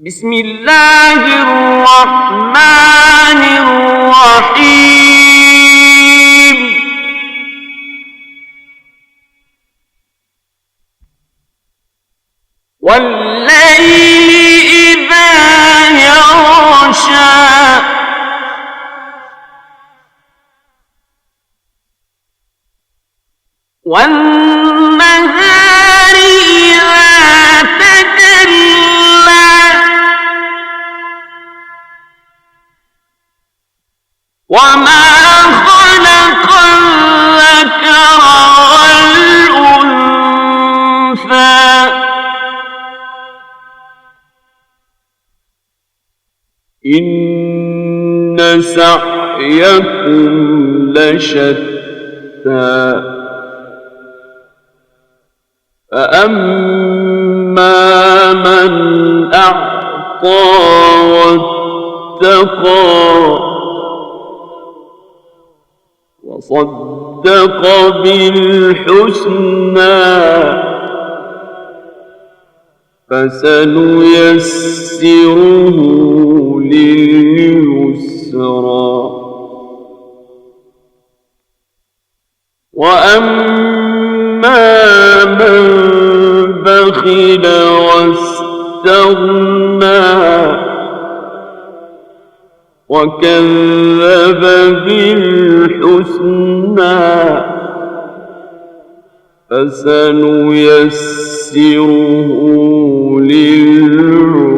بسم اللہ الرحمن الرحیم واللیل اذا یغشی والنہار اذا تجلی وما خلق الذكر والأنثى إن سعيكم لشتى فأما من أعطى واتقى وصدق بالحسنى فسنيسره لليسرى وأما من بخل واستغنى وكذب بالحسنى فسنيسره للعسرى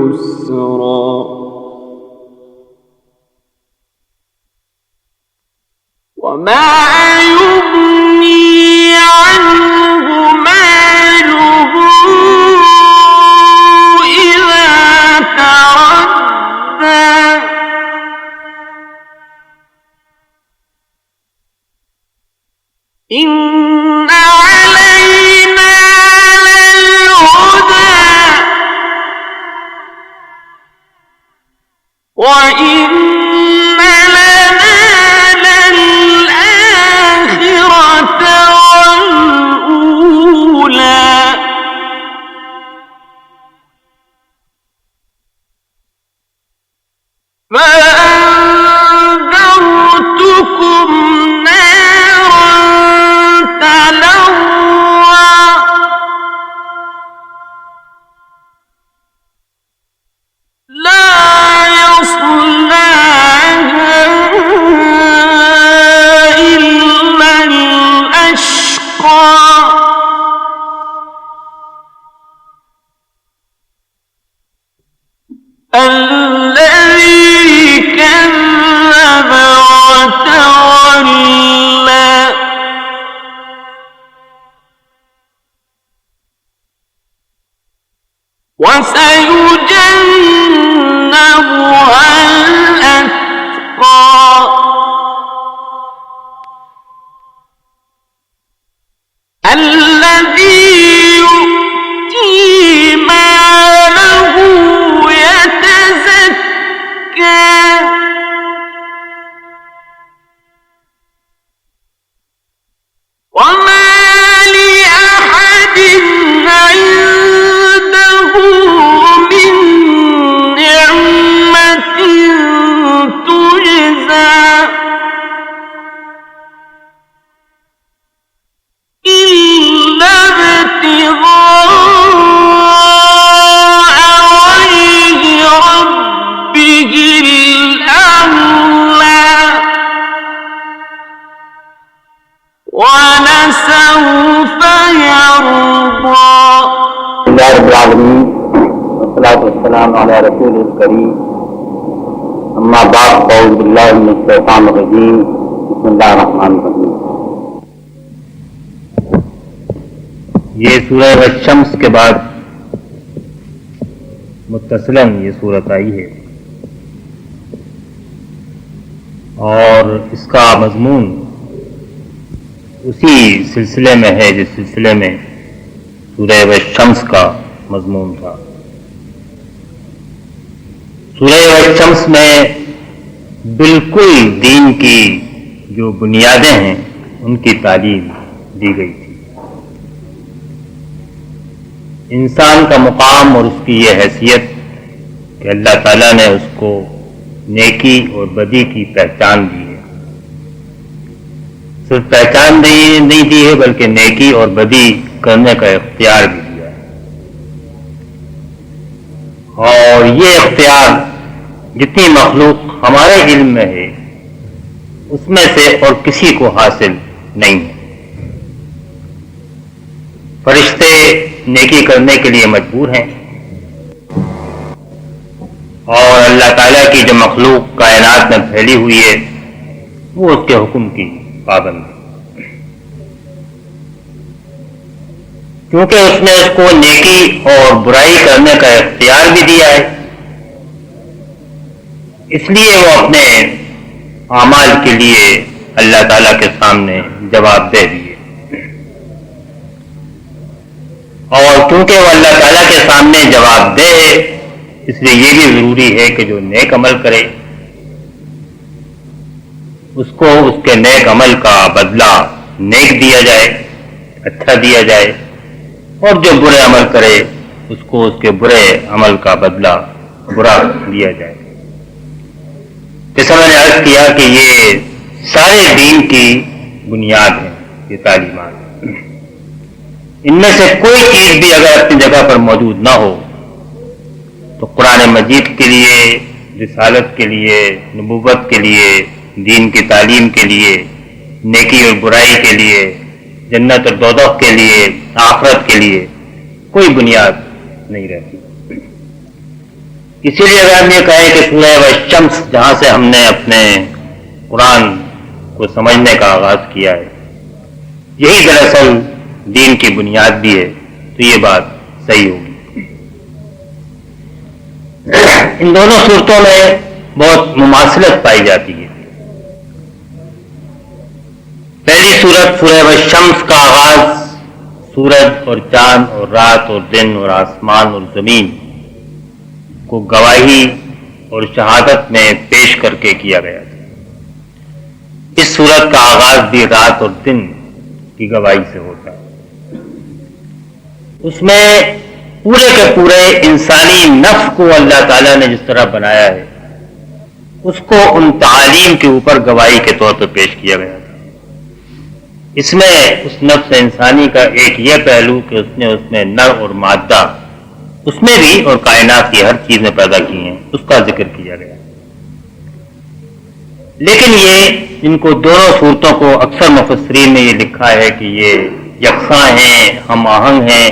وما يغني عنه ماله إذا تردى إن علينا للهدى وإن لنا للآخرة والأولى فأنذرتكم نارا تلظى لا يصلاها إلا الأشقى الذي كذب وتولى وسيجنبها الأتقى الذي يؤتي ماله يتزكى وما لأحد عنده من نعمة تجزى إلا ابتغاء وجه ربه الأعلى ولسوف يرضى. اللہ رب العالمین والصلاة والسلام علی رسول الکریم اما بعد فاعوذ باللہ من الشیطان الرجیم بسم اللہ الرحمن الرحیم. یہ سورہ الشمس کے بعد متصلاً یہ صورت آئی ہے اور اس کا مضمون اسی سلسلے میں ہے جس سلسلے میں سورہ الشمس کا مضمون تھا. سورہ الشمس میں بالکل دین کی جو بنیادیں ہیں ان کی تعلیم دی گئی تھی. انسان کا مقام اور اس کی یہ حیثیت کہ اللہ تعالیٰ نے اس کو نیکی اور بدی کی پہچان دی ہے. صرف پہچان نہیں دی ہے بلکہ نیکی اور بدی کرنے کا اختیار بھی دیا ہے. اور یہ اختیار جتنی مخلوق ہمارے علم میں ہے اس میں سے اور کسی کو حاصل نہیں ہے. فرشتے نیکی کرنے کے لیے مجبور ہیں اور اللہ تعالیٰ کی جو مخلوق کائنات میں پھیلی ہوئی ہے وہ اس کے حکم کی پابند ہے، کیونکہ اس نے اس کو نیکی اور برائی کرنے کا اختیار بھی دیا ہے. اس لیے وہ اپنے اعمال کے لیے اللہ تعالیٰ کے سامنے جواب دہ بھی ہے. اور کیونکہ وہ اللہ تعالیٰ کے سامنے جواب دہ ہے اس لیے یہ بھی ضروری ہے کہ جو نیک عمل کرے اس کو اس کے نیک عمل کا بدلہ نیک دیا جائے، اچھا دیا جائے، اور جو برے عمل کرے اس کو اس کے برے عمل کا بدلہ برا دیا جائے. جیسا میں نے عرض کیا کہ یہ سارے دین کی بنیاد ہے، یہ تعلیمات. ان میں سے کوئی چیز بھی اگر اپنی جگہ پر موجود نہ ہو تو قرآن مجید کے لیے، رسالت کے لیے، نبوت کے لیے، دین کی تعلیم کے لیے، نیکی اور برائی کے لیے، جنت اور دوزخ کے لیے، آخرت کے لیے کوئی بنیاد نہیں رہتی. اسی لیے اگر ہم یہ کہیں کہ سورہ والشمس جہاں سے ہم نے اپنے قرآن کو سمجھنے کا آغاز کیا ہے یہی دراصل دین کی بنیاد بھی ہے تو یہ بات صحیح ہوگی. ان دونوں صورتوں میں بہت مماثلت پائی جاتی ہے. پہلی صورت سورہ والشمس کا آغاز سورج اور چاند اور رات اور دن اور آسمان اور زمین کو گواہی اور شہادت میں پیش کر کے کیا گیا تھا. اس صورت کا آغاز بھی رات اور دن کی گواہی سے ہوتا ہے. اس میں پورے کے پورے انسانی نفس کو اللہ تعالیٰ نے جس طرح بنایا ہے اس کو ان تعالیم کے اوپر گواہی کے طور پر پیش کیا گیا تھا. اس میں اس نفس انسانی کا ایک یہ پہلو کہ اس نے نر اور مادہ اس میں بھی اور کائنات کی ہر چیز میں پیدا کی ہیں اس کا ذکر کیا گیا. لیکن یہ ان کو دونوں صورتوں کو اکثر مفسرین نے یہ لکھا ہے کہ یہ یکساں ہیں، ہم آہنگ ہیں،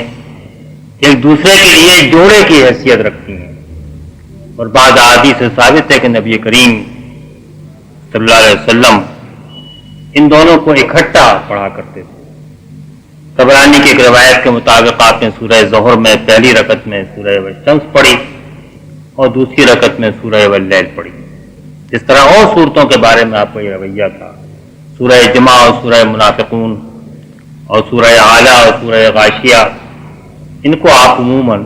ایک دوسرے کے لیے جوڑے کی حیثیت رکھتی ہیں. اور بعض احادیث سے ثابت ہے کہ نبی کریم صلی اللہ علیہ وسلم ان دونوں کو اکٹھا پڑھا کرتے تھے. طبرانی کی ایک روایت کے مطابق آپ نے سورہ ظہر میں پہلی رکعت میں سورہ والشمس پڑھی اور دوسری رکعت میں سورہ واللیل پڑھی. جس طرح اور صورتوں کے بارے میں آپ کو یہ رویہ تھا، سورہ جمعہ اور سورہ منافقون اور سورہ اعلیٰ اور سورہ غاشیہ، ان کو آپ عموماً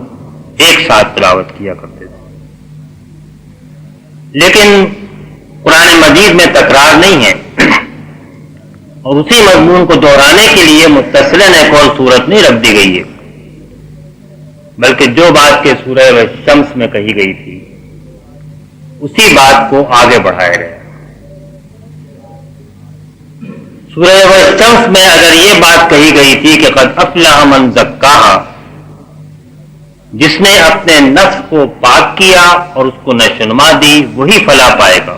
ایک ساتھ تلاوت کیا کرتے تھے. لیکن قرآن مجید میں تکرار نہیں ہے اور اسی مضمون کو دہرانے کے لیے متصلاً ایک اور صورت نہیں رکھ دی گئی ہے، بلکہ جو بات کہ سورہ والشمس میں کہی گئی تھی اسی بات کو آگے بڑھایا گیا. سورہ والشمس میں اگر یہ بات کہی گئی تھی کہ قد افلح من زکاہا، جس نے اپنے نفس کو پاک کیا اور اس کو نشوونما دی وہی فلاح پائے گا،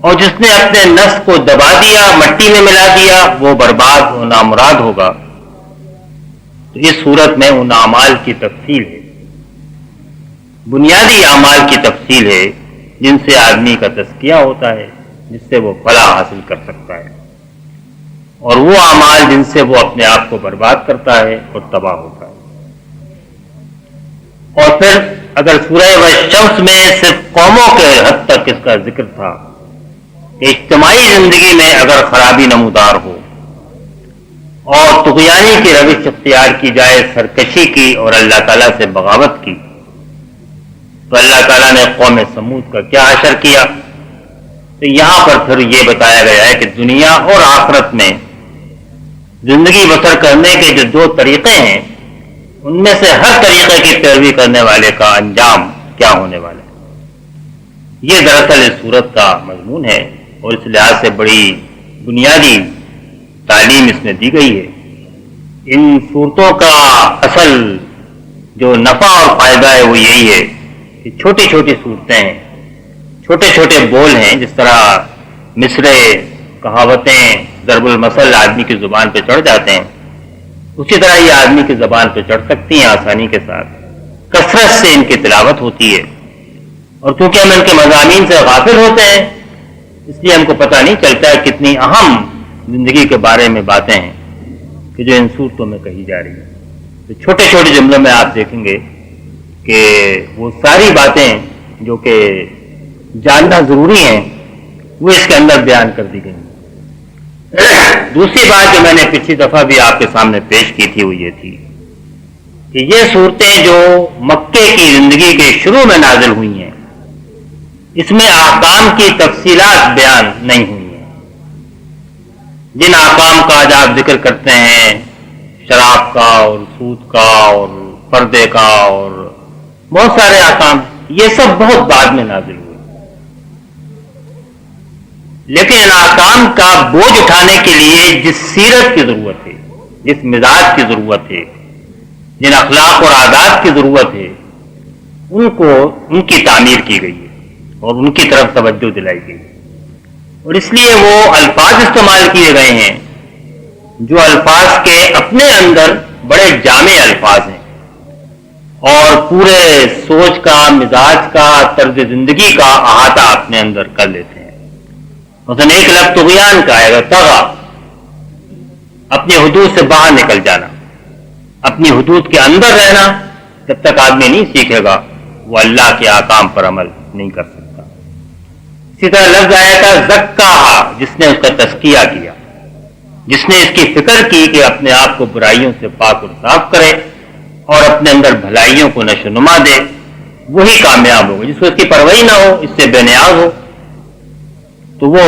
اور جس نے اپنے نفس کو دبا دیا، مٹی میں ملا دیا، وہ برباد و نامراد ہوگا. تو اس صورت میں ان اعمال کی تفصیل ہے، بنیادی اعمال کی تفصیل ہے جن سے آدمی کا تزکیہ ہوتا ہے، جس سے وہ فلاح حاصل کر سکتا ہے، اور وہ اعمال جن سے وہ اپنے آپ کو برباد کرتا ہے اور تباہ ہوتا ہے. اور پھر اگر سورہ والشمس میں صرف قوموں کے حد تک اس کا ذکر تھا کہ اجتماعی زندگی میں اگر خرابی نمودار ہو اور طغیانی کی روش اختیار کی جائے، سرکشی کی اور اللہ تعالیٰ سے بغاوت کی، تو اللہ تعالیٰ نے قوم سمود کا کیا حشر کیا. تو یہاں پر پھر یہ بتایا گیا ہے کہ دنیا اور آخرت میں زندگی بسر کرنے کے جو دو طریقے ہیں ان میں سے ہر طریقے کی پیروی کرنے والے کا انجام کیا ہونے والا ہے۔ یہ دراصل اس صورت کا مضمون ہے اور اس لحاظ سے بڑی بنیادی تعلیم اس میں دی گئی ہے۔ ان صورتوں کا اصل جو نفع اور فائدہ ہے وہ یہی ہے کہ چھوٹی چھوٹی صورتیں ہیں، چھوٹے چھوٹے بول ہیں، جس طرح مصرے، کہاوتیں، ضرب المثل آدمی کی زبان پہ چڑھ جاتے ہیں، اسی طرح یہ آدمی کی زبان پہ چڑھ سکتی ہیں آسانی کے ساتھ، کثرت سے ان کی تلاوت ہوتی ہے، اور کیونکہ ہم ان کے مضامین سے غافل ہوتے ہیں اس لیے ہم کو پتہ نہیں چلتا ہے کتنی اہم زندگی کے بارے میں باتیں ہیں کہ جو ان صورتوں میں کہی جا رہی ہیں۔ تو چھوٹے چھوٹے جملوں میں آپ دیکھیں گے کہ وہ ساری باتیں جو کہ جاننا ضروری ہیں وہ اس کے اندر بیان کر دی گئی ہیں۔ دوسری بات جو میں نے پچھلی دفعہ بھی آپ کے سامنے پیش کی تھی وہ یہ تھی کہ یہ صورتیں جو مکے کی زندگی کے شروع میں نازل ہوئی ہیں، اس میں احکام کی تفصیلات بیان نہیں ہوئی ہیں۔ جن احکام کا آج آپ ذکر کرتے ہیں، شراب کا اور سود کا اور پردے کا اور بہت سارے احکام، یہ سب بہت بعد میں نازل ہوئے، لیکن ان احکام کا بوجھ اٹھانے کے لیے جس سیرت کی ضرورت ہے، جس مزاج کی ضرورت ہے، جن اخلاق اور عادات کی ضرورت ہے، ان کی تعمیر کی گئی ہے اور ان کی طرف توجہ دلائی گئی ہے، اور اس لیے وہ الفاظ استعمال کیے گئے ہیں جو الفاظ کے اپنے اندر بڑے جامع الفاظ ہیں اور پورے سوچ کا، مزاج کا، طرز زندگی کا احاطہ اپنے اندر کر لیتے ہیں۔ مثلا ایک لفظ طغیان کا ہے، طغا، اپنی حدود سے باہر نکل جانا، اپنی حدود کے اندر رہنا۔ جب تک آدمی نہیں سیکھے گا وہ اللہ کے احکام پر عمل نہیں کر سکتا۔ اسی طرح لفظ آیا تھا زکاہا، جس نے اس کا تزکیہ کیا، جس نے اس کی فکر کی کہ اپنے آپ کو برائیوں سے پاک اور صاف کرے اور اپنے اندر بھلائیوں کو نشو نما دے، وہی کامیاب ہوگا۔ جس کو اس کی پرواہی نہ ہو، اس سے بے نیاز ہو، تو وہ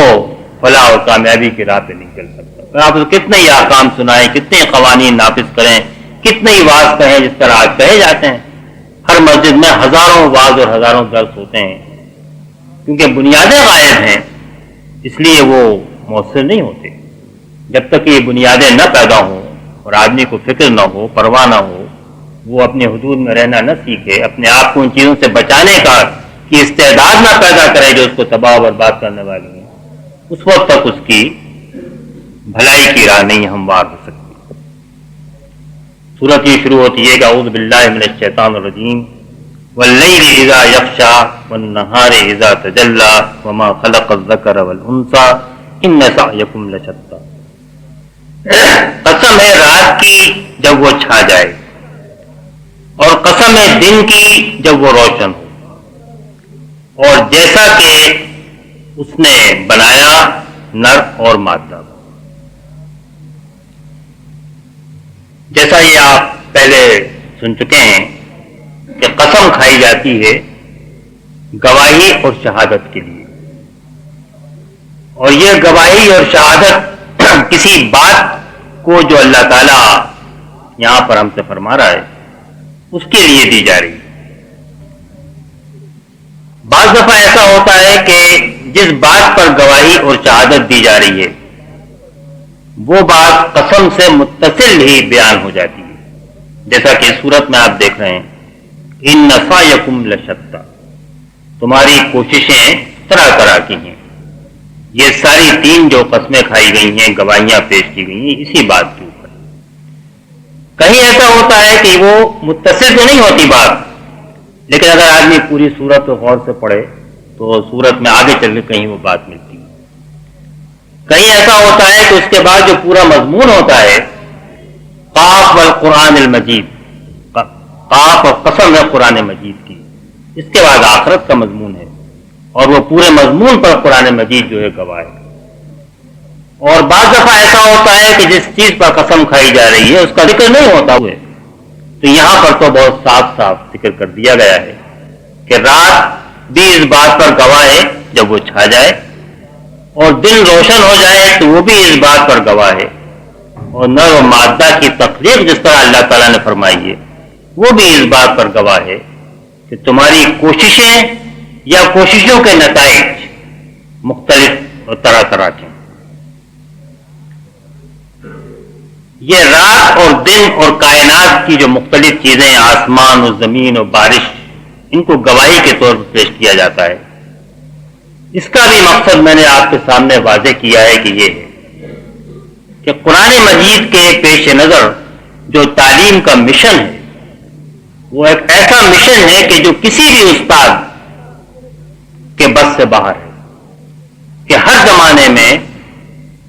فلاح اور کامیابی کی راہ پہ نہیں چل سکتا۔ آپ کتنے ہی احکام سنائیں، کتنے قوانین نافذ کریں، کتنے ہی واعظ کہیں جس طرح آج کہے جاتے ہیں، ہر مسجد میں ہزاروں واعظ اور ہزاروں درس ہوتے ہیں، کیونکہ بنیادیں غائب ہیں اس لیے وہ مؤثر نہیں ہوتے۔ جب تک یہ بنیادیں نہ پیدا ہوں اور آدمی کو فکر نہ ہو، پرواہ نہ ہو، وہ اپنے حدود میں رہنا نہ سیکھے، اپنے آپ کو ان چیزوں سے بچانے کا کی استعداد نہ پیدا کرے جو اس کو تباہ و برباد کرنے والی ہیں، اس وقت تک اس کی بھلائی کی راہ نہیں ہموار ہو سکتی۔ سورت یہ شروع ہوتی ہے کہ اعوذ باللہ من الشیطان الرجیم واللیل اذا یغشی والنہار اذا تجلی وما خلق الذکر والانثی ان سعیکم لشتی۔ قسم ہے رات کی جب وہ چھا جائے، اور قسم ہے دن کی جب وہ روشن ہو، اور جیسا کہ اس نے بنایا نر اور مادہ۔ جیسا یہ آپ پہلے سن چکے ہیں کہ قسم کھائی جاتی ہے گواہی اور شہادت کے لیے، اور یہ گواہی اور شہادت کسی بات کو جو اللہ تعالیٰ یہاں پر ہم سے فرما رہا ہے اس کے لیے دی جا رہی ہے۔ بعض دفعہ ایسا ہوتا ہے کہ جس بات پر گواہی اور شہادت دی جا رہی ہے وہ بات قسم سے متصل ہی بیان ہو جاتی ہے، جیسا کہ صورت میں آپ دیکھ رہے ہیں ان سعیکم لشتی، تمہاری کوششیں طرح طرح کی ہیں۔ یہ ساری تین جو قسمیں کھائی گئی ہیں، گواہیاں پیش کی گئی ہیں، اسی بات کے اوپر۔ کہیں ایسا ہوتا ہے کہ وہ متصل تو نہیں ہوتی بات، لیکن اگر آدمی پوری صورت کو غور سے پڑھے تو صورت میں آگے چل کے کہیں وہ بات ملتی ہے۔ کہیں ایسا ہوتا ہے کہ اس کے بعد جو پورا مضمون ہوتا ہے، قاف والقرآن المجید، قاف اور قسم ہے قرآن مجید کی، اس کے بعد آخرت کا مضمون ہے، اور وہ پورے مضمون پر قرآن مجید جو ہے گواہ ہے۔ اور بعض دفعہ ایسا ہوتا ہے کہ جس چیز پر قسم کھائی جا رہی ہے اس کا ذکر نہیں ہوتا ہوئے، تو یہاں پر تو بہت صاف صاف ذکر کر دیا گیا ہے کہ رات بھی اس بات پر گواہ ہے جب وہ چھا جائے، اور دن روشن ہو جائے تو وہ بھی اس بات پر گواہ ہے، اور نر و مادہ کی تخلیق جس طرح اللہ تعالیٰ نے فرمائی ہے وہ بھی اس بات پر گواہ ہے کہ تمہاری کوششیں یا کوششوں کے نتائج مختلف اور طرح طرح کے ہیں۔ یہ رات اور دن اور کائنات کی جو مختلف چیزیں، آسمان اور زمین اور بارش، ان کو گواہی کے طور پر پیش کیا جاتا ہے۔ اس کا بھی مقصد میں نے آپ کے سامنے واضح کیا ہے کہ یہ ہے کہ قرآن مجید کے پیش نظر جو تعلیم کا مشن ہے وہ ایک ایسا مشن ہے کہ جو کسی بھی استاد کے بس سے باہر ہے، کہ ہر زمانے میں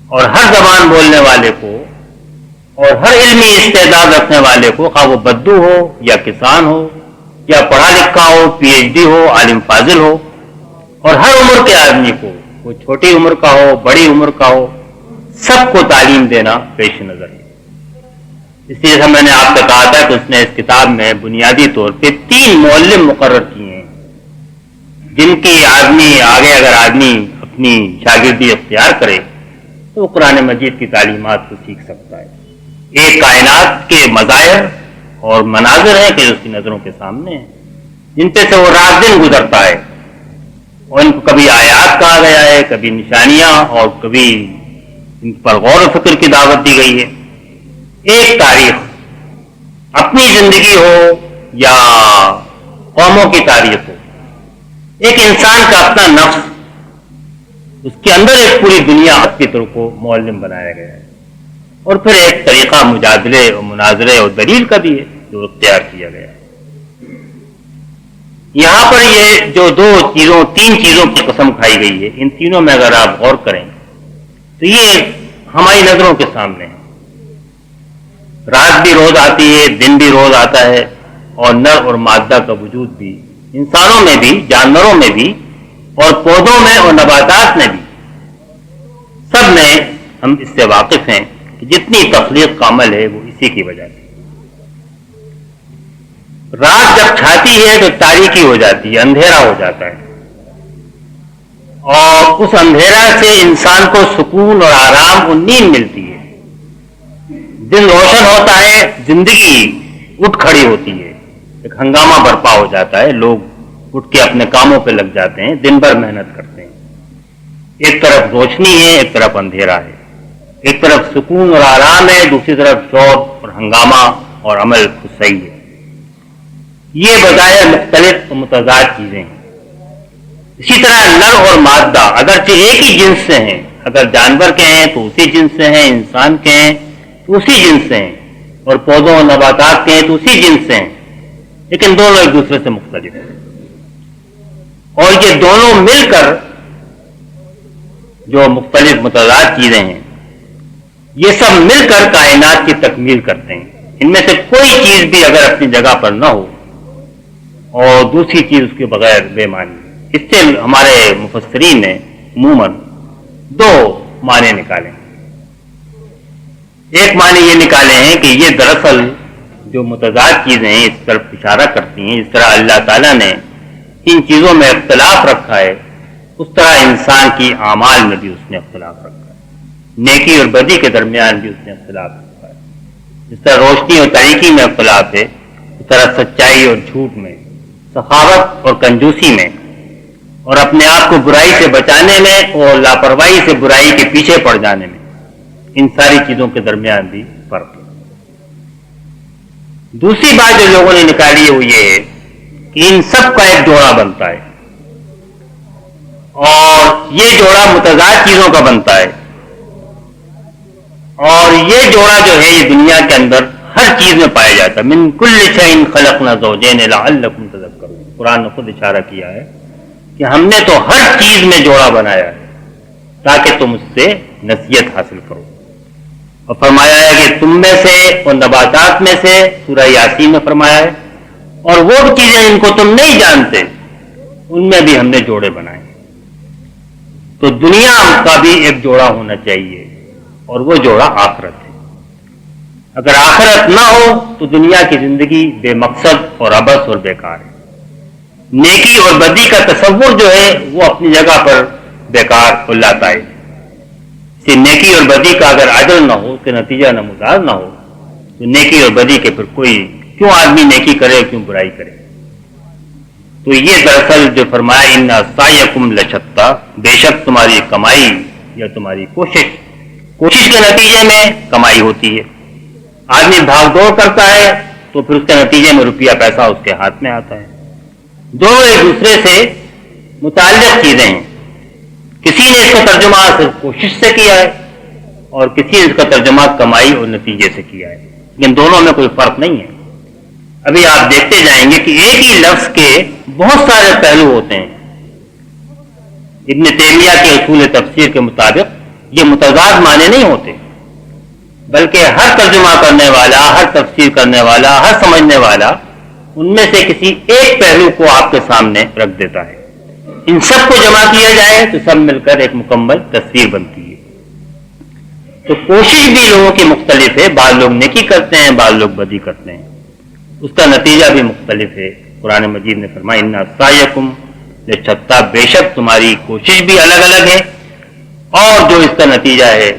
اور ہر زبان بولنے والے کو اور ہر علمی استعداد رکھنے والے کو، خواہ وہ بدو ہو یا کسان ہو یا پڑھا لکھا ہو، پی ایچ ڈی ہو، عالم فاضل ہو، اور ہر عمر کے آدمی کو، وہ چھوٹی عمر کا ہو، بڑی عمر کا ہو، سب کو تعلیم دینا پیش نظر ہے۔ اس لیے میں نے آپ سے کہا تھا کہ اس نے اس کتاب میں بنیادی طور پہ 3 معلم مقرر کیے ہیں، جن کی اگر آدمی اپنی شاگردی اختیار کرے تو وہ قرآن مجید کی تعلیمات کو سیکھ سکتا ہے۔ ایک کائنات کے مظاہر اور مناظر ہیں کہ اس کی نظروں کے سامنے ہیں، جن پہ سے وہ رات دن گزرتا ہے، اور ان کو کبھی آیات کہا گیا ہے، کبھی نشانیاں، اور کبھی ان پر غور و فکر کی دعوت دی گئی ہے۔ ایک تاریخ، اپنی زندگی ہو یا قوموں کی تاریخ ہو، ایک انسان کا اپنا نفس، اس کے اندر ایک پوری دنیا کی طرف کو معلم بنایا گیا ہے، اور پھر ایک طریقہ مجادلے اور مناظرے اور دلیل کا بھی ہے جو اختیار کیا گیا ہے۔ یہاں پر یہ جو 3 چیزوں کی قسم کھائی گئی ہے، ان تینوں میں اگر آپ غور کریں تو یہ ہماری نظروں کے سامنے ہے۔ رات بھی روز آتی ہے، دن بھی روز آتا ہے، اور نر اور مادہ کا وجود بھی انسانوں میں بھی، جانوروں میں بھی، اور پودوں میں اور نباتات میں بھی، سب میں ہم اس سے واقف ہیں کہ جتنی تخلیق کا عمل ہے وہ اسی کی وجہ سے۔ رات جب چھاتی ہے تو تاریکی ہو جاتی ہے، اندھیرا ہو جاتا ہے، اور اس اندھیرا سے انسان کو سکون اور آرام اور نیند ملتی ہے۔ دن روشن ہوتا ہے، زندگی اٹھ کھڑی ہوتی ہے، ایک ہنگامہ برپا ہو جاتا ہے، لوگ اٹھ کے اپنے کاموں پہ لگ جاتے ہیں، دن بھر محنت کرتے ہیں۔ ایک طرف روشنی ہے، ایک طرف اندھیرا ہے، ایک طرف سکون اور آرام ہے، دوسری طرف شور اور ہنگامہ اور عمل خودسئی ہے۔ یہ بظاہر مختلف و متضاد چیزیں ہیں۔ اسی طرح نر اور مادہ اگرچہ ایک ہی جنس سے ہیں، اگر جانور کے ہیں تو اسی جنس سے ہیں، انسان کے ہیں تو اسی جنس سے ہیں، اور پودوں اور نباتات کے ہیں تو اسی جنس سے ہیں، لیکن دونوں ایک دوسرے سے مختلف ہیں، اور یہ دونوں مل کر جو مختلف متضاد چیزیں ہیں، یہ سب مل کر کائنات کی تکمیل کرتے ہیں۔ ان میں سے کوئی چیز بھی اگر اپنی جگہ پر نہ ہو اور دوسری چیز اس کے بغیر بے معنی ہے۔ اس سے ہمارے مفسرین نے عموماً 2 معنی نکالے۔ ایک معنی یہ نکالے ہیں کہ یہ دراصل جو متضاد چیزیں ہیں اس طرف اشارہ کرتی ہیں، اس طرح اللہ تعالیٰ نے ان چیزوں میں اختلاف رکھا ہے، اس طرح انسان کی اعمال میں بھی اس نے اختلاف رکھا ہے، نیکی اور بدی کے درمیان بھی اس نے اختلاف رکھا ہے۔ جس طرح روشنی اور تاریکی میں اختلاف ہے، اس طرح سچائی اور جھوٹ میں، سخاوت اور کنجوسی میں، اور اپنے آپ کو برائی سے بچانے میں اور لاپرواہی سے برائی کے پیچھے پڑ جانے میں، ان ساری چیزوں کے درمیان بھی فرق ہے۔ دوسری بات جو لوگوں نے نکالی ہے وہ یہ ہے کہ ان سب کا ایک جوڑا بنتا ہے، اور یہ جوڑا متضاد چیزوں کا بنتا ہے، اور یہ جوڑا جو ہے یہ دنیا کے اندر ہر چیز میں پایا جاتا ہے۔ من کل شیء خلقنا زوجین لعلکم تذکرون، قرآن نے خود اشارہ کیا ہے کہ ہم نے تو ہر چیز میں جوڑا بنایا ہے تاکہ تم اس سے نصیحت حاصل کرو، اور فرمایا ہے کہ تم میں سے اور نباتات میں سے، سورہ یاسین میں فرمایا ہے، اور وہ چیزیں جن کو تم نہیں جانتے ان میں بھی ہم نے جوڑے بنائے۔ تو دنیا کا بھی ایک جوڑا ہونا چاہیے، اور وہ جوڑا آخرت ہے۔ اگر آخرت نہ ہو تو دنیا کی زندگی بے مقصد اور عبث اور بیکار ہے۔ نیکی اور بدی کا تصور جو ہے وہ اپنی جگہ پر بیکار اور لاتعلم ہے۔ نیکی اور بدی کا اگر عدل نہ ہو، اس کے نتیجہ نمودار نہ ہو، تو نیکی اور بدی کے پھر کوئی کیوں آدمی نیکی کرے، کیوں برائی کرے۔ تو یہ دراصل جو فرمایا ان سعیکم لشتیٰ، بے شک تمہاری کمائی یا تمہاری کوشش کے نتیجے میں کمائی ہوتی ہے. آدمی بھاگ دوڑ کرتا ہے تو پھر اس کے نتیجے میں روپیہ پیسہ اس کے ہاتھ میں آتا ہے. دونوں ایک دوسرے سے متعلق چیزیں ہیں. کسی نے اس کا ترجمہ صرف کوشش سے کیا ہے اور کسی نے اس کا ترجمہ کمائی اور نتیجے سے کیا ہے، لیکن دونوں میں کوئی فرق نہیں ہے. ابھی آپ دیکھتے جائیں گے کہ ایک ہی لفظ کے بہت سارے پہلو ہوتے ہیں. ابن تیمیہ کے اصول تفسیر کے مطابق یہ متضاد معنی نہیں ہوتے، بلکہ ہر ترجمہ کرنے والا، ہر تفسیر کرنے والا، ہر سمجھنے والا ان میں سے کسی ایک پہلو کو آپ کے سامنے رکھ دیتا ہے. ان سب کو جمع کیا جائے تو سب مل کر ایک مکمل تصویر بنتی ہے. تو کوشش بھی لوگوں کی مختلف ہے. بعض لوگ نیکی کرتے ہیں، بعض لوگ بدی کرتے ہیں، اس کا نتیجہ بھی مختلف ہے. قرآن مجید نے فرمایا ان سعیکم لشتیٰ، بے شک تمہاری کوشش بھی الگ الگ ہے اور جو اس کا نتیجہ ہے،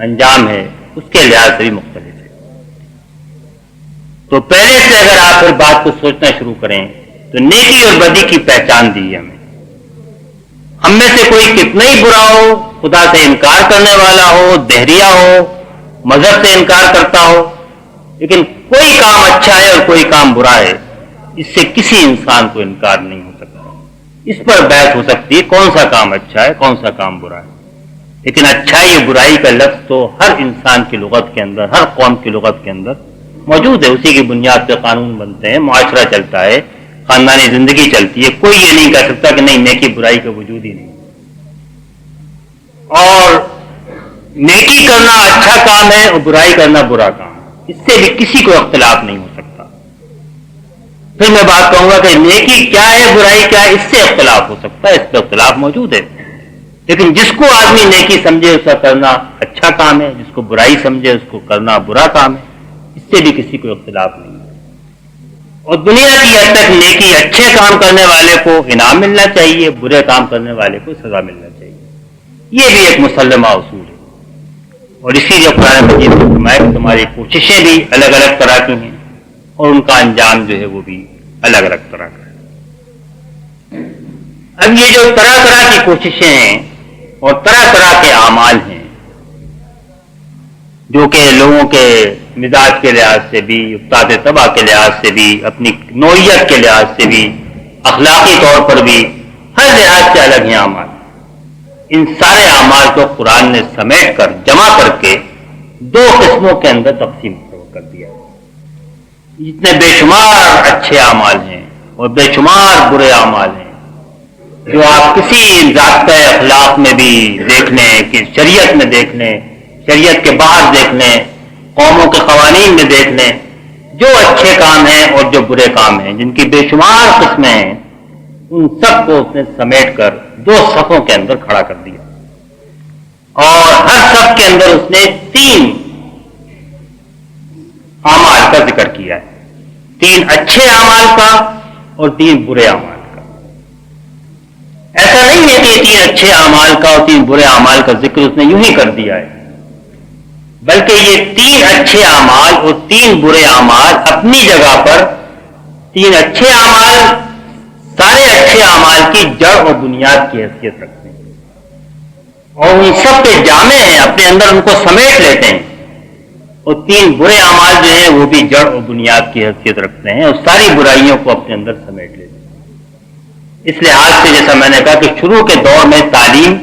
انجام ہے، اس کے لحاظ سے بھی مختلف ہے. تو پہلے سے اگر آپ پھر بات کو سوچنا شروع کریں تو نیکی اور بدی کی پہچان دی ہے ہمیں. ہم میں سے کوئی کتنا ہی برا ہو، خدا سے انکار کرنے والا ہو، دہریہ ہو، مذہب سے انکار کرتا ہو، لیکن کوئی کام اچھا ہے اور کوئی کام برا ہے، اس سے کسی انسان کو انکار نہیں ہو سکتا. اس پر بحث ہو سکتی ہے کون سا کام اچھا ہے، کون سا کام برا ہے، لیکن اچھائی اور برائی کا لفظ تو ہر انسان کی لغت کے اندر، ہر قوم کی لغت کے اندر موجود ہے. اسی کی بنیاد پہ قانون بنتے ہیں، معاشرہ چلتا ہے، خاندانی زندگی چلتی ہے. کوئی یہ نہیں کہہ سکتا کہ نہیں نیکی برائی کا وجود ہی نہیں. اور نیکی کرنا اچھا کام ہے اور برائی کرنا برا کام ہے، اس سے بھی کسی کو اختلاف نہیں ہو سکتا. پھر میں بات کہوں گا کہ نیکی کیا ہے، برائی کیا ہے، اس سے اختلاف ہو سکتا ہے، اس پہ اختلاف موجود ہے. لیکن جس کو آدمی نیکی سمجھے اس کا کرنا اچھا کام ہے، جس کو برائی سمجھے اس کو کرنا برا کام ہے، اس سے بھی کسی کو اختلاف نہیں ہے. اور دنیا کی حد تک نیکی اچھے کام کرنے والے کو انعام ملنا چاہیے، برے کام کرنے والے کو سزا ملنا چاہیے. یہ بھی ایک مسلمہ اصول ہے. اور اسی لیے قرآن مجید نے فرمایا کہ تمہاری کوششیں بھی الگ الگ طرح کی ہیں اور ان کا انجام جو ہے وہ بھی الگ الگ طرح کا ہے. اب یہ جو طرح طرح کی کوششیں ہیں اور طرح طرح کے اعمال ہیں جو کہ لوگوں کے مزاج کے لحاظ سے بھی، افتاد طبع کے لحاظ سے بھی، اپنی نوعیت کے لحاظ سے بھی، اخلاقی طور پر بھی، ہر لحاظ سے الگ ہیں اعمال. ان سارے اعمال کو قرآن نے سمیٹ کر جمع کر کے دو قسموں کے اندر تقسیم کر دیا. جتنے بے شمار اچھے اعمال ہیں اور بے شمار برے اعمال ہیں جو آپ کسی ضابطۂ اخلاق میں بھی دیکھ لیں، کہ شریعت میں دیکھ لیں، شریعت کے باہر دیکھ لیں، قوموں کے قوانین میں دیکھ لیں، جو اچھے کام ہیں اور جو برے کام ہیں جن کی بے شمار قسمیں ہیں، ان سب کو اس نے سمیٹ کر دو صفوں کے اندر کھڑا کر دیا. اور ہر صف کے اندر اس نے 3 اعمال کا ذکر کیا ہے. 3 اچھے اعمال کا اور 3 برے اعمال کا. ایسا نہیں ہے کہ 3 اچھے اعمال کا اور 3 برے اعمال کا ذکر اس نے یوں ہی کر دیا ہے، بلکہ یہ 3 اچھے اعمال اور 3 برے اعمال اپنی جگہ پر 3 اچھے اعمال سارے اچھے اعمال کی جڑ اور بنیاد کی حیثیت رکھتے ہیں اور ان سب کے جامع ہیں، اپنے اندر ان کو سمیٹ لیتے ہیں. اور 3 برے اعمال جو ہیں وہ بھی جڑ اور بنیاد کی حیثیت رکھتے ہیں اور ساری برائیوں کو اپنے اندر سمیٹ لیتے ہیں. اس لحاظ سے جیسا میں نے کہا کہ شروع کے دور میں تعلیم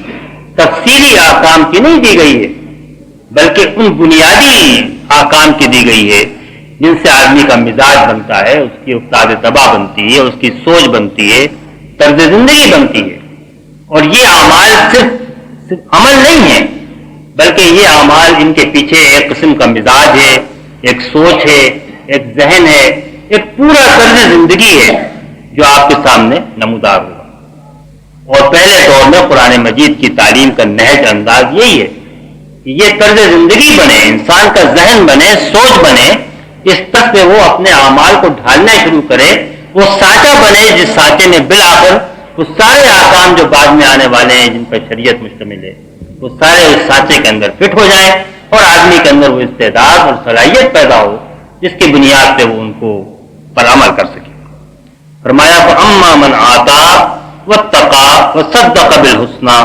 تفصیلی احکام کی نہیں دی گئی ہے، بلکہ ان بنیادی احکام کی دی گئی ہے جن سے آدمی کا مزاج بنتا ہے، اس کی افتاد طبع بنتی ہے، اس کی سوچ بنتی ہے، طرز زندگی بنتی ہے. اور یہ اعمال صرف عمل نہیں ہے، بلکہ یہ اعمال ان کے پیچھے ایک قسم کا مزاج ہے، ایک سوچ ہے، ایک ذہن ہے، ایک پورا طرز زندگی ہے جو آپ کے سامنے نمودار ہوگا. اور پہلے دور میں قرآن مجید کی تعلیم کا نہج انداز یہی ہے کہ یہ طرز زندگی بنے، انسان کا ذہن بنے، سوچ بنے، اس تک پہ وہ اپنے اعمال کو ڈھالنا شروع کرے، وہ سانچہ بنے جس سانچے میں بالآخر وہ سارے احکام جو بعد میں آنے والے ہیں جن پر شریعت مشتمل ہے وہ سارے اس سانچے کے اندر فٹ ہو جائیں اور آدمی کے اندر وہ استعداد اور صلاحیت پیدا ہو جس کی بنیاد پہ وہ ان کو پر عمل کر سکے. فرمایا فَأَمَّا مَنْ آتَى وَاتَّقَى وَصَدَّقَ بِالْحُسْنَى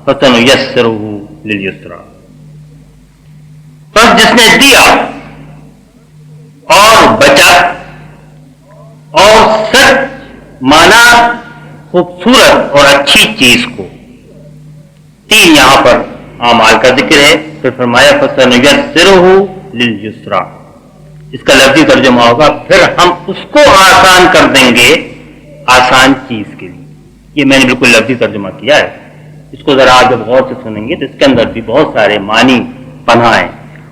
فَسَنُيَسِّرُهُ لِلْيُسْرَىٰ۔ بس جس نے دیا اور بچا اور سچ مانا خوبصورت اور اچھی چیز کو، تین یہاں پر اعمال کا ذکر ہے، پھر فرمایا فَسَنُيَسِّرُهُ لِلْيُسْرَىٰ، اس کا لفظی ترجمہ ہوگا پھر ہم اس کو آسان کر دیں گے آسان چیز کے لیے۔ یہ میں نے بالکل لفظی ترجمہ کیا ہے، اس کو ذرا آپ جب غور سے سنیں گے تو اس کے اندر بھی بہت سارے معنی پنہا ہیں،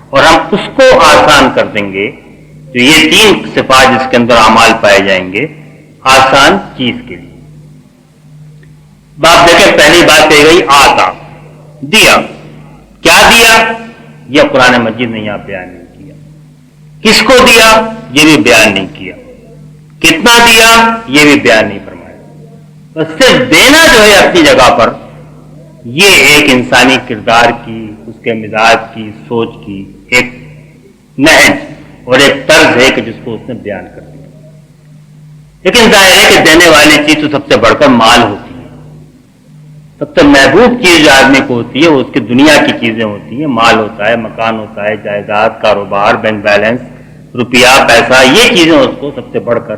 اور ہم اس کو آسان کر دیں گے۔ تو یہ تین صفات جس کے اندر اعمال پائے جائیں گے آسان چیز کے لیے۔ باپ دیکھیں پہلی بات کہی گئی آتا، دیا، کیا دیا یہ قرآن مجید نے یہاں بیان نہیں کیا، کس کو دیا یہ بھی بیان نہیں کیا، کتنا دیا یہ بھی بیان نہیں فرمایا، بس صرف دینا جو ہے اپنی جگہ پر یہ ایک انسانی کردار کی، اس کے مزاج کی، سوچ کی ایک نہج اور ایک طرز ہے کہ جس کو اس نے بیان کر دیا۔ لیکن ظاہر ہے کہ دینے والی چیز تو سب سے بڑھ کر مال ہوتی ہے، سب سے محبوب چیز جو آدمی کو ہوتی ہے وہ اس کی دنیا کی چیزیں ہوتی ہیں، مال ہوتا ہے، مکان ہوتا ہے، جائیداد، کاروبار، بینک بیلنس، روپیہ، پیسہ، یہ چیزیں اس کو سب سے بڑھ کر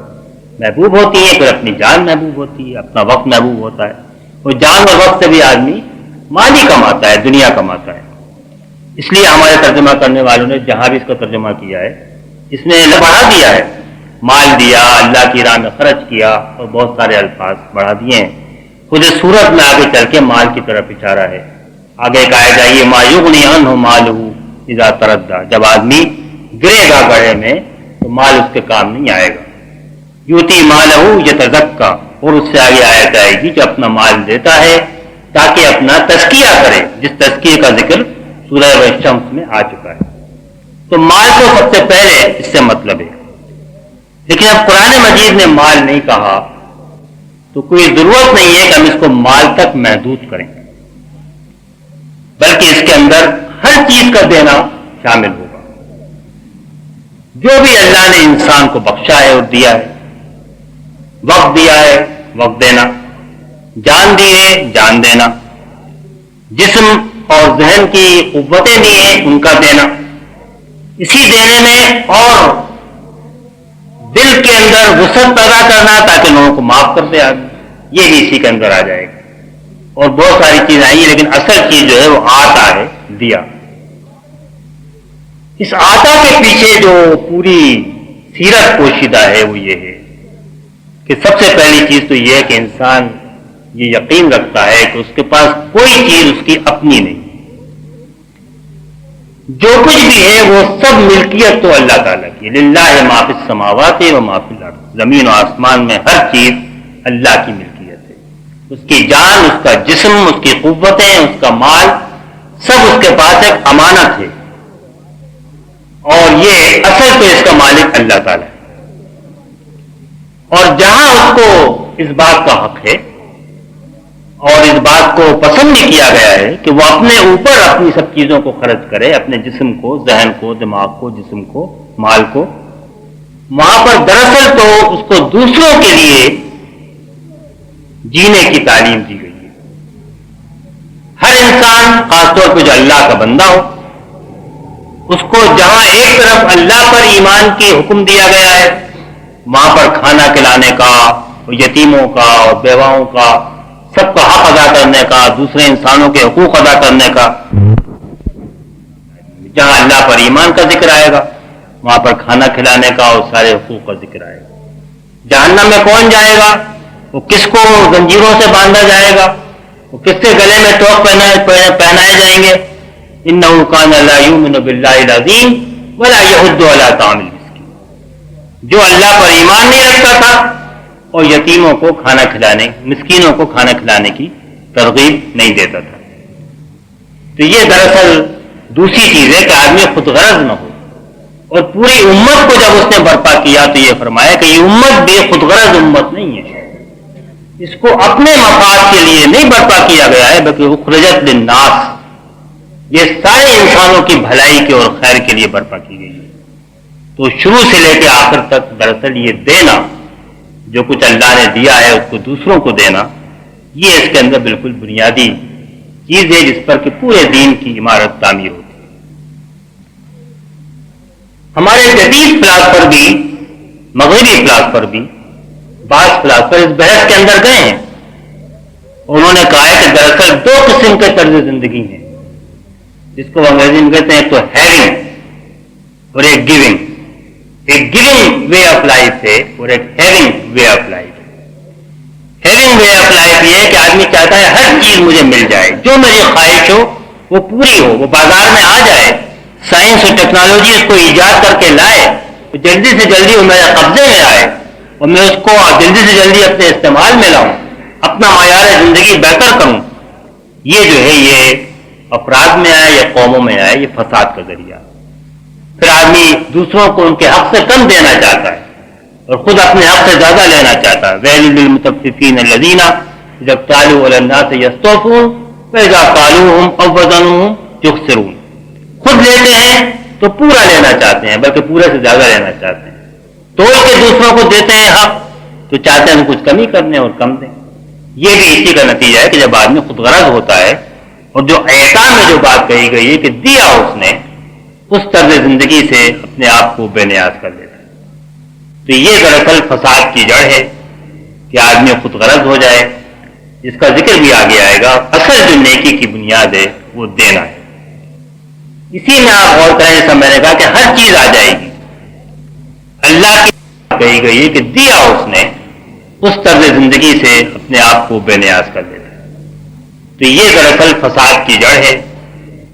محبوب ہوتی ہیں۔ پھر اپنی جان محبوب ہوتی ہے، اپنا وقت محبوب ہوتا ہے، وہ جان اور وقت سے بھی آدمی مال ہی کماتا ہے، دنیا کماتا ہے۔ اس لیے ہمارے ترجمہ کرنے والوں نے جہاں بھی اس کا ترجمہ کیا ہے اس میں بڑھا دیا ہے، مال دیا، اللہ کی راہ میں خرچ کیا، اور بہت سارے الفاظ بڑھا دیے ہیں۔ خود صورت میں آگے چل کے مال کی طرف اشارہ ہے، آگے کہا جائیے ما یغنی عنہ مالہ اذا تردی، جب آدمی گرے گا گڑھے میں تو مال اس کے کام نہیں آئے گا۔ یوتی مالہ یتزکی، اور اس سے آگے آیت آئے گی جو اپنا مال دیتا ہے تاکہ اپنا تزکیہ کرے، جس تزکیے کا ذکر سورہ الشمس میں آ چکا ہے۔ تو مال کو سب سے پہلے اس سے مطلب ہے، لیکن اب قرآن مجید نے مال نہیں کہا تو کوئی ضرورت نہیں ہے کہ ہم اس کو مال تک محدود کریں، بلکہ اس کے اندر ہر چیز کا دینا شامل ہوگا۔ جو بھی اللہ نے انسان کو بخشا ہے اور دیا ہے، وقت دیا ہے وقت دینا، جان دی ہے جان دینا، جسم اور ذہن کی قوتیں دی ہیں ان کا دینا، اسی دینے میں اور دل کے اندر وسعت پیدا کرنا تاکہ لوگوں کو معاف کر دے آدمی، یہ بھی اسی کے اندر آ جائے گا۔ اور بہت ساری چیزیں آئی ہیں، لیکن اصل چیز جو ہے وہ آتا ہے، دیا۔ اس آتا کے پیچھے جو پوری سیرت پوشیدہ ہے وہ یہ ہے کہ سب سے پہلی چیز تو یہ ہے کہ انسان یہ یقین رکھتا ہے کہ اس کے پاس کوئی چیز اس کی اپنی نہیں، جو کچھ بھی ہے وہ سب ملکیت تو اللہ تعالیٰ کی، للہ ما فی السماوات و ما فی الارض، زمین و آسمان میں ہر چیز اللہ کی ملکیت ہے، اس کی جان، اس کا جسم، اس کی قوتیں، اس کا مال، سب اس کے پاس ایک امانت ہے، اور یہ اصل پہ اس کا مالک اللہ تعالیٰ ہے۔ اور جہاں اس کو اس بات کا حق ہے اور اس بات کو پسند نہیں کیا گیا ہے کہ وہ اپنے اوپر اپنی سب چیزوں کو خرچ کرے، اپنے جسم کو، ذہن کو، دماغ کو، جسم کو، مال کو، وہاں پر دراصل تو اس کو دوسروں کے لیے جینے کی تعلیم دی گئی ہے۔ ہر انسان، خاص طور پہ جو اللہ کا بندہ ہو، اس کو جہاں ایک طرف اللہ پر ایمان کی حکم دیا گیا ہے، وہاں پر کھانا کھلانے کا، یتیموں کا اور بیواؤں کا، سب کا حق ادا کرنے کا، دوسرے انسانوں کے حقوق ادا کرنے کا، جہاں اللہ پر ایمان کا ذکر آئے گا وہاں پر کھانا کھلانے کا اور سارے حقوق کا ذکر آئے گا۔ جہنم میں کون جائے گا، وہ کس کو زنجیروں سے باندھا جائے گا، وہ کس کے گلے میں ٹوپ پہنائے جائیں گے، انہ کان لا یؤمن باللہ العظیم ولا یحض علی طعام المسکین، جو اللہ پر ایمان نہیں رکھتا تھا اور یتیموں کو کھانا کھلانے، مسکینوں کو کھانا کھلانے کی ترغیب نہیں دیتا تھا۔ تو یہ دراصل دوسری چیز ہے کہ آدمی خود غرض نہ ہو، اور پوری امت کو جب اس نے برپا کیا تو یہ فرمایا کہ یہ امت بے خود غرض امت نہیں ہے، اس کو اپنے مفاد کے لیے نہیں برپا کیا گیا ہے بلکہ اخرجت للناس، یہ سارے انسانوں کی بھلائی کے اور خیر کے لیے برپا کی گئی ہے۔ تو شروع سے لے کے آخر تک دراصل یہ دینا جو کچھ اللہ نے دیا ہے اس کو دوسروں کو دینا، یہ اس کے اندر بالکل بنیادی چیز ہے جس پر کہ پورے دین کی عمارت تعمیر ہوتی ہے۔ ہمارے جدید فلاسفر بھی، مغربی فلاسفر بھی، بعض فلاسفر اس بحث کے اندر گئے ہیں۔ انہوں نے کہا ہے کہ دراصل دو قسم کے طرز زندگی ہیں، جس کو انگریزی میں کہتے ہیں، ایک تو ہیونگ اور ایک گیونگ۔ ایک گیونگ وے آف لائف ہے اور ایک ہیونگ وے آف لائف ہے۔ ہیونگ وے آف لائف یہ ہے کہ آدمی چاہتا ہے ہر چیز مجھے مل جائے، جو میری خواہش ہو وہ پوری ہو، وہ بازار میں آ جائے، سائنس اور ٹیکنالوجی اس کو ایجاد کر کے لائے، تو جلدی سے جلدی وہ میرے قبضے میں آئے اور میں اس کو جلدی سے جلدی اپنے استعمال میں لاؤں، اپنا معیار زندگی بہتر کروں۔ یہ جو ہے یہ افراد میں آئے یا قوموں میں آئے، یہ فساد کا ذریعہ۔ پھر آدمی دوسروں کو ان کے حق سے کم دینا چاہتا ہے اور خود اپنے حق سے زیادہ لینا چاہتا ہے۔ ویل للمطففین الذین اذا اکتالوا علی الناس یستوفون واذا کالوهم او وزنوهم یخسرون۔ خود لیتے ہیں تو پورا لینا چاہتے ہیں، بلکہ پورے سے زیادہ لینا چاہتے ہیں۔ توڑ کے دوسروں کو دیتے ہیں حق تو چاہتے ہیں کچھ کمی کرنے اور کم دیں۔ یہ بھی اسی کا نتیجہ ہے کہ جب آدمی خود غرض ہوتا ہے، اور جو اعطا میں جو بات کہی گئی ہے کہ دیا اس نے، اس طرز زندگی سے اپنے آپ کو بے نیاز کر لیتا ہے۔ تو یہ دراصل فساد کی جڑ ہے کہ آدمی خود غرض ہو جائے، جس کا ذکر بھی آگے آئے گا۔ اصل جو نیکی کی بنیاد ہے وہ دینا ہے۔ اسی میں آپ غور کریں، جیسا میں نے کہا کہ ہر چیز آ جائے گی، اللہ کی کہی گئی ہے کہ دیا اس نے، اس طرز زندگی سے اپنے آپ کو بے نیاز کر لیتا ہے۔ تو یہ دراصل فساد کی جڑ ہے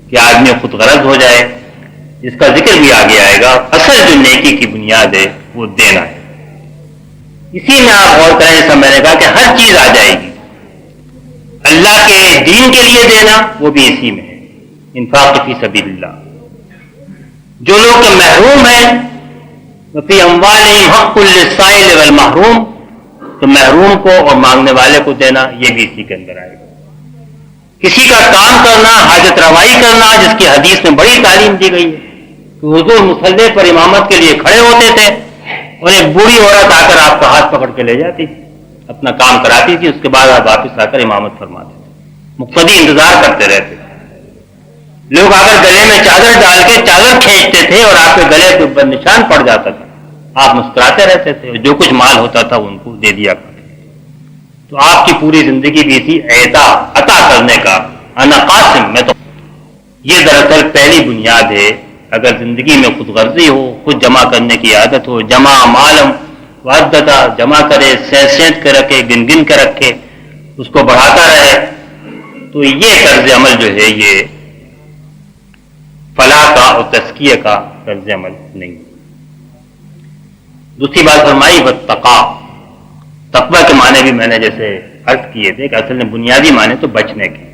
کہ آدمی خود غرض ہو جائے، جس کا ذکر بھی آگے آئے گا۔ اصل جو نیکی کی بنیاد ہے وہ دینا ہے۔ اسی میں آپ غور کریں، جیسا میں نے کہا کہ ہر چیز آ جائے گی، اللہ کے دین کے لیے دینا وہ بھی اسی میں ہے، انفاق فی سبیل اللہ۔ جو لوگ محروم ہیں، وفی اموالہم حق للسائل والمحروم، تو محروم کو اور مانگنے والے کو دینا، یہ بھی اسی کے اندر آئے گا۔ کسی کا کام کرنا، حاجت روائی کرنا، جس کی حدیث میں بڑی تعلیم دی گئی ہے کہ حضور مصلی پر امامت کے لیے کھڑے ہوتے تھے اور ایک بوڑھی عورت آ کر آپ کا ہاتھ پکڑ کے لے جاتی تھی، اپنا کام کراتی تھی، اس کے بعد آپ واپس آ کر امامت فرماتے تھے۔ مقتدی انتظار کرتے رہتے تھے۔ لوگ آ کر گلے میں چادر ڈال کے چادر کھینچتے تھے اور آپ کے گلے کے اوپر نشان پڑ جاتا تھا، آپ مسکراتے رہتے تھے، اور جو کچھ مال ہوتا تھا ان کو دے دیا کرتے۔ تو آپ کی پوری زندگی بھی تھی عطا کرنے کا، انا قاسم، میں تو۔ یہ دراصل پہلی بنیاد ہے۔ اگر زندگی میں خود غرضی ہو، خود جمع کرنے کی عادت ہو، جمع مالم وعدتا، جمع کرے، سینت کے رکھے، گن گن کے رکھے، اس کو بڑھاتا رہے، تو یہ طرز عمل جو ہے یہ فلاح کا اور تزکیہ کا طرز عمل نہیں۔ دوسری بات فرمائی واتقا۔ تقوی کے معنی بھی میں نے جیسے عرض کیے تھے کہ اصل میں بنیادی معنی تو بچنے کے،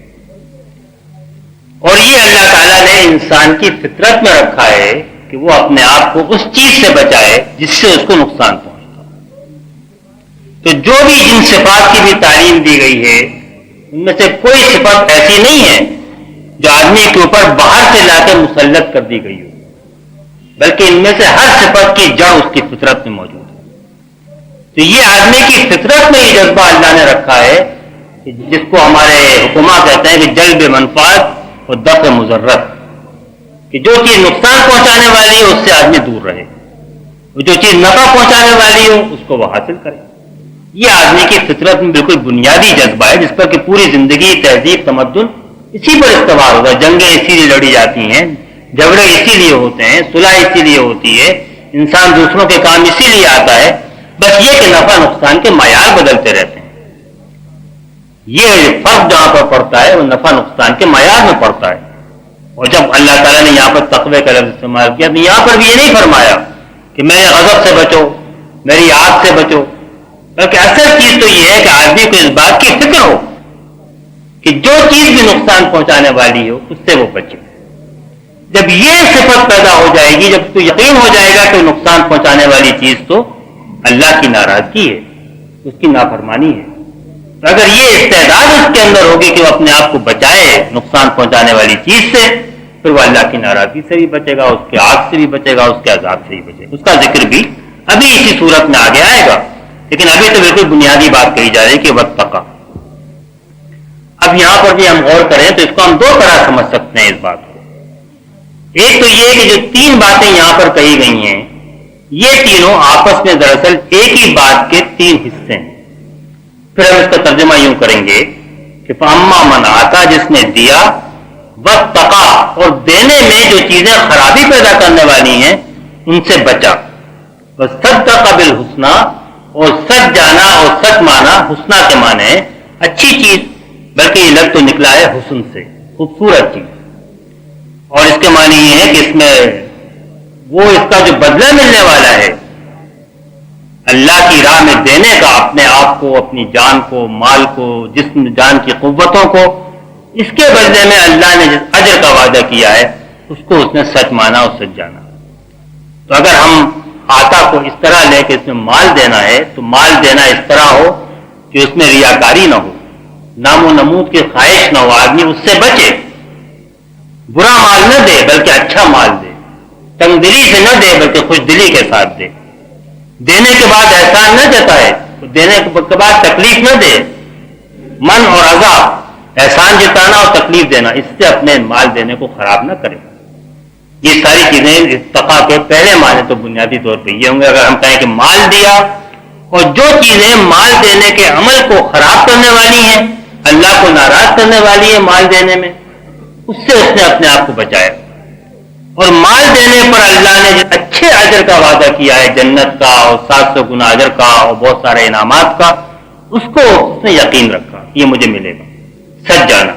اور یہ اللہ تعالیٰ نے انسان کی فطرت میں رکھا ہے کہ وہ اپنے آپ کو اس چیز سے بچائے جس سے اس کو نقصان پہنچتا۔ تو جو بھی جن صفات کی بھی تعلیم دی گئی ہے، ان میں سے کوئی صفت ایسی نہیں ہے جو آدمی کے اوپر باہر سے لا کے مسلط کر دی گئی ہو، بلکہ ان میں سے ہر صفت کی جڑ اس کی فطرت میں موجود ہے۔ تو یہ آدمی کی فطرت میں یہ جذبہ اللہ نے رکھا ہے کہ جس کو ہمارے حکما کہتے ہیں کہ جلب منفعت اور دفع مضرت، کہ جو چیز نقصان پہنچانے والی ہے اس سے آدمی دور رہے، اور جو چیز نفع پہنچانے والی ہو اس کو وہ حاصل کرے۔ یہ آدمی کی فطرت میں بالکل بنیادی جذبہ ہے، جس پر کہ پوری زندگی، تہذیب، تمدن اسی پر استوار ہوگا۔ جنگیں اسی لیے لڑی جاتی ہیں، جھگڑے اسی لیے ہوتے ہیں، صلح اسی لیے ہوتی ہے، انسان دوسروں کے کام اسی لیے آتا ہے، بس یہ کہ نفع نقصان کے معیار بدلتے رہتے ہیں۔ یہ فرق جہاں پر پڑتا ہے وہ نفع نقصان کے معیار میں پڑتا ہے۔ اور جب اللہ تعالیٰ نے یہاں پر تقوی کا لفظ استعمال کیا تو یہاں پر بھی یہ نہیں فرمایا کہ میرے غضب سے بچو، میری آگ سے بچو، بلکہ اصل چیز تو یہ ہے کہ آدمی کو اس بات کی فکر ہو کہ جو چیز بھی نقصان پہنچانے والی ہو اس سے وہ بچے۔ جب یہ صفت پیدا ہو جائے گی، جب تو یقین ہو جائے گا کہ نقصان پہنچانے والی چیز تو اللہ کی ناراضگی ہے، اس کی نافرمانی ہے، تو اگر یہ استعداد اس کے اندر ہوگی کہ وہ اپنے آپ کو بچائے نقصان پہنچانے والی چیز سے، پھر وہ اللہ کی ناراضگی سے بھی بچے گا، اس کے آگ سے بھی بچے گا، اس کے عذاب سے بھی بچے گا۔ اس کا ذکر بھی ابھی اسی صورت میں آگے آئے گا لیکن ابھی تو بالکل بنیادی بات کہی جا رہی ہے کہ واتقا. اب یہاں پر بھی ہم غور کریں تو اس کو ہم دو طرح سمجھ سکتے ہیں اس بات کو. ایک تو یہ کہ جو تین باتیں یہاں پر کہی گئی ہیں یہ تینوں آپس میں دراصل ایک ہی بات کے تین حصے ہیں. پھر ہم اس کا ترجمہ یوں کریں گے کہ فَأَمَّا مَنْ آتا جس نے دیا، وَاتَّقَا اور دینے میں جو چیزیں خرابی پیدا کرنے والی ہیں ان سے بچا، وَصَدَّقَ بِالْحُسْنَى اور سچ جانا اور سچ مانا. حسنہ کے معنی ہے اچھی چیز، بلکہ یہ لفظ تو نکلا ہے حسن سے، خوبصورت چیز. اور اس کے معنی یہ ہے کہ اس میں وہ اس کا جو بدلہ ملنے والا ہے اللہ کی راہ میں دینے کا، اپنے آپ کو، اپنی جان کو، مال کو، جسم جان کی قوتوں کو، اس کے بدلے میں اللہ نے جس اجر کا وعدہ کیا ہے اس کو اس نے سچ مانا اور سچ جانا. تو اگر ہم آتا کو اس طرح لے کہ اس میں مال دینا ہے تو مال دینا اس طرح ہو کہ اس میں ریاکاری نہ ہو، نام و نمود کی خواہش نہ ہو، آدمی اس سے بچے. برا مال نہ دے بلکہ اچھا مال دے، تنگ دلی سے نہ دے بلکہ خوش دلی کے ساتھ دے. دینے کے بعد احسان نہ جتائے، دینے کے بعد تکلیف نہ دے. من اور عذاب، احسان جتانا اور تکلیف دینا، اس سے اپنے مال دینے کو خراب نہ کرے. یہ ساری چیزیں اتقا کے پہلے معنی تو بنیادی طور پہ یہ ہوں گے. اگر ہم کہیں کہ مال دیا اور جو چیزیں مال دینے کے عمل کو خراب کرنے والی ہیں، اللہ کو ناراض کرنے والی ہیں مال دینے میں، اس سے اس نے اپنے آپ کو بچایا. اور مال دینے پر اللہ نے جو اچھے اجر کا وعدہ کیا ہے، جنت کا اور 700 گنا اجر کا اور بہت سارے انعامات کا، اس کو اس نے یقین رکھا یہ مجھے ملے گا. سچ جانا.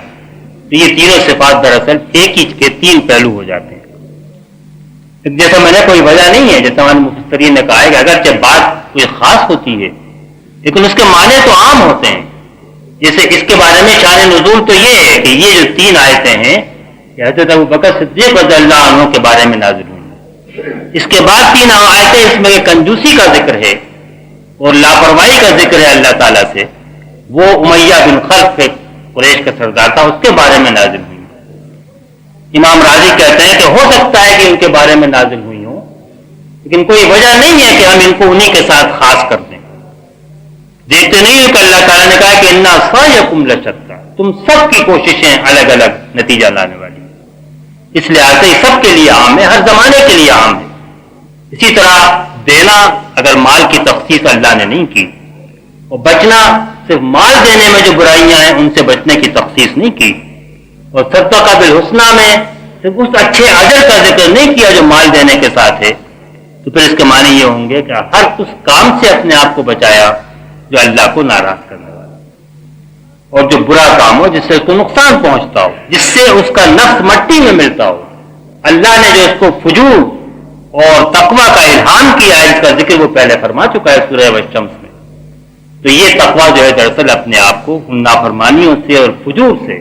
تو یہ تینوں صفات دراصل ایک ہی کے تین پہلو ہو جاتے ہیں. جیسا میں نے کوئی وجہ نہیں ہے، جیسا ہمارے مفسرین نے کہا ہے کہ اگرچہ بات کوئی خاص ہوتی ہے لیکن اس کے معنی تو عام ہوتے ہیں. جیسے اس کے بارے میں شان نزول تو یہ ہے کہ یہ جو تین آیتیں ہیں حضرت ابوبکر صدیق رضی اللہ عنہ کے بارے میں نازل ہوئی. اس کے بعد تین آیتیں اس میں کنجوسی کا ذکر ہے اور لاپرواہی کا ذکر ہے اللہ تعالیٰ سے. وہ امیہ بن خلف قریش کا سردار تھا، اس کے بارے میں نازل ہوئی. امام راضی کہتے ہیں کہ ہو سکتا ہے کہ ان کے بارے میں نازل ہوئی ہوں لیکن کوئی وجہ نہیں ہے کہ ہم ان کو انہی کے ساتھ خاص کر دیں. دیکھتے نہیں ہو کہ اللہ تعالیٰ نے کہا کہ انا سعیکم لشتیٰ، تم سب کی کوششیں الگ الگ نتیجہ لانے والی. اس لحاظ سے سب کے لیے عام ہے، ہر زمانے کے لیے عام ہے. اسی طرح دینا، اگر مال کی تخصیص اللہ نے نہیں کی، اور بچنا صرف مال دینے میں جو برائیاں ہیں ان سے بچنے کی تخصیص نہیں کی، اور صدقہ بالحسنہ میں صرف اس اچھے اجر کا ذکر نہیں کیا جو مال دینے کے ساتھ ہے، تو پھر اس کے معنی یہ ہوں گے کہ ہر اس کام سے اپنے آپ کو بچایا جو اللہ کو ناراض کرنے والا، اور جو برا کام ہو جس سے اس کو نقصان پہنچتا ہو، جس سے اس کا نفس مٹی میں ملتا ہو. اللہ نے جو اس کو فجور اور تقوی کا الہام کیا ہے، اس کا ذکر وہ پہلے فرما چکا ہے سورہ والشمس میں. تو یہ تقوی جو ہے دراصل اپنے آپ کو ان نافرمانیوں سے اور فجور سے،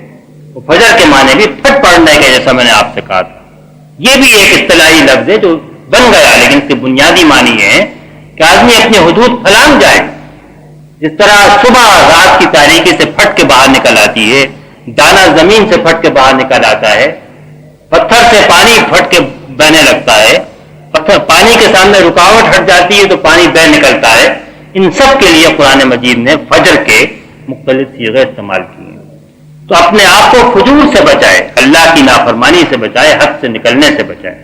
اور فجر کے معنی بھی پھٹ پڑنے کے، جیسا میں نے آپ سے کہا تھا. یہ بھی ایک اصطلاحی لفظ ہے جو بن گیا، لیکن اس کے بنیادی معنی یہ ہے کہ آدمی اپنی حدود پھلانگ جائے. جس طرح صبح رات کی تاریکی سے پھٹ کے باہر نکل آتی ہے، دانا زمین سے پھٹ کے باہر نکل آتا ہے، پتھر سے پانی پھٹ کے بہنے لگتا ہے، پتھر پانی کے سامنے رکاوٹ ہٹ جاتی ہے تو پانی بہ نکلتا ہے. ان سب کے لیے قرآن مجید نے فجر کے مختلف صیغے استعمال کیے ہیں. تو اپنے آپ کو فجور سے بچائے، اللہ کی نافرمانی سے بچائے، حد سے نکلنے سے بچائے.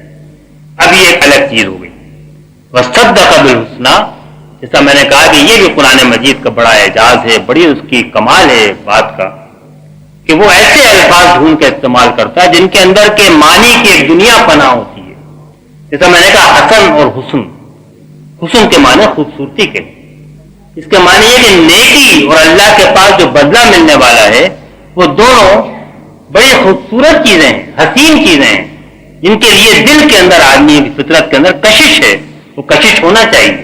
اب یہ ایک الگ چیز ہو گئی. وَصَدَّقَ بِالْحُسْنَى، جیسا میں نے کہا کہ یہ بھی قرآن مجید کا بڑا اعجاز ہے، بڑی اس کی کمال ہے بات کا کہ وہ ایسے الفاظ ڈھونڈ کے استعمال کرتا ہے جن کے اندر کے معنی کی ایک دنیا پناہ ہوتی ہے. جیسا میں نے کہا حسن اور حسن، حسن کے معنی خوبصورتی کے، اس کے معنی یہ کہ نیکی اور اللہ کے پاس جو بدلہ ملنے والا ہے وہ دونوں بڑی خوبصورت چیزیں ہیں، حسین چیزیں ہیں، جن کے لیے دل کے اندر، آدمی کی فطرت کے اندر کشش ہے، وہ کشش ہونا چاہیے.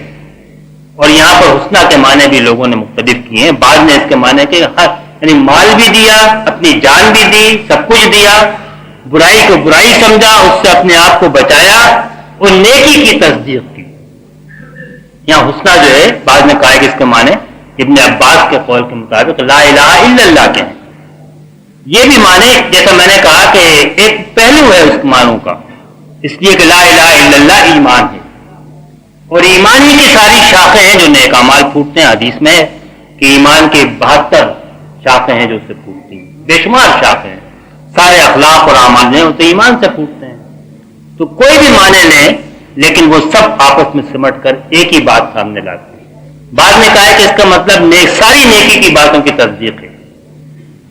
اور یہاں پر حسنہ کے معنی بھی لوگوں نے مختلف کیے ہیں. بعد میں اس کے معنی کہ یعنی مال بھی دیا، اپنی جان بھی دی، سب کچھ دیا، برائی کو برائی سمجھا، اس سے اپنے آپ کو بچایا اور نیکی کی تصدیق کی. یہاں حسنہ جو ہے بعد میں کہا کہ اس کے معنی ابن عباس کے قول کے مطابق لا الہ الا اللہ کے ہیں. یہ بھی معنی جیسا میں نے کہا کہ ایک پہلو ہے اس معنوں کا، اس لیے کہ لا الہ الا اللہ ایمان ہے. اور ایمان ہی کی ساری شاخیں ہیں جو نیک اعمال پھوٹتے ہیں. حدیث میں کہ ایمان کے 72 شاخیں ہیں جو اس سے پھوٹتی ہیں, بے شمار شاخیں ہیں. سارے اخلاق اور اعمال جو ہوتے ایمان سے پھوٹتے ہیں. تو کوئی بھی معنی لیں لیکن وہ سب آپس میں سمٹ کر ایک ہی بات سامنے لاتے ہیں. بعد میں کہا ہے کہ اس کا مطلب ساری نیکی کی باتوں کی تصدیق ہے,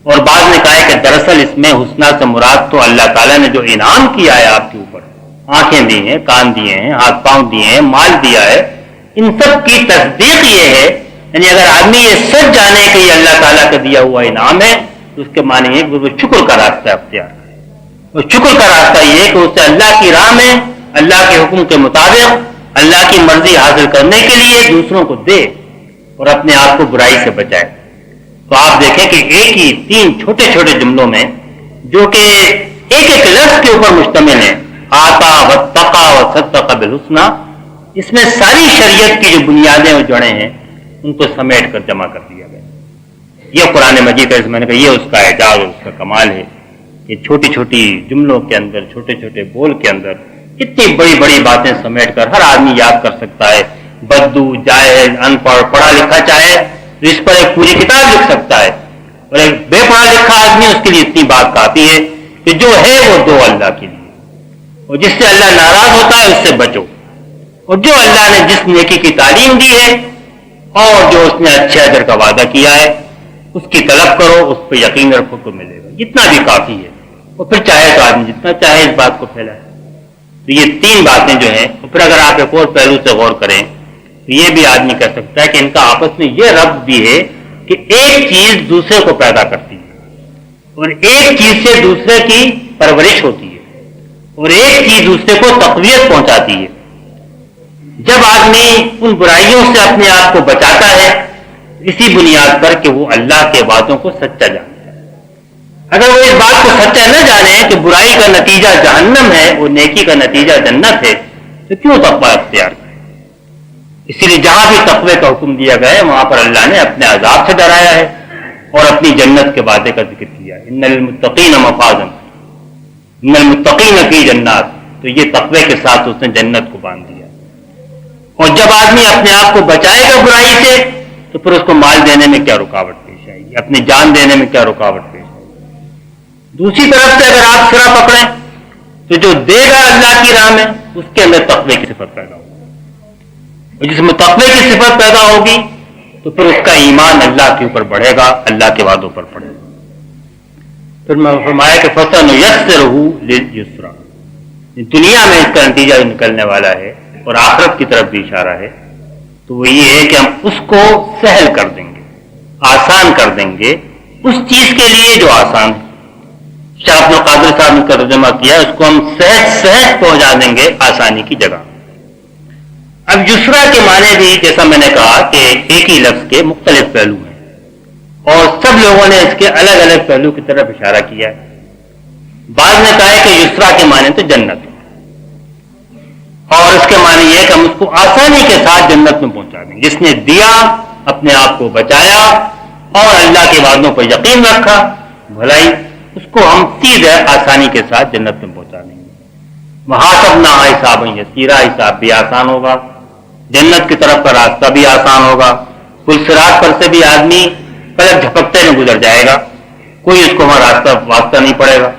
اور بعد میں کہا ہے کہ دراصل اس میں حسنہ سے مراد تو اللہ تعالیٰ نے جو انعام کیا ہے آپ کے اوپر, آنکھیں دی ہیں, کان دیے ہیں, ہاتھ پاؤں دیے ہیں, مال دیا ہے, ان سب کی تصدیق یہ ہے. یعنی اگر آدمی یہ سچ جانے کہ یہ اللہ تعالیٰ کا دیا ہوا انعام ہے تو اس کے معنی ہے کہ وہ شکر کا راستہ اختیار کرے. اور شکر کا راستہ یہ ہے کہ اسے اللہ کی راہ میں اللہ کے حکم کے مطابق اللہ کی مرضی حاصل کرنے کے لیے دوسروں کو دے اور اپنے آپ کو برائی سے بچائے. تو آپ دیکھیں کہ ایک ہی 3 چھوٹے چھوٹے جملوں میں جو کہ ایک ایک لفظ کے اوپر مشتمل ہیں, آتا واتقا وصدق بالحسنی, اس میں ساری شریعت کی جو بنیادیں اور جڑیں ہیں ان کو سمیٹ کر جمع کر دیا گیا. یہ قرآن مجید ہے, میں نے کہا یہ اس کا اعجاز اور اس کا کمال ہے کہ چھوٹی چھوٹی جملوں کے اندر, چھوٹے چھوٹے بول کے اندر اتنی بڑی بڑی باتیں سمیٹ کر ہر آدمی یاد کر سکتا ہے. بدو, جاہل, ان پڑھ, پڑھا لکھا چاہے تو اس پر ایک پوری کتاب لکھ سکتا ہے, اور ایک بے پڑھا لکھا آدمی اس کے لیے اتنی بات کافی ہے کہ جو ہے وہ دو اللہ کے لیے, اور جس سے اللہ ناراض ہوتا ہے اس سے بچو, اور جو اللہ نے جس نیکی کی تعلیم دی ہے اور جو اس نے اچھے اجر کا وعدہ کیا ہے اس کی طلب کرو, اس پہ یقین رکھو تو ملے گا. اتنا بھی کافی ہے, اور پھر چاہے تو آدمی جتنا چاہے اس بات کو پھیلائے. تو یہ 3 باتیں جو ہیں, اور پھر اگر آپ ایک اور پہلو سے غور کریں تو یہ بھی آدمی کہہ سکتا ہے کہ ان کا آپس میں یہ ربط بھی ہے کہ ایک چیز دوسرے کو پیدا کرتی ہے اور ایک چیز سے دوسرے کی پرورش ہوتی ہے اور ایک چیز دوسرے کو تقویت پہنچاتی ہے. جب آدمی ان برائیوں سے اپنے آپ کو بچاتا ہے اسی بنیاد پر کہ وہ اللہ کے وعدوں کو سچا جانتا ہے. اگر وہ اس بات کو سچا نہ جانے کہ برائی کا نتیجہ جہنم ہے اور نیکی کا نتیجہ جنت ہے تو کیوں تقوی اختیار کرے؟ اسی لیے جہاں بھی تقوی کا حکم دیا گیا ہے وہاں پر اللہ نے اپنے عذاب سے ڈرایا ہے اور اپنی جنت کے وعدے کا ذکر کیا ہے. ان المتقین مفازا, ان المتقین فی جنات, تو یہ تقوی کے ساتھ اس نے جنت کو باندھ دیا. اور جب آدمی اپنے آپ کو بچائے گا برائی سے تو پھر اس کو مال دینے میں کیا رکاوٹ پیش آئے گی, اپنی جان دینے میں کیا رکاوٹ پیش آئے گی. دوسری طرف سے اگر آپ سرا پکڑیں تو جو دے گا اللہ کی راہ میں اس کے اندر تقوی کی صفت پیدا ہوگی, اور جس میں تقوی کی صفت پیدا ہوگی تو پھر اس کا ایمان اللہ کے اوپر بڑھے گا, اللہ کے وعدوں پر پڑھے گا. پھر میں فرمایا کہ فَسَنُيَسِّرُهُ لِلْيُسْرَىٰ, دنیا میں اس کا نتیجہ نکلنے والا ہے اور آخرت کی طرف بھی اشارہ ہے. تو وہ یہ ہے کہ ہم اس کو سہل کر دیں گے, آسان کر دیں گے اس چیز کے لیے جو آسان ہے. شاہ عبد القادر صاحب نے ترجمہ کیا, اس کو ہم سہج پہنچا دیں گے آسانی کی جگہ. اب یسرا کے معنی بھی جیسا میں نے کہا کہ ایک ہی لفظ کے مختلف پہلو ہیں اور سب لوگوں نے اس کے الگ الگ پہلو کی طرف اشارہ کیا ہے. بعض نے کہا ہے کہ یسرا کے معنی تو جنت ہے, اور اس کے معنی یہ ہے کہ ہم اس کو آسانی کے ساتھ جنت میں پہنچا دیں. جس نے دیا, اپنے آپ کو بچایا اور اللہ کے وعدوں پر یقین رکھا, بھلائی, اس کو ہم سیدھے آسانی کے ساتھ جنت میں پہنچا دیں گے. وہاں سب نہ حساب یسیرا, حساب بھی آسان ہوگا, جنت کی طرف کا راستہ بھی آسان ہوگا, پل صراط پر سے بھی آدمی پلک جھپکتے میں گزر جائے گا, کوئی اس کو وہاں راستہ واسطہ نہیں پڑے گا,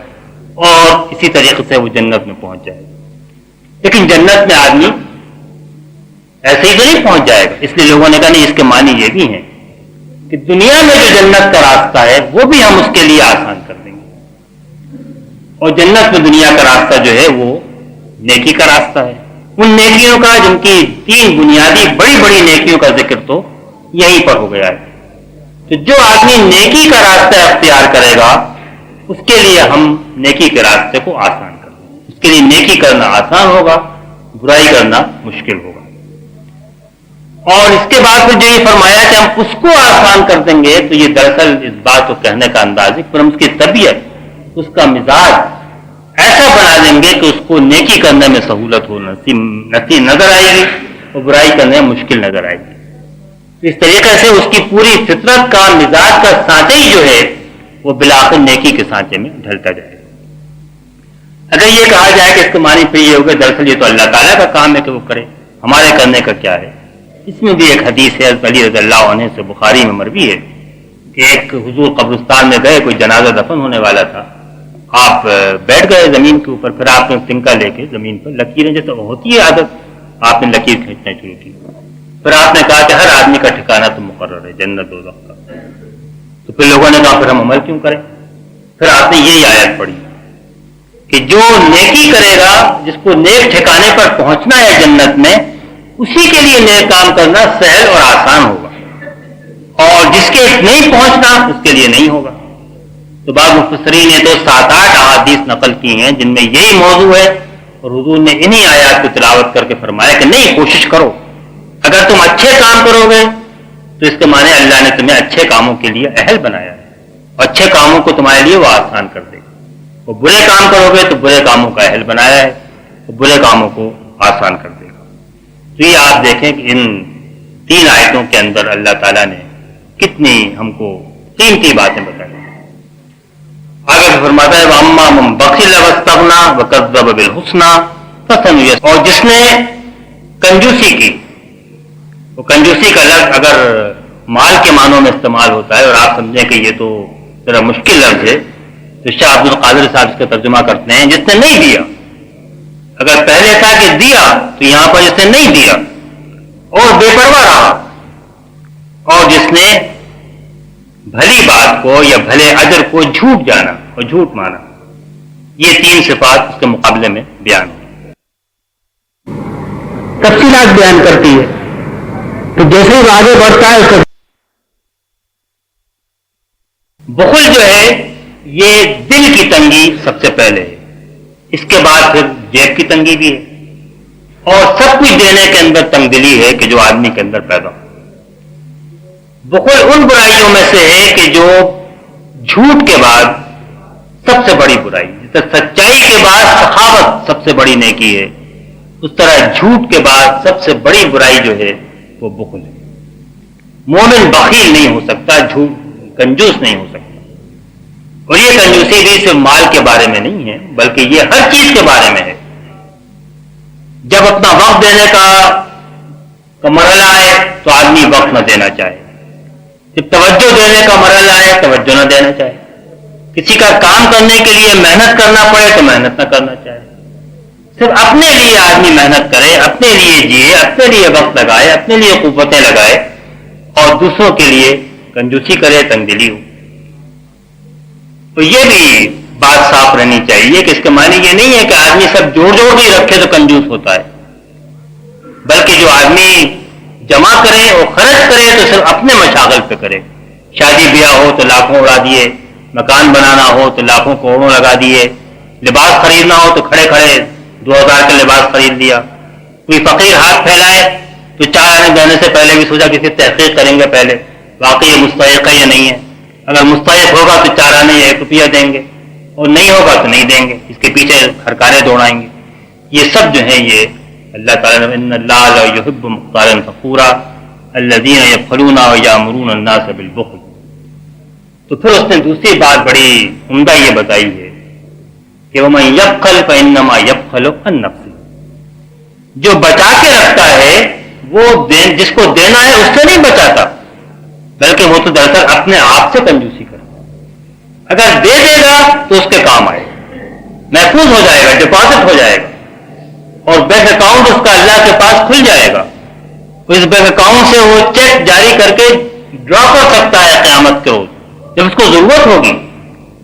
اور اسی طریقے سے وہ جنت میں پہنچ جائے گا. لیکن جنت میں آدمی ایسے ہی تو نہیں پہنچ جائے گا. اس لیے لوگوں نے کہا نہیں, اس کے معنی یہ بھی ہیں کہ دنیا میں جو جنت کا راستہ ہے وہ بھی ہم اس کے لیے آسان کر دیں گے, اور جنت میں دنیا کا راستہ جو ہے وہ نیکی کا راستہ ہے. ان نیکیوں کا جن کی 3 بنیادی بڑی بڑی نیکیوں کا ذکر تو یہیں پر ہو گیا ہے. تو جو آدمی نیکی کا راستہ اختیار کرے گا اس کے لیے ہم نیکی کے راستے کو آسان کر دیں گے. اس کے لیے نیکی کرنا آسان ہوگا, برائی کرنا مشکل ہوگا. اور اس کے بعد پھر جو یہ فرمایا کہ ہم اس کو آسان کر دیں گے, تو یہ دراصل اس بات کو کہنے کا انداز ہے پر ہم اس کی طبیعت, اس کا مزاج ایسا بنا دیں گے کہ اس کو نیکی کرنے میں سہولت ہو نظر آئے گی اور برائی کرنے میں مشکل نظر آئے گی. اس طریقے سے اس کی پوری فطرت کا, مزاج کا سانچہ ہی جو ہے وہ بالآخر نیکی کے سانچے میں ڈھلتا جائے گا. اگر یہ کہا جائے کہ اس کے معنی پھر یہ ہوگا دراصل یہ تو اللہ تعالیٰ کا کام ہے کہ وہ کرے, ہمارے کرنے کا کیا ہے؟ اس میں بھی ایک حدیث ہے حضرت علی رضی اللہ عنہ سے، بخاری میں مروی ہے کہ ایک حضور قبرستان میں گئے، کوئی جنازہ دفن ہونے والا تھا، آپ بیٹھ گئے زمین کے اوپر، پھر آپ نے تنکا لے کے زمین پر لکیریں، جیسے ہوتی ہے عادت، آپ نے لکیر کھینچنا شروع کی، پھر آپ نے کہا کہ ہر آدمی کا ٹھکانہ تو مقرر ہے جنت دوزخ کا، تو پھر لوگوں نے کہا پھر ہم عمل کیوں کریں؟ پھر آپ نے یہی آیت پڑھی کہ جو نیکی کرے گا، جس کو نیک ٹھکانے پر پہنچنا ہے جنت میں، اسی کے لیے نیک کام کرنا سہل اور آسان ہوگا، اور جس کے نہیں پہنچنا اس کے لیے نہیں ہوگا۔ تو بعض مفسرین نے تو 7-8 احادیث نقل کی ہیں جن میں یہی موضوع ہے، اور حضور نے انہی آیات کو تلاوت کر کے فرمایا کہ نہیں، کوشش کرو، اگر تم اچھے کام کرو گے تو اس کے معنی اللہ نے تمہیں اچھے کاموں کے لیے اہل بنایا ہے، اور اچھے کاموں کو تمہارے لیے وہ آسان کر دے گا، اور برے کام کرو گے تو برے کاموں کا اہل بنایا ہے، اور برے کاموں کو آسان کر دے گا۔ تو یہ آپ دیکھیں کہ ان 3 آیتوں کے اندر اللہ تعالیٰ نے کتنی ہم کو قیمتی باتیں بتائی۔ آگے سے فرماتا ہے وَأَمَّا مَن بَخِلَ وَاسْتَغْنَىٰ وَكَذَّبَ بِالْحُسْنَىٰ فَسَنُيَسِّرُهُ، اور جس نے کنجوسی کی، وہ کنجوسی کا لفظ اگر مال کے معنوں میں استعمال ہوتا ہے اور آپ سمجھیں کہ یہ تو ذرا مشکل لفظ ہے، تو شاہ عبد القادر صاحب اس کا ترجمہ کرتے ہیں جس نے نہیں دیا۔ اگر پہلے تھا کہ دیا تو یہاں پر جس نے نہیں دیا اور بے پرواہ رہا، اور جس نے بھلی بات کو یا بھلے اجر کو جھوٹ جانا اور جھوٹ مانا، یہ 3 صفات اس کے مقابلے میں بیان ہوئی، تفصیلات بیان کرتی ہے۔ تو جیسے ہی آگے بڑھتا ہے اس کا بخل جو ہے یہ دل کی تنگی سب سے پہلے ہے، اس کے بعد پھر جیب کی تنگی بھی ہے، اور سب کچھ دینے کے اندر تنگ دلی ہے کہ جو آدمی کے اندر پیدا ہو۔ بخل ان برائیوں میں سے ہے کہ جو جھوٹ کے بعد سب سے بڑی برائی، جس طرح سچائی کے بعد سخاوت سب سے بڑی نیکی ہے، اس طرح جھوٹ کے بعد سب سے بڑی برائی جو ہے وہ بخل ہے۔ مومن بخیل نہیں ہو سکتا، جھوٹ کنجوس نہیں ہو سکتا، اور یہ کنجوسی بھی صرف مال کے بارے میں نہیں ہے بلکہ یہ ہر چیز کے بارے میں ہے۔ جب اپنا وقت دینے کا مرحلہ آئے تو آدمی وقت نہ دینا چاہے، جب توجہ دینے کا مرحلہ آئے توجہ نہ دینا چاہے، کسی کا کام کرنے کے لیے محنت کرنا پڑے تو محنت نہ کرنا چاہے، صرف اپنے لیے آدمی محنت کرے، اپنے لیے جیے، اپنے لیے وقت لگائے، اپنے لیے قوتیں لگائے، اور دوسروں کے لیے کنجوسی کرے، تنگ دلی ہو۔ تو یہ بھی بات صاف رہنی چاہیے کہ اس کے معنی یہ نہیں ہے کہ آدمی سب جوڑ جوڑ کے رکھے تو کنجوس ہوتا ہے، بلکہ جو آدمی جمع کرے اور خرچ کرے تو صرف اپنے مشاغل پہ کرے۔ شادی بیاہ ہو تو لاکھوں اڑا دیے، مکان بنانا ہو تو لاکھوں کروڑوں لگا دیے، لباس خریدنا ہو تو کھڑے کھڑے 2000 کا لباس خرید لیا، کوئی فقیر ہاتھ پھیلائے تو 4 آنے دینے سے پہلے بھی سوچا کسی تحقیق کریں گے پہلے واقعی یہ مستحق ہے یا نہیں ہے، اگر مستحق ہوگا تو 4 آنے 1 روپیہ دیں گے، اور نہیں ہوگا تو نہیں دیں گے، اس کے پیچھے ہرکاریں دوڑائیں گے۔ یہ سب جو ہیں یہ اللہ تعالیٰ نے ان اللہ لا یحب مختالا فخورا الذین یبخلون ویامرون الناس بالبخل۔ تو پھر اس نے دوسری بات بڑی عمدہ یہ بتائی ہے کہ ومن یبخل فانما یبخل عن نفسہ، جو بچا کے رکھتا ہے وہ جس کو دینا ہے اس سے نہیں بچاتا، بلکہ وہ تو دراصل اپنے آپ سے کنجوسی کرتا ہے۔ اگر دے دے گا تو اس کے کام آئے گا، محفوظ ہو جائے گا، ڈپازٹ ہو جائے گا، اور بینک اکاؤنٹ اس کا اللہ کے پاس کھل جائے گا، اس بینک اکاؤنٹ سے وہ چیک جاری کر کے ڈرا کر سکتا ہے قیامت کے روز جب اس کو ضرورت ہوگی،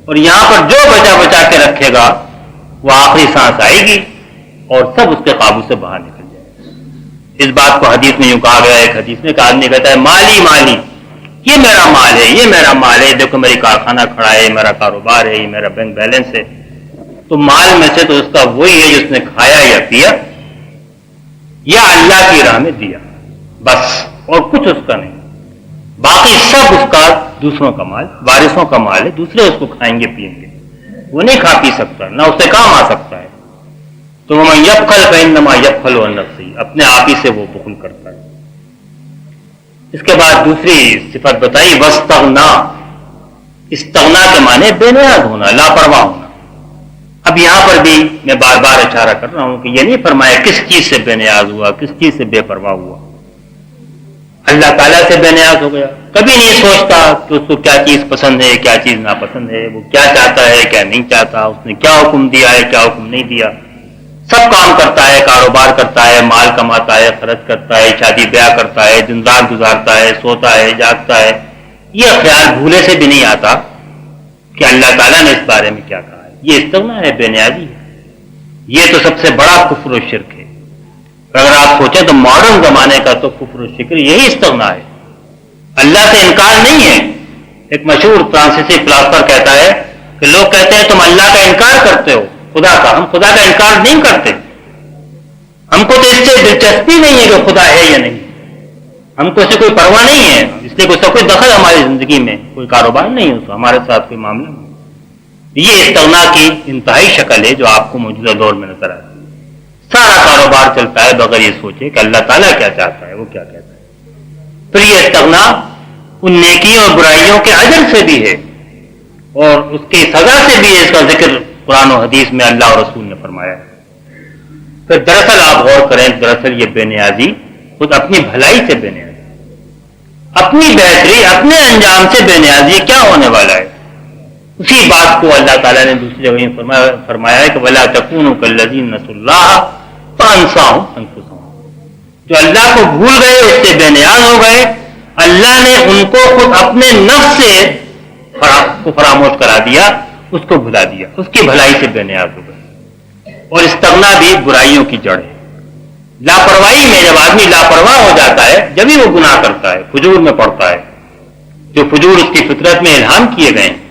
اور یہاں پر جو بچا بچا کے رکھے گا وہ آخری سانس آئے گی اور سب اس کے قابو سے باہر نکل جائے گا۔ اس بات کو حدیث میں یوں کہا گیا ہے، ایک حدیث میں کہ آدمی کہتا ہے مالی مالی، یہ میرا مال ہے، یہ میرا مال ہے، دیکھو میری کارخانہ کھڑا ہے، میرا کاروبار ہے، یہ میرا بینک بیلنس ہے، تو مال میں سے تو اس کا وہی ہے جس نے کھایا یا پیا یا اللہ کی راہ میں دیا، بس، اور کچھ اس کا نہیں، باقی سب اس کا دوسروں کا مال، وارثوں کا مال ہے، دوسرے اس کو کھائیں گے پیئیں گے، وہ نہیں کھا پی سکتا، نہ اس سے کام آ سکتا ہے۔ تو وہ یبخل فانما یبخل عن نفسہ، اپنے آپ ہی سے وہ بخل کرتا ہے۔ اس کے بعد دوسری صفت بتائی واستغنا، استغنا کے معنی بے نیاز ہونا، لاپرواہ ہونا۔ اب یہاں پر بھی میں بار بار اشارہ کر رہا ہوں کہ یہ نہیں فرمایا کس چیز سے بے نیاز ہوا، کس چیز سے بے پرواہ ہوا. اللہ تعالیٰ سے بے نیاز ہو گیا، کبھی نہیں سوچتا کہ اس کو کیا چیز پسند ہے کیا چیز ناپسند ہے، وہ کیا چاہتا ہے کیا نہیں چاہتا، اس نے کیا حکم دیا ہے کیا حکم نہیں دیا. سب کام کرتا ہے، کاروبار کرتا ہے، مال کماتا ہے، خرچ کرتا ہے، شادی بیاہ کرتا ہے، دن رات گزارتا ہے، سوتا ہے، جاگتا ہے. یہ خیال بھولے سے بھی نہیں آتا کہ اللہ تعالیٰ نے اس بارے میں کیا کہا ہے. یہ استغنا ہے، بے نیازی ہے. یہ تو سب سے بڑا کفر و شرک ہے. اگر آپ سوچیں تو ماڈرن زمانے کا تو کفر و شرک یہی استغنا ہے. اللہ سے انکار نہیں ہے. ایک مشہور فرانسیسی فلاسفر کہتا ہے کہ لوگ کہتے ہیں تم اللہ کا انکار کرتے ہو، خدا کا. ہم خدا کا انکار نہیں کرتے. ہم کو تو اس سے دلچسپی نہیں ہے کہ خدا ہے یا نہیں. ہم کو اس سے کوئی پرواہ نہیں ہے، اس لیے کوئی دخل ہماری زندگی میں کوئی کاروبار نہیں ہوتا، ہمارے ساتھ کوئی معاملہ نہیں. یہ استغنا کی انتہائی شکل ہے جو آپ کو موجودہ دور میں نظر آتی ہے. سارا کاروبار چلتا ہے بغیر یہ سوچے کہ اللہ تعالیٰ کیا چاہتا ہے، وہ کیا کہتا ہے. پھر یہ استغنا ان نیکیوں اور برائیوں کے اجر سے بھی ہے اور اس کی سزا سے بھی ہے. اس کا ذکر قرآن و حدیث میں اللہ اور رسول نے فرمایا ہے. پھر دراصل آپ غور کریں، دراصل یہ بے نیازی خود اپنی بھلائی سے بے نیازی، اپنی بہتری، اپنے انجام سے بے نیازی کیا ہونے والا ہے. اسی بات کو اللہ تعالیٰ نے دوسری جگہ فرمایا ہے کہ وَلَا تَكُونُوا كَالَّذِينَ نَسُوا اللَّهَ فَأَنسَاهُمْ أَنفُسَهُمْ. جو اللہ کو بھول گئے، اس سے بے نیاز ہو گئے، اللہ نے ان کو خود اپنے نفس سے فراموش کرا دیا، اس کو بھلا دیا، اس کی بھلائی سے بے نیاز ہو گئے. اور استغنا بھی برائیوں کی جڑ ہے. لاپرواہی میں جب آدمی لاپرواہ ہو جاتا ہے جب ہی وہ گناہ کرتا ہے، فجور میں پڑتا ہے. جو فجور اس کی فطرت میں الہام کیے گئے ہیں،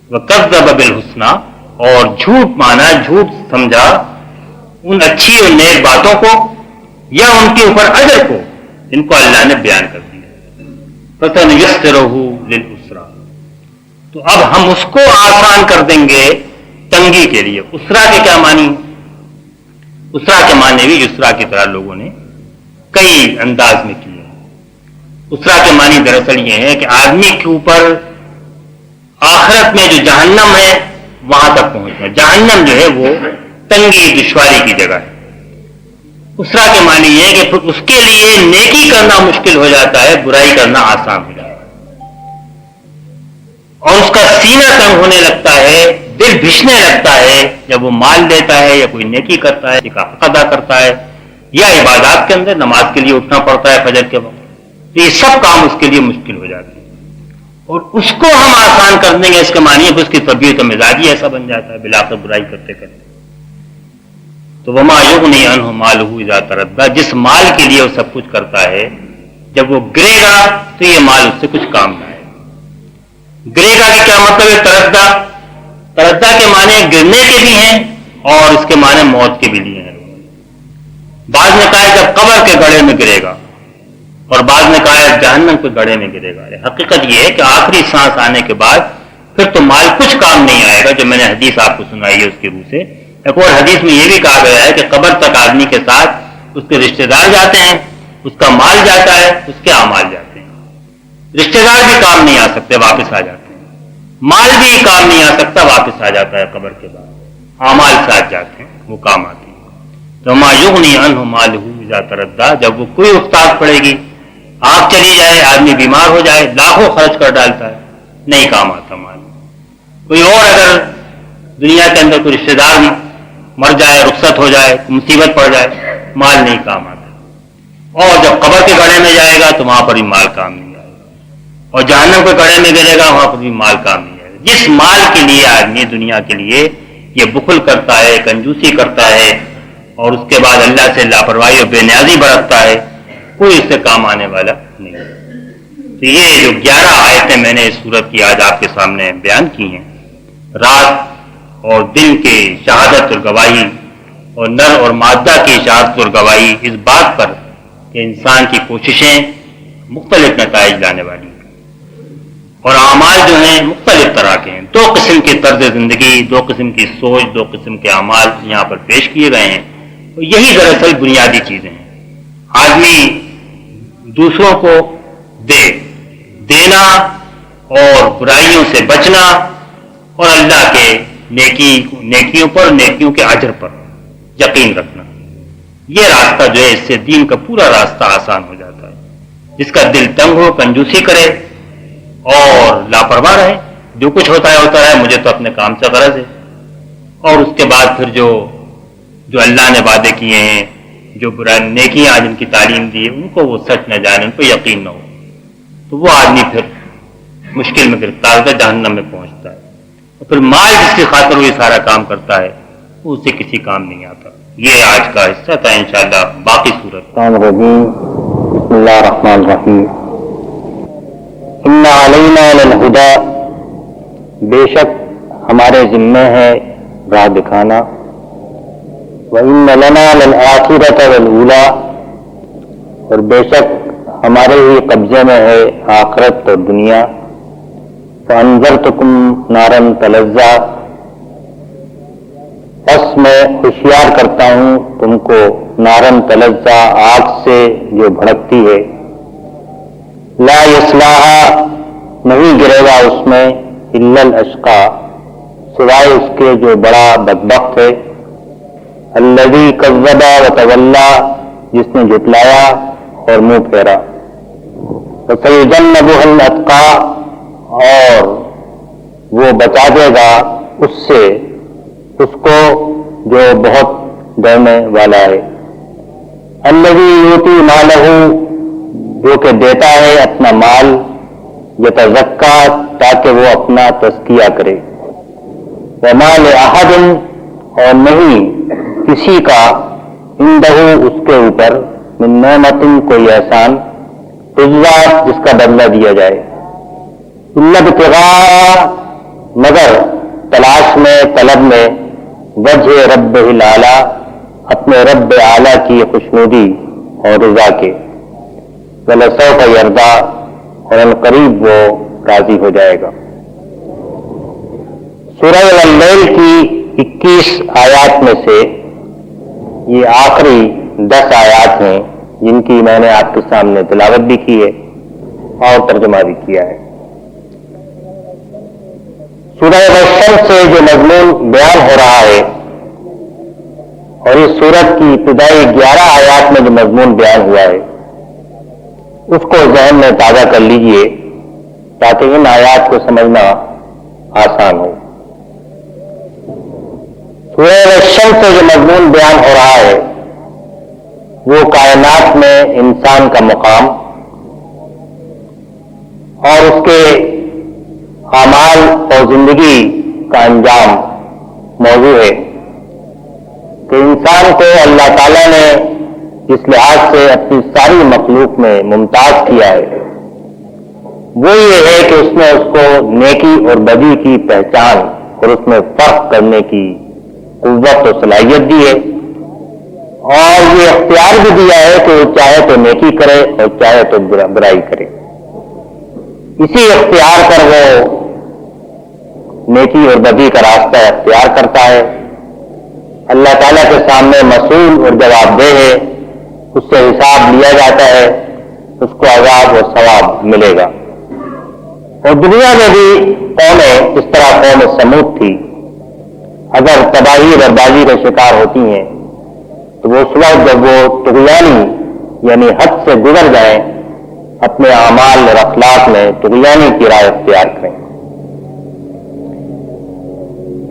وَكَذَّبَ بِالْحُسْنَى، اور جھوٹ مانا، جھوٹ سمجھا ان اچھی اور نیک باتوں کو یا ان کے اوپر اجر کو جن کو اللہ نے بیان کر دیا. فَسَنُيَسِّرُهُ لِلْعُسْرَىٰ، تو اب ہم اس کو آسان کر دیں گے تنگی کے لیے. اسرا کے کیا معنی؟ اسرا کے معنی بھی یسرا کی طرح لوگوں نے کئی انداز میں کیے. اسرا کے معنی دراصل یہ ہے کہ آدمی کے اوپر آخرت میں جو جہنم ہے وہاں تک پہنچنا. جہنم جو ہے وہ تنگی دشواری کی جگہ ہے. اسرا کے معنی یہ ہے کہ اس کے لیے نیکی کرنا مشکل ہو جاتا ہے، برائی کرنا آسان ہو جاتا ہے، اور اس کا سینہ تنگ ہونے لگتا ہے، دل بھسنے لگتا ہے جب وہ مال دیتا ہے یا کوئی نیکی کرتا ہے، کا حق ادا کرتا ہے، یا عبادات کے اندر نماز کے لیے اٹھنا پڑتا ہے فجر کے وقت. تو یہ سب کام اس کے لیے مشکل ہو جاتے ہیں. اور اس کو ہم آسان کر دیں گے، اس کے معنی ہے کہ اس کی طبیعت و مزاج ہی ایسا بن جاتا ہے بلاخر برائی کرتے کرتے. تو وما یغنی عنہ مالہ اذا تردی، جس مال کے لیے وہ سب کچھ کرتا ہے جب وہ گرے گا تو یہ مال اس سے کچھ کام نہ آئے. گرے گا کہ کیا مطلب ہے؟ تردہ کے معنی گرنے کے بھی ہیں اور اس کے معنی موت کے بھی لیے ہیں. بعض نے کہا ہے جب قبر کے گڑھے میں گرے گا، اور بعض نے کہا ہے جہنم کے گڑھے میں گرے گا. حقیقت یہ ہے کہ آخری سانس آنے کے بعد پھر تو مال کچھ کام نہیں آئے گا، جو میں نے حدیث آپ کو سنائی ہے اس کی روح سے. ایک اور حدیث میں یہ بھی کہا گیا ہے کہ قبر تک آدمی کے ساتھ اس کے رشتہ دار جاتے ہیں، اس کا مال جاتا ہے، اس کے اعمال جاتے ہیں. رشتہ دار بھی کام نہیں آ سکتے، واپس آ جاتے ہیں. مال بھی کام نہیں آ سکتا، واپس آ جاتا ہے قبر کے بعد. اعمال ساتھ جاتے ہیں، وہ کام آتے ہیں. تو ما یغنی عنہ مالہ اذا تردی، جب وہ کوئی افتاد پڑے گی، آنکھ چلی جائے، آدمی بیمار ہو جائے، لاکھوں خرچ کر ڈالتا ہے، نہیں کام آتا مال. کوئی اور اگر دنیا کے اندر کوئی رشتہ دار مر جائے، رخصت ہو جائے، مصیبت پڑ جائے، مال نہیں کام آتا. اور جب قبر کے گڑھے میں جائے گا تو وہاں پر بھی مال کام نہیں آئے گا، اور جہنم کے گڑھے میں گرے گا وہاں پر بھی مال کام نہیں آئے گا. جس مال کے لیے آدمی دنیا کے لیے یہ بخل کرتا ہے، کنجوسی کرتا ہے، اور اس کے بعد اللہ سے لاپرواہی اور بے نیازی برتتا ہے، کوئی اس سے کام آنے والا نہیں. تو یہ جو 11 آیتیں میں نے اس سورت کی آج آپ کے سامنے بیان کی ہیں، رات اور دن کی شہادت اور گواہی، اور نر اور مادہ کی شہادت اور گواہی اس بات پر کہ انسان کی کوششیں مختلف نتائج لانے والی ہیں، اور اعمال جو ہیں مختلف طرح کے ہیں. 2 قسم کی طرز زندگی، 2 قسم کی سوچ، 2 قسم کے اعمال یہاں پر پیش کیے گئے ہیں. اور یہی دراصل بنیادی چیزیں ہیں. آدمی دوسروں کو دینا اور برائیوں سے بچنا، اور اللہ کے نیکیوں پر، نیکیوں کے اجر پر یقین رکھنا، یہ راستہ جو ہے اس سے دین کا پورا راستہ آسان ہو جاتا ہے۔ جس کا دل تنگ ہو، کنجوسی کرے اور لاپرواہ رہے، جو کچھ ہوتا ہے مجھے تو اپنے کام سے غرض ہے، اور اس کے بعد پھر جو اللہ نے وعدے کیے ہیں، جو برا نیکیاں جن کی تعلیم دی ہے، ان کو وہ سچ نہ جانے، ان پہ یقین نہ ہو، تو وہ آدمی پھر مشکل میں گرفتار ہوتا ہے، جہنم میں پہنچتا ہے۔ اور پھر مال جس کی خاطر وہ یہ سارا کام کرتا ہے وہ اسے کسی کام نہیں آتا۔ یہ آج کا حصہ تھا، انشاءاللہ باقی صورت۔ بسم اللہ الرحمن الرحیم۔ ان علینا للہدی، بے شک ہمارے ذمہ ہے راہ دکھانا، وَإِنَّ لَنَا لَلْآخِرَةَ وَالْأُولَىٰ، اور بے شک ہمارے ہی قبضے میں ہے آخرت اور دنیا، فَأَنذَرْتُكُمْ نَارًا تَلَظَّىٰ، بس میں ہوشیار کرتا ہوں تم کو نارن تلظیٰ، آگ سے جو بھڑکتی ہے، لا یصلاھا، نہیں گرے گا اس میں، الا الاشقی، سوائے اس کے جو بڑا بدبخت ہے، الذی کذب وتولی، جس نے جھٹلایا اور منہ پھیرا، وسیجنبھا الاتقی، اور وہ بچا دے گا اس سے اس کو جو بہت ڈرنے والا ہے، الذی یؤتی مالہ، جو کہ دیتا ہے اپنا مال، یتزکا، تاکہ وہ اپنا تزکیہ کرے، وما لأحد، اور نہیں کسی کا، عندہ اس کے اوپر، من نعمت، کوئی احسان، تجزا، جس کا بدلہ دیا جائے، الا ابتغاء، مگر تلاش میں، طلب میں، وجہ رب العالی، اپنے رب اعلیٰ کی خوشنودی اور رضا کے، وَلَسَوْفَ يَرْضَىٰ، اور عنقریب وہ راضی ہو جائے گا۔ سورہ اللیل کی 21 آیات میں سے یہ آخری 10 آیات ہیں جن کی میں نے آپ کے سامنے تلاوت بھی کی ہے اور ترجمہ بھی کیا ہے۔ سورہ والشمس سے جو مضمون بیان ہو رہا ہے اور اس سورت کی ابتدائی 11 آیات میں جو مضمون بیان ہوا ہے اس کو ذہن میں تازہ کر لیجئے تاکہ ان آیات کو سمجھنا آسان ہو۔ سورہ والشمس سے جو مضمون بیان ہو رہا ہے وہ کائنات میں انسان کا مقام اور اس کے اعمال اور زندگی کا انجام موضوع ہے کہ انسان کو اللہ تعالیٰ نے جس لحاظ سے اپنی ساری مخلوق میں ممتاز کیا ہے وہ یہ ہے کہ اس نے اس کو نیکی اور بدی کی پہچان اور اس میں فرق کرنے کی قوت و صلاحیت دی ہے، اور یہ اختیار بھی دیا ہے کہ وہ چاہے تو نیکی کرے اور چاہے تو برائی کرے۔ اسی اختیار پر وہ نیکی اور بدی کا راستہ اختیار کرتا ہے، اللہ تعالیٰ کے سامنے مسئول اور جواب دہ ہے، اس سے حساب لیا جاتا ہے، اس کو عذاب اور ثواب ملے گا۔ اور دنیا میں بھی قومیں اس طرح قوم سمود تھی، اگر تباہی اور بربادی کا شکار ہوتی ہیں تو وہ اس وقت جب وہ طغیانی یعنی حد سے گزر جائیں، اپنے اعمال اور اخلاق میں طغیانی کی راہ اختیار کریں۔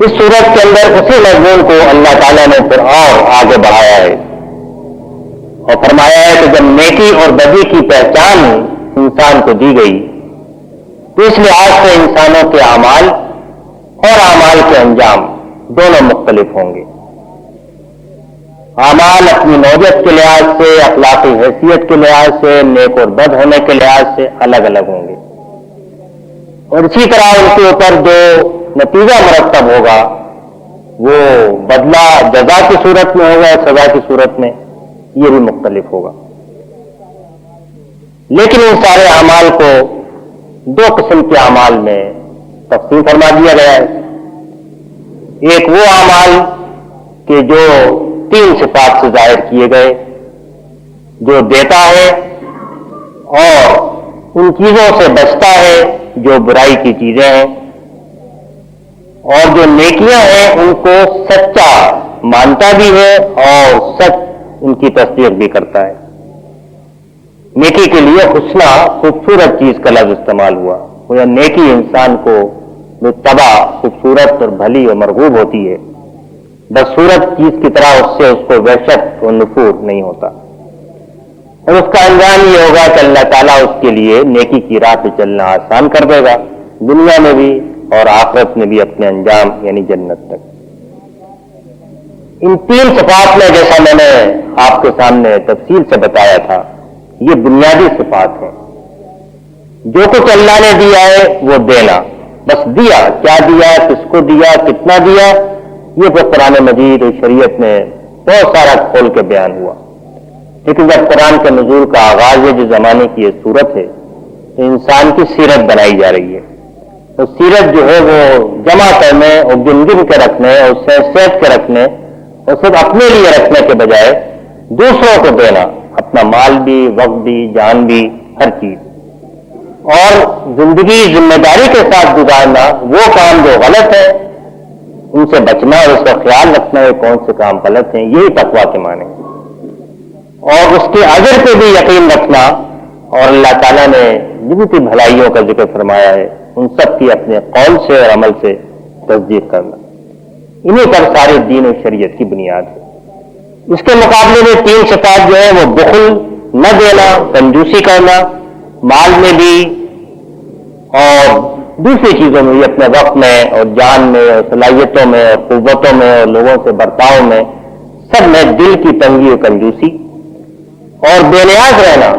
اس صورت کے اندر اسی مضمون کو اللہ تعالیٰ نے پھر اور آگے بڑھایا ہے اور فرمایا ہے کہ جب نیکی اور بدی کی پہچان انسان کو دی گئی تو اس لحاظ سے انسانوں کے اعمال اور اعمال کے انجام دونوں مختلف ہوں گے۔ اعمال اپنی نوعیت کے لحاظ سے، اخلاقی حیثیت کے لحاظ سے، نیک اور بد ہونے کے لحاظ سے الگ الگ ہوں گے، اور اسی طرح ان کے اوپر جو نتیجہ مرتب ہوگا وہ بدلہ جزا کی صورت میں ہوگا، سزا کی صورت میں، یہ بھی مختلف ہوگا۔ لیکن ان سارے اعمال کو دو قسم کے اعمال میں تقسیم فرما دیا گیا ہے۔ ایک وہ اعمال کہ جو 3 صفات سے ظاہر کیے گئے، جو دیتا ہے اور ان چیزوں سے بچتا ہے جو برائی کی چیزیں ہیں، اور جو نیکیاں ہیں ان کو سچا مانتا بھی ہے اور سچ ان کی تصدیق بھی کرتا ہے. نیکی کے لیے حسنہ خوبصورت چیز کا لفظ استعمال ہوا. وہ نیکی انسان کو بالطبع خوبصورت اور بھلی اور مرغوب ہوتی ہے. بدصورت چیز کی طرح اس سے اس کو وحشت اور نفور نہیں ہوتا. اور اس کا انجام یہ ہوگا کہ اللہ تعالیٰ اس کے لیے نیکی کی راہ پہ چلنا آسان کر دے گا، دنیا میں بھی اور آخرت میں بھی اپنے انجام یعنی جنت تک. ان 3 صفات میں جیسا میں نے آپ کے سامنے تفصیل سے بتایا تھا، یہ بنیادی صفات ہیں. جو کچھ اللہ نے دیا ہے وہ دینا، بس دیا، کیا دیا، کس کو دیا، کتنا دیا، یہ تو قرآن مجید اور شریعت میں بہت سارا کھول کے بیان ہوا. لیکن جب قرآن کے نزول کا آغاز ہے، جو زمانے کی یہ صورت ہے، تو انسان کی سیرت بنائی جا رہی ہے. تو سیرت جو ہے وہ جمع کرنے اور گن گن کے رکھنے اور سیٹ کے رکھنے اور صرف اپنے لیے رکھنے کے بجائے دوسروں کو دینا، اپنا مال بھی، وقت بھی، جان بھی، ہر چیز، اور زندگی ذمہ داری کے ساتھ گزارنا. وہ کام جو غلط ہے ان سے بچنا اور اس کا خیال رکھنا ہے کون سے کام غلط ہیں، یہی تقویٰ کے معنی. اور اس کے اجر پہ بھی یقین رکھنا، اور اللہ تعالیٰ نے جتنی بھلائیوں کا ذکر فرمایا ہے ان سب کی اپنے قول سے اور عمل سے تصدیق کرنا. انہی پر سارے دین و شریعت کی بنیاد ہے. اس کے مقابلے میں 3 صفات جو ہے وہ بخل، نہ دینا، کنجوسی کرنا، مال میں بھی اور دوسری چیزوں میں بھی، اپنے وقت میں اور جان میں اور صلاحیتوں میں اور قوتوں میں اور لوگوں سے برتاؤ میں، سب میں دل کی تنگی اور کنجوسی، اور بے نیاز رہنا،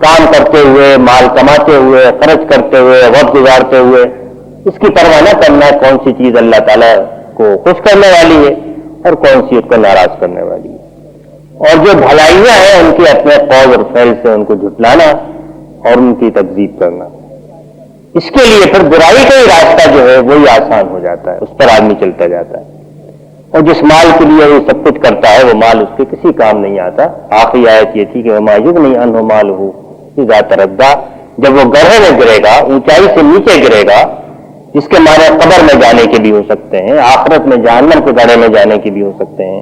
کام کرتے ہوئے، مال کماتے ہوئے، خرچ کرتے ہوئے، وقت گزارتے ہوئے اس کی پرواہ نہ کرنا کون سی چیز اللہ تعالیٰ کو خوش کرنے والی ہے اور کون سی اس کو ناراض کرنے والی ہے. اور جو بھلائیاں ہیں ان کے اپنے قول اور فعل سے ان کو جھٹلانا اور ان کی تکذیب کرنا. اس کے لیے پھر برائی کا ہی راستہ جو ہے وہی آسان ہو جاتا ہے، اس پر آدمی چلتا جاتا ہے. اور جس مال کے لیے وہ سب کچھ کرتا ہے وہ مال اس کے کسی کام نہیں آتا. آخری آیت یہ تھی کہ وما یغنی عنہ مالہ اذا تردی، جب وہ گڑھے میں گرے گا، اونچائی سے نیچے گرے گا، جس کے معنی قبر میں جانے کے بھی ہو سکتے ہیں، آخرت میں جہنم کے گڑھے میں جانے کے بھی ہو سکتے ہیں.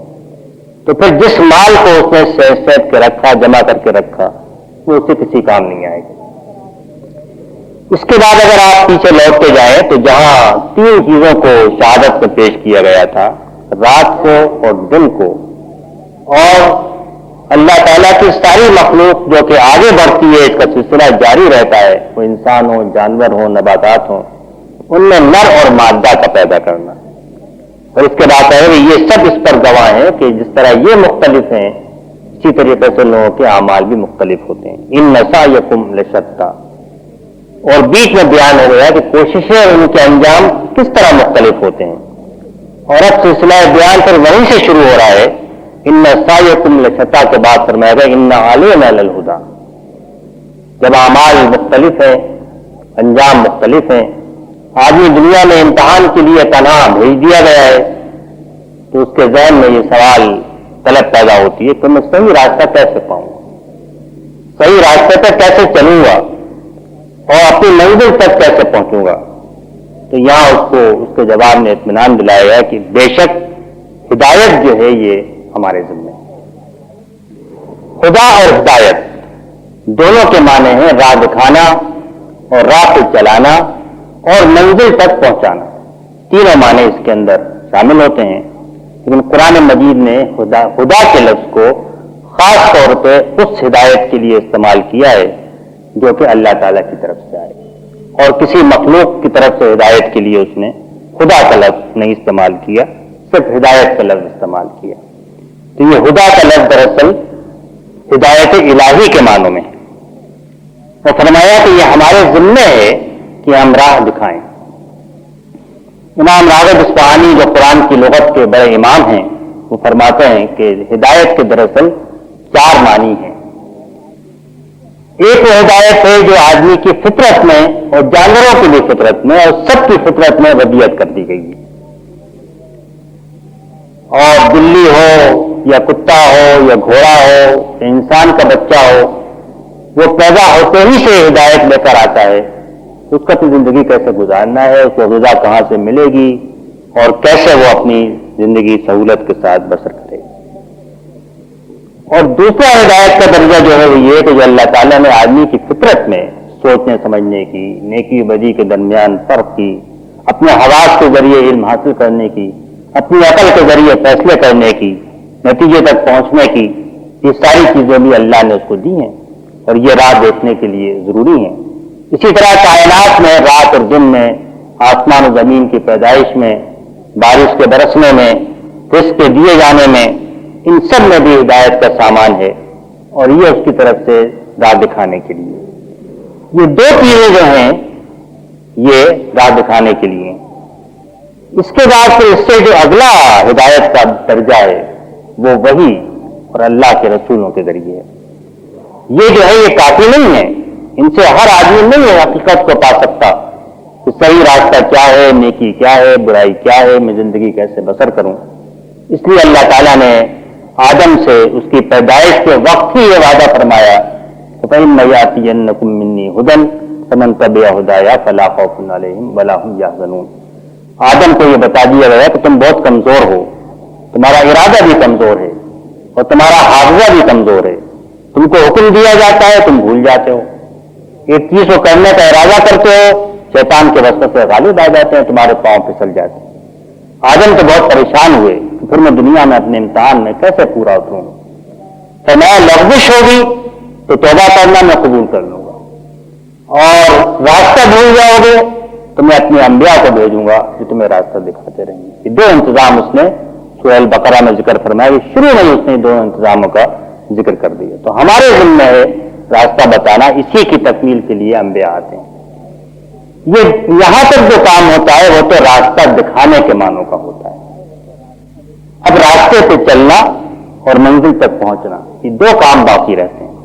تو پھر جس مال کو اس نے سیٹ کے رکھا، جمع کر کے رکھا، وہ اسے کسی کام نہیں آئے گا. اس کے بعد اگر آپ پیچھے لوٹ کے جائیں تو جہاں 3 چیزوں کو شہادت میں پیش کیا گیا تھا، رات کو اور دن کو، اور اللہ تعالیٰ کی ساری مخلوق جو کہ آگے بڑھتی ہے، اس کا سلسلہ جاری رہتا ہے، وہ انسان ہو، جانور ہو، نباتات ہوں، ان میں نر اور مادہ کا پیدا کرنا. اور اس کے بعد ہے یہ سب اس پر گواہ ہیں کہ جس طرح یہ مختلف ہیں اسی طریقے سے لوگوں کے اعمال بھی مختلف ہوتے ہیں. ان سعیکم لشتی، اور بیچ میں بیان ہو گیا کہ کوششیں اور ان کے انجام کس طرح مختلف ہوتے ہیں. اور اب سلسلہ بیان پر وہیں سے شروع ہو رہا ہے. ان سعیکم لشتی کے بعد فرمایا گیا ان علینا للہدی. جب اعمال مختلف ہیں، انجام مختلف ہیں، آدمی دنیا میں امتحان کے لیے تنہا بھیج دیا گیا ہے، تو اس کے ذہن میں یہ سوال طلب پیدا ہوتی ہے کہ میں صحیح راستہ کیسے پاؤں گا، صحیح راستے پر کیسے چلوں گا اور اپنی منزل تک کیسے پہنچوں گا. تو یہاں اس کو اس کے جواب میں اطمینان دلایا گیا کہ بے شک ہدایت جو ہے یہ ہمارے ذمہ ہے. خدا اور ہدایت دونوں کے معنی ہیں راہ دکھانا اور راہ پہ چلانا اور منزل تک پہنچانا. تینوں معنی اس کے اندر شامل ہوتے ہیں. لیکن قرآن مجید نے خدا کے لفظ کو خاص طور پہ اس ہدایت کے لیے استعمال کیا ہے جو کہ اللہ تعالیٰ کی طرف سے آئے، اور کسی مخلوق کی طرف سے ہدایت کے لیے اس نے خدا کا لفظ نہیں استعمال کیا، صرف ہدایت کا لفظ استعمال کیا. تو یہ خدا کا لفظ دراصل ہدایت الہی کے معنوں میں ہے. اور فرمایا کہ یہ ہمارے ذمہ ہے کہ ہم راہ دکھائیں. امام راغب اصفہانی جو قرآن کی لغت کے بڑے امام ہیں، وہ فرماتے ہیں کہ ہدایت کے دراصل 4 معنی ہیں. ایک وہ ہدایت ہے جو آدمی کی فطرت میں اور جانوروں کی بھی فطرت میں اور سب کی فطرت میں وضعیت کر دی گئی ہے. اور بلی ہو یا کتا ہو یا گھوڑا ہو یا انسان کا بچہ ہو، وہ پیدا ہوتے ہی سے ہدایت لے کر آتا ہے. اس کا تو زندگی کیسے گزارنا ہے، اس کو غذا کہاں سے ملے گی، اور کیسے وہ اپنی زندگی سہولت کے ساتھ بسر کرے. اور دوسرا ہدایت کا درجہ جو ہے وہ یہ کہ جو اللہ تعالیٰ نے آدمی کی فطرت میں سوچنے سمجھنے کی، نیکی بدی کے درمیان فرق کی، اپنے حواس کے ذریعے علم حاصل کرنے کی، اپنی عقل کے ذریعے فیصلے کرنے کی، نتیجے تک پہنچنے کی، یہ ساری چیزیں بھی اللہ نے اس کو دی ہیں اور یہ راہ دیکھنے کے لیے ضروری ہیں. اسی طرح کائنات میں رات اور دن میں، آسمان و زمین کی پیدائش میں، بارش کے برسنے میں، رزق کے دیے جانے میں، ان سب میں بھی ہدایت کا سامان ہے اور یہ اس کی طرف سے راہ دکھانے کے لیے. یہ دو چیزیں جو ہیں یہ راہ دکھانے کے لیے. اس کے بعد پھر اس سے جو اگلا ہدایت کا درجہ ہے وہ وحی اور اللہ کے رسولوں کے ذریعے ہے. یہ جو ہے یہ کافی نہیں ہے، ان سے ہر آدمی نہیں ہے حقیقت کو پا سکتا کہ صحیح راستہ کیا ہے، نیکی کیا ہے، برائی کیا ہے، میں زندگی کیسے بسر کروں. اس لیے اللہ تعالیٰ نے آدم سے اس کی پیدائش کے وقت ہی یہ وعدہ فرمایا کہ فَإِمَّ يَأْتِيَنَّكُم مِّنِّي هُدًى فَمَن تَبِعَ هُدَايَ فَلَا خَوْفٌ عَلَيْهِمْ وَلَا هُمْ يَحْزَنُونَ. آدم کو یہ بتا دیا گیا کہ تم بہت کمزور ہو، تمہارا ارادہ بھی کمزور ہے اور تمہارا حافظہ بھی کمزور ہے. تم کو حکم دیا جاتا ہے، تم بھول جاتے ہو. ایک چیز کو کرنے کا ارادہ کرتے ہو، شیطان کے وسوسے غالب آ جاتے ہیں، تمہارے پاؤں پھسل جاتے ہیں. آدم تو بہت پریشان ہوئے کہ پھر میں دنیا میں اپنے امتحان میں کیسے پورا اتروں. تو میں لغزش ہوگی تو توبہ کرنا میں قبول کر لوں گا، اور راستہ بھول جاؤ گے تو میں اپنے انبیاء کو بھیجوں گا جو تمہیں راستہ دکھاتے رہیں گے. یہ دو انتظام اس نے سورہ البقرہ میں ذکر فرمایا. شروع میں اس نے دو انتظاموں کا ذکر کر دیا. تو ہمارے ذمہ ہے راستہ بتانا، اسی کی تکمیل کے لیے انبیاء آتے ہیں. یہ یہاں تک جو کام ہوتا ہے وہ تو راستہ دکھانے کے معنوں کا ہوتا ہے. اب راستے پہ چلنا اور منزل تک پہنچنا، یہ دو کام باقی رہتے ہیں.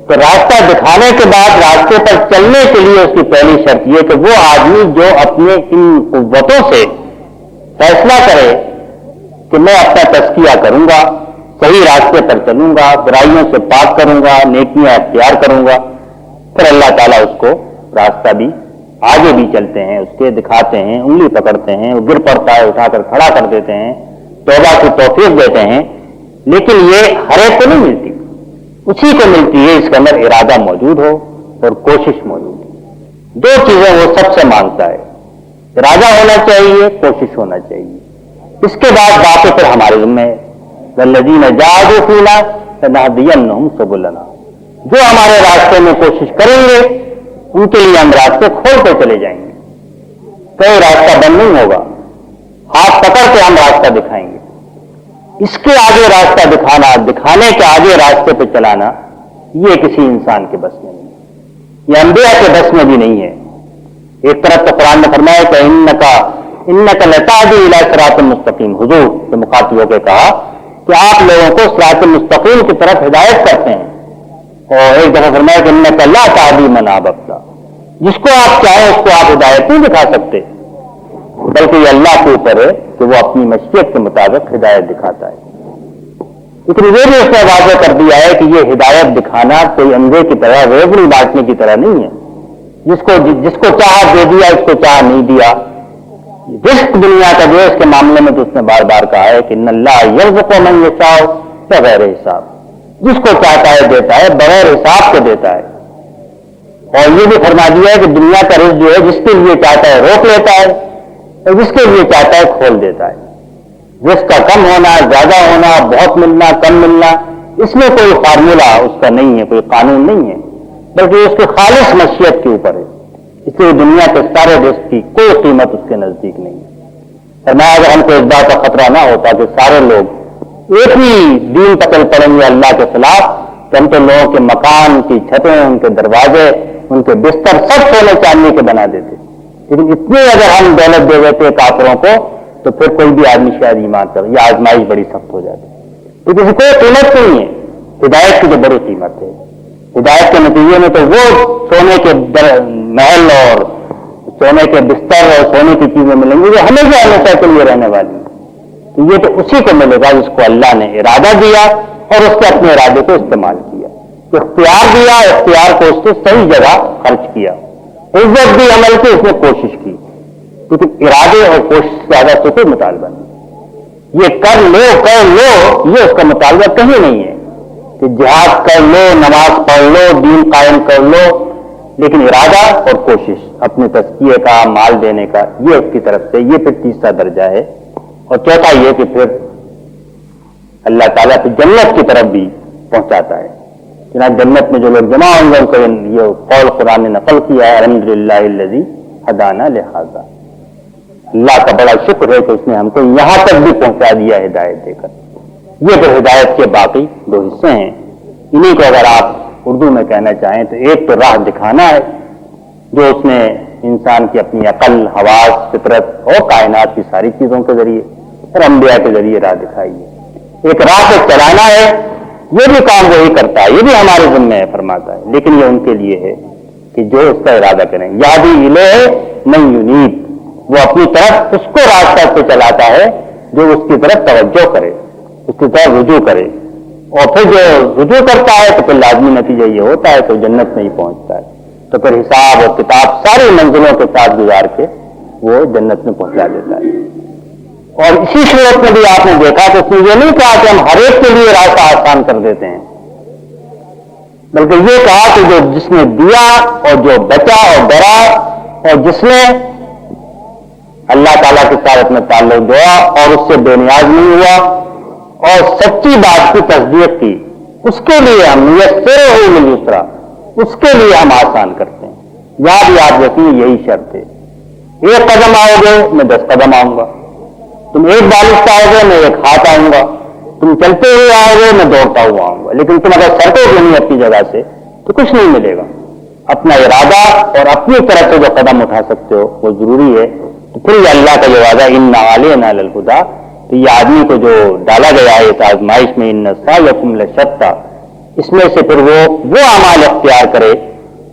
تو راستہ دکھانے کے بعد راستے پر چلنے کے لیے اس کی پہلی شرط یہ کہ وہ آدمی جو اپنے ان قوتوں سے فیصلہ کرے کہ میں اپنا تزکیہ کروں گا، صحیح راستے پر چلوں گا، برائیوں سے پاک کروں گا، نیکیاں اختیار کروں گا، پھر اللہ تعالیٰ اس کو راستہ بھی آگے بھی چلتے ہیں، اس کے دکھاتے ہیں، انگلی پکڑتے ہیں، وہ گر پڑتا ہے اٹھا کر کھڑا کر دیتے ہیں، توبہ کی توفیق دیتے ہیں. لیکن یہ ہر ایک کو نہیں ملتی، اسی کو ملتی ہے اس کے اندر ارادہ موجود ہو اور کوشش موجود ہو. دو چیزیں وہ سب سے مانگتا ہے، ارادہ ہونا چاہیے، کوشش ہونا چاہیے. اس کے بعد باتیں پھر ہمارے ذمہ ہے. والذین جاہدوا فینا لنہدینہم سبلنا. جو ہمارے راستے میں کوشش کریں گے ان کے لیے ہم راستے کھولتے چلے جائیں گے. کوئی راستہ بند نہیں ہوگا، ہاتھ پکڑ کے ہم راستہ دکھائیں گے. اس کے آگے راستہ دکھانا، دکھانے کے آگے راستے پہ چلانا، یہ کسی انسان کے بس میں نہیں ہے، یہ انبیاء کے بس میں بھی نہیں ہے. ایک طرف تو قرآن نے فرمایا کہ انک لتہدی الی صراط مستقیم. حضور سے مخاطب ہو کے کہا کہ آپ لوگوں کو صراط مستقیم کی طرف ہدایت کرتے ہیں. اور ایک دفعہ فرمایا کہ انک لا تہدی من احببت. جس کو آپ چاہیں اس کو آپ ہدایت نہیں دکھا سکتے، بلکہ یہ اللہ کے اوپر ہے کہ وہ اپنی مشیت کے مطابق ہدایت دکھاتا ہے. اتنی دیر میں اس نے واضح کر دیا ہے کہ یہ ہدایت دکھانا کوئی اندھے کی طرح، روغنی بانٹنے کی طرح نہیں ہے. جس کو چاہا دے دیا، اس کو چاہا نہیں دیا. رزق دنیا کا جو ہے اس کے معاملے میں تو اس نے بار بار کہا ہے کہ ان اللہ یرزق من یشاء بغیر حساب. جس کو چاہتا ہے دیتا ہے، بغیر حساب کے دیتا ہے. اور یہ بھی فرما دیا ہے کہ دنیا کا رزق جو ہے جس کے لیے چاہتا ہے روک لیتا ہے اور جس کے لیے چاہتا ہے کھول دیتا ہے. رزق کا کم ہونا، زیادہ ہونا، بہت ملنا، کم ملنا، اس میں کوئی فارمولا اس کا نہیں ہے، کوئی قانون نہیں ہے، بلکہ اس کی خالص مشیت کے اوپر ہے. اس لیے دنیا کے سارے رزق کی کوئی قیمت اس کے نزدیک نہیں ہے. فرمایا اگر ہم کو اس بات کا خطرہ نہ ہوتا کہ سارے لوگ ایک ہی دین پکڑ پڑیں گے اللہ کے خلاف، تو ہم تو لوگوں کے مکان، ان کی چھتیں، ان کے دروازے، ان کے بستر سب سونے چاندی کے بنا دیتے. لیکن اتنی اگر ہم دولت دے دیتے کافروں کو تو پھر کوئی بھی آدمی شاید ایمان کر، یہ آزمائش بڑی سخت ہو جاتی. لیکن اس کی کوئی قیمت نہیں ہے. ہدایت کی تو بڑی قیمت ہے. ہدایت کے نتیجے میں تو وہ سونے کے محل اور سونے کے بستر اور سونے کی چیزیں ملیں گی جو ہمیشہ ہمیشہ کے لیے رہنے والی ہیں. تو یہ تو اسی کو ملے گا جس کو اللہ نے ارادہ دیا اور اس کے اپنے ارادے کو استعمال کیا، اختیار دیا، اختیار کو اس نے صحیح جگہ خرچ کیا، عزت بھی عمل کی اس نے کوشش کی. لیکن ارادے اور کوشش سے زیادہ سے کوئی مطالبہ نہیں. یہ کر لو یہ اس کا مطالبہ کہیں نہیں ہے کہ جہاد کر لو، نماز پڑھ لو، دین قائم کر لو، لیکن ارادہ اور کوشش اپنے تزکیے کا، مال دینے کا، یہ اس کی طرف سے، یہ پھر تیسرا درجہ ہے. اور چوتھا یہ کہ پھر اللہ تعالیٰ کی جنت کی طرف بھی پہنچاتا ہے. چنانچہ جنت میں جو لوگ جمع ہوں گے ان کو یہ قول قرآن نے نقل کیا ہے، الحمدللہ الذی ہدانا لہذا. اللہ کا بڑا شکر ہے کہ اس نے ہم کو یہاں تک بھی پہنچا دیا ہدایت دے کر. یہ تو ہدایت کے باقی دو حصے ہیں. انہیں کو اگر آپ اردو میں کہنا چاہیں تو ایک تو راہ دکھانا ہے جو اس نے انسان کی اپنی عقل، حواس، فطرت اور کائنات کی ساری چیزوں کے ذریعے اور انبیاء کے ذریعے راہ دکھائی ہے. ایک راہ پہ چلانا ہے، یہ بھی کام وہی کرتا ہے، یہ بھی ہمارے ذمہ ہے فرماتا ہے، لیکن یہ ان کے لیے ہے کہ جو اس کا ارادہ کریں. یادی الیہ من ینیب، وہ اپنی طرف اس کو راستہ پہ چلاتا ہے جو اس کی طرف توجہ کرے، اس کی طرف رجوع کرے. اور پھر جو رجوع کرتا ہے تو پھر لازمی نتیجہ یہ ہوتا ہے کہ جنت میں ہی پہنچتا ہے. تو پھر حساب اور کتاب ساری منزلوں کے ساتھ گزار کے وہ جنت میں پہنچا دیتا ہے. اور اسی صورت میں بھی آپ نے دیکھا کہ اس نے یہ نہیں کہا کہ ہم ہر ایک کے لیے راستہ آسان کر دیتے ہیں، بلکہ یہ کہا کہ جو جس نے دیا اور جو بچا اور ڈرا اور جس نے اللہ تعالیٰ کے ساتھ اپنا تعلق جوڑا اور اس سے بے نیاز نہیں ہوا اور سچی بات کی تصدیق کی، اس کے لیے ہم یسرہ للعسرا، اس کے لیے ہم آسان کرتے ہیں. یہاں بھی آپ دیکھیں یہی شرط ہے. ایک قدم آؤ گے میں 10 قدم آؤں گا، تم ایک بالش پہ آؤ گے میں ایک ہاتھ آؤں گا، تم چلتے ہوئے آؤ گے میں دوڑتا ہوا آؤں گا. لیکن تم اگر سڑکو گے نہیں اپنی جگہ سے تو کچھ نہیں ملے گا. اپنا ارادہ اور اپنی طرف سے جو قدم اٹھا سکتے ہو وہ ضروری ہے. تو پھر یہ اللہ کا جو وعدہ ان علینا للہدیٰ، تو یہ آدمی کو جو ڈالا گیا ہے اس آزمائش میں ان سعیکم لشتیٰ، اس میں سے پھر وہ اعمال اختیار کرے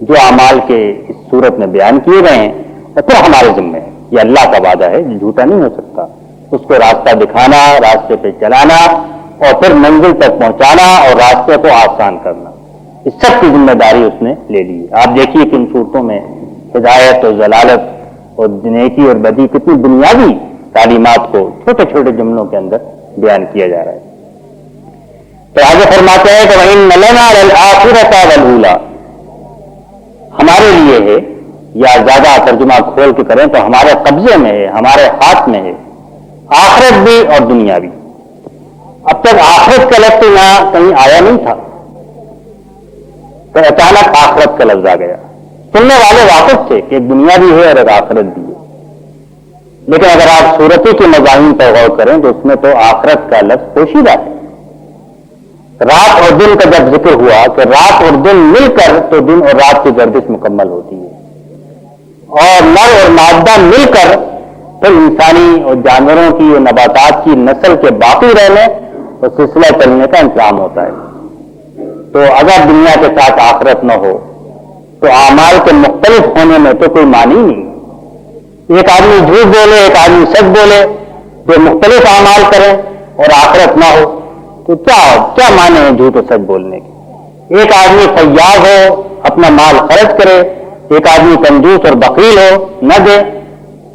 جو اعمال کے اس صورت میں بیان کیے گئے ہیں. اور پھر ہمارے ذمہ ہے، یہ اللہ کا وعدہ ہے جو جھوٹا نہیں ہو سکتا. اس کو راستہ دکھانا، راستے پہ چلانا اور پھر منزل تک پہنچانا اور راستے کو آسان کرنا، اس سب کی ذمہ داری اس نے لے لی. آپ دیکھیے کہ ان صورتوں میں ہدایت اور ضلالت اور نیکی اور بدی کتنی بنیادی تعلیمات کو چھوٹے چھوٹے جملوں کے اندر بیان کیا جا رہا ہے. تو آگے فرماتے ہیں کہ وَإِنَّ لَنَا لَلْآخِرَةَ وَالْأُولَىٰ، ہمارے لیے ہے، یا زیادہ ترجمہ کھول کے کریں تو ہمارے قبضے میں ہے، ہمارے ہاتھ میں ہے، آخرت بھی اور دنیا بھی. اب تک آخرت کا لفظ نہ کہیں آیا نہیں تھا، تو اچانک آخرت کا لفظ آ گیا. سننے والے واقف تھے کہ ایک دنیا بھی ہے اور ایک آخرت بھی ہے، لیکن اگر آپ صورتی کے مضامین پر غور کریں تو اس میں تو آخرت کا لفظ پوشیدہ ہے. رات اور دن کا جب ذکر ہوا کہ رات اور دن مل کر تو دن اور رات کی گردش مکمل ہوتی ہے، اور نر اور مادہ مل کر پھر انسانی اور جانوروں کی اور نباتات کی نسل کے باقی رہنے اور سلسلہ چلنے کا انتظام ہوتا ہے. تو اگر دنیا کے ساتھ آخرت نہ ہو تو اعمال کے مختلف ہونے میں تو کوئی معنی نہیں. ایک آدمی جھوٹ بولے، ایک آدمی سچ بولے، جو مختلف اعمال کریں اور آخرت نہ ہو تو کیا معنی ہے جھوٹ اور سچ بولنے کے. ایک آدمی فیاض ہو، اپنا مال خرچ کرے، ایک آدمی کنجوس اور بخیل ہو، نہ دے،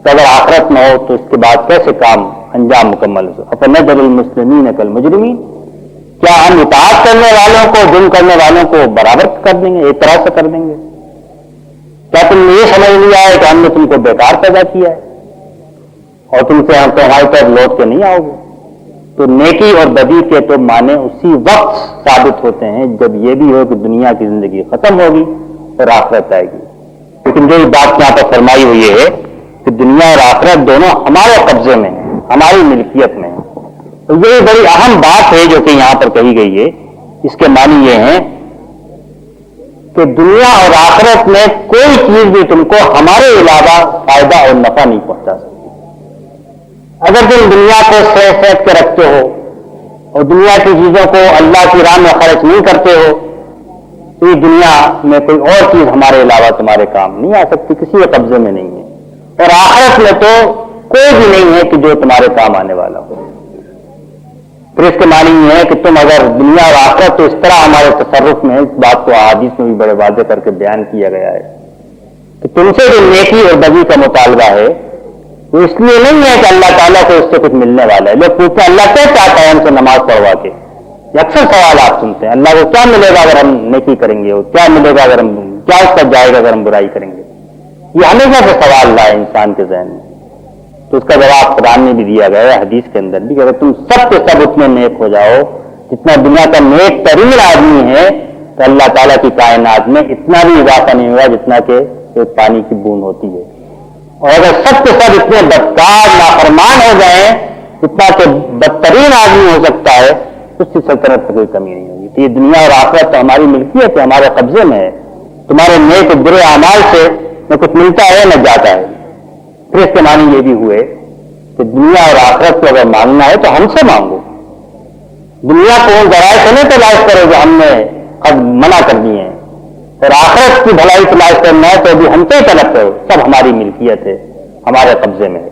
تو اگر آخرت نہ ہو تو اس کے بعد کیسے کام انجام مکمل ہو. فَنَجْعَلُ الْمُسْلِمِينَ كَالْمُجْرِمِينَ، کیا ہم اطاعت کرنے والوں کو، جرم کرنے والوں کو برابر کر دیں گے، ایک طرح سے کر دیں گے؟ کیا تم نے یہ سمجھ لیا ہے کہ ہم نے تم کو بیکار پیدا کیا ہے اور تم سے ہم تمہاری طرف لوٹ کے نہیں آؤ گے؟ تو نیکی اور بدی کے تو معنی اسی وقت ثابت ہوتے ہیں جب یہ بھی ہو کہ دنیا کی زندگی ختم ہوگی اور آخرت آئے گی. لیکن جو بات یہاں پر فرمائی ہوئی ہے کہ دنیا اور آخرت دونوں ہمارے قبضے میں ہیں، ہماری ملکیت میں ہیں. تو یہ بڑی اہم بات ہے جو کہ یہاں پر کہی گئی ہے. اس کے معنی یہ ہیں کہ دنیا اور آخرت میں کوئی چیز بھی تم کو ہمارے علاوہ فائدہ اور نفع نہیں پہنچا سکتی. اگر تم دنیا کو سیٹ کے رکھتے ہو اور دنیا کی چیزوں کو اللہ کی راہ میں خرچ نہیں کرتے ہو تو یہ دنیا میں کوئی اور چیز ہمارے علاوہ تمہارے کام نہیں آ سکتی، کسی کے قبضے میں نہیں ہے. اور آخرت میں تو کوئی بھی نہیں ہے کہ جو تمہارے کام آنے والا ہو. پھر اس کے معنی یہ ہے کہ تم اگر دنیا اور آخرت تو اس طرح ہمارے تصرف میں ہے، اس بات کو احادیث میں بھی بڑے واضح کر کے بیان کیا گیا ہے کہ تم سے جو نیکی اور بدی کا مطالبہ ہے وہ اس لیے نہیں ہے کہ اللہ تعالیٰ کو اس سے کچھ ملنے والا ہے. لوگ پوچھتے ہیں اللہ کیا چاہتا ہے ہم سے نماز پڑھوا کے. یہ اکثر سوال آپ سنتے ہیں, اللہ کو کیا ملے گا اگر ہم نیکی کریں گے, کیا ملے گا اگر ہم, کیا اس پر جائے گا اگر ہم برائی کریں گے. یہ ہمیشہ سے سوال رہا ہے انسان کے ذہن میں. تو اس کا جواب قرآن میں بھی دیا گیا ہے, حدیث کے اندر بھی, کہ اگر تم سب کے سب اتنے نیک ہو جاؤ جتنا دنیا کا نیک ترین آدمی ہے, تو اللہ تعالیٰ کی کائنات میں اتنا بھی اضافہ نہیں ہوا جتنا کہ ایک پانی کی بوند ہوتی ہے. اور اگر سب کے سب اتنے بدکار نافرمان ہو جائیں اتنا کہ بدترین آدمی ہو سکتا ہے, اس کی سلطنت پر کوئی کمی نہیں ہوگی. تو یہ دنیا اور آخرت تو ہماری ملکیت ہے, ہمارے قبضے میں ہے. تمہارے نیک برے اعمال سے نہ کچھ ملتا ہے نہ جاتا ہے. پھر اس کے معنی یہ بھی ہوئے کہ دنیا اور آخرت کو اگر مانگنا ہے تو ہم سے مانگو. دنیا کو ان ذرائع سے نہیں تلاش کرو جو ہم نے منع کر دیے ہیں, اور آخرت کی بھلائی تلاش کرنا ہے تو بھی ہم سے طلب کرو. سب ہماری ملکیت ہے, ہمارے قبضے میں ہے.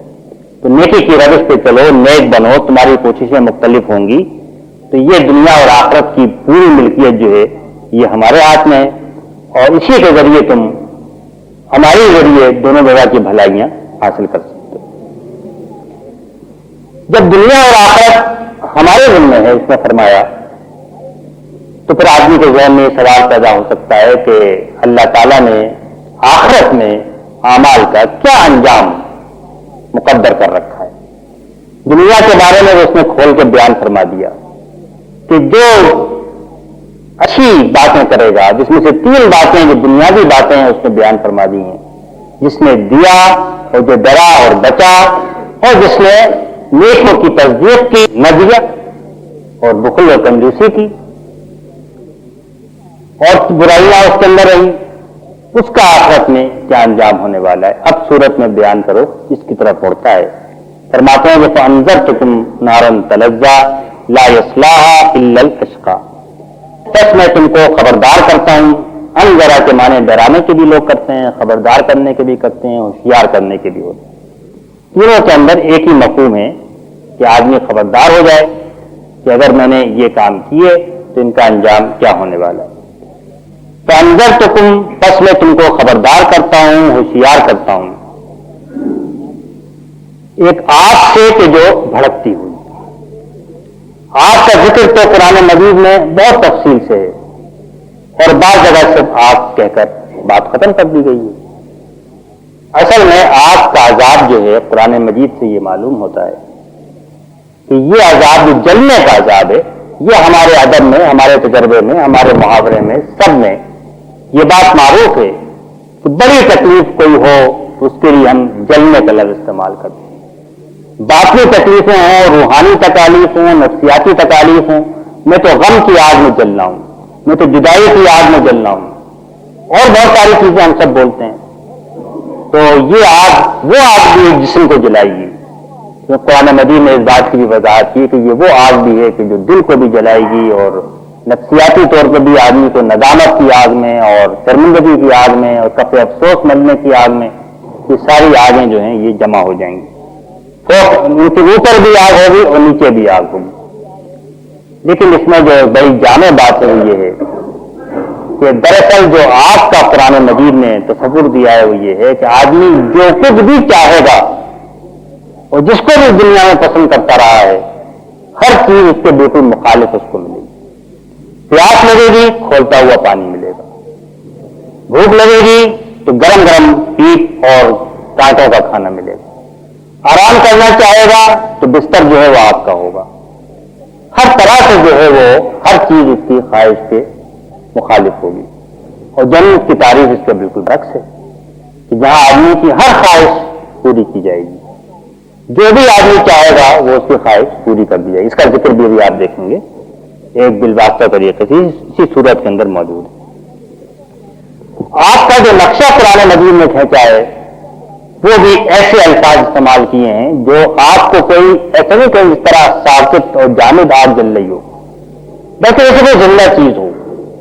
تو نیکی کی روش پہ چلو, نیک بنو, تمہاری کوششیں مختلف ہوں گی. تو یہ دنیا اور آخرت کی پوری ملکیت جو ہے یہ ہمارے ہاتھ میں ہے, اور اسی کے ذریعے تم ہمارے ذریعے دونوں جگہ کی بھلائیاں حاصل کر سکتے ہو. جب دنیا اور آخرت ہمارے ذمہ ہے, اس نے فرمایا, تو پھر آدمی کے ذہن میں یہ سوال پیدا ہو سکتا ہے کہ اللہ تعالیٰ نے آخرت میں اعمال کا کیا انجام مقدر کر رکھا ہے. دنیا کے بارے میں اس نے کھول کے بیان فرما دیا کہ جو اچھی باتیں کرے گا, جس میں سے 3 باتیں جو بنیادی باتیں ہیں اس نے بیان فرما دی ہیں, جس نے دیا اور جو ڈرا اور بچا, اور جس نے نیکوں کی تصدیق کی نہ دیا اور بخل و کنجوسی کی اور برائیاں اس کے اندر رہی, اس کا آخرت میں کیا انجام ہونے والا ہے. اب صورت میں بیان کرو اس کی طرف پڑتا ہے. فرماتے ہیں کہ فَأَنذَرْتُكُمْ نَارًا تَلَظَّىٰ لَا يَصْلَاهَا إِلَّا الْأَشْقَىٰ. بس میں تم کو خبردار کرتا ہوں. انذرا کے معنی ڈرانے کے بھی لوگ کرتے ہیں, خبردار کرنے کے بھی کرتے ہیں, ہوشیار کرنے کے بھی ہوتے ہیں. تینوں کے اندر ایک ہی مفہوم ہے کہ آدمی خبردار ہو جائے کہ اگر میں نے یہ کام کیے تو ان کا انجام کیا ہونے والا ہے. فَأَنذَرْتُكُمْ, بس میں تم کو خبردار کرتا ہوں, ہوشیار کرتا ہوں ایک آگ سے کہ جو بھڑکتی ہوئی. آگ کا ذکر تو قرآن مجید میں بہت تفصیل سے ہے, اور بعض جگہ صرف آگ کہہ کر بات ختم کر دی گئی ہے. اصل میں آگ کا عذاب جو ہے قرآن مجید سے یہ معلوم ہوتا ہے کہ یہ عذاب جو جلنے کا عذاب ہے, یہ ہمارے ادب میں, ہمارے تجربے میں, ہمارے محاورے میں, سب میں یہ بات معروف ہے کہ بڑی تکلیف کوئی ہو تو اس کے لیے ہم جلنے کا لفظ استعمال کرتے ہیں. باطنی تکلیفیں ہوں, روحانی تکالیف ہوں, نفسیاتی تکالیف ہوں, میں تو غم کی آگ میں جلنا ہوں, میں تو جدائی کی آگ میں جلنا ہوں, اور بہت ساری چیزیں ہم سب بولتے ہیں. تو یہ آگ وہ آگ بھی ہے جسم کو جلائے گی. قرآن مجید نے اس بات کی بھی وضاحت کی کہ یہ وہ آگ بھی ہے کہ جو دل کو بھی جلائے گی, اور نفسیاتی طور پر بھی آدمی کو ندامت کی آگ میں, اور شرمندگی کی آگ میں, اور کف افسوس ملنے کی آگ میں, یہ ساری آگیں جو ہیں یہ جمع ہو جائیں گی. تو ان کے اوپر بھی آگ ہوگی اور نیچے بھی آگ ہوگی. لیکن اس میں جو بڑی جامع بات ہے وہ یہ ہے کہ دراصل جو آگ کا قرآن مجید نے تصور دیا ہے وہ یہ ہے کہ آدمی جو کچھ بھی چاہے گا اور جس کو بھی دنیا میں پسند کرتا رہا ہے, ہر چیز اس کے بالکل مخالف اس کو ملے گی. پیاس لگے گی, کھولتا ہوا پانی ملے گا. بھوک لگے گی تو گرم گرم پیٹ اور کانٹوں کا کھانا ملے گا. آرام کرنا چاہے گا تو بستر جو ہے وہ آگ کا ہوگا. ہر طرح سے جو ہے وہ ہر چیز اس کی خواہش کے مخالف ہوگی. اور جنت کی تعریف اس کے بالکل برعکس ہے کہ جہاں آدمی کی ہر خواہش پوری کی جائے گی, جو بھی آدمی چاہے گا وہ اس کی خواہش پوری کر دی جائے گی. اس کا ذکر بھی آپ دیکھیں گے ایک بالواسطہ طریقے سے اسی صورت کے اندر موجود ہے. آگ کا جو نقشہ قرآن مجید میں کھینچا ہے وہ بھی ایسے الفاظ استعمال کیے ہیں جو آگ کو کوئی ایسا نہیں کہ اس طرح ساکت اور جامد آگ جل رہی ہو, بلکہ ایسے کوئی زندہ چیز ہو.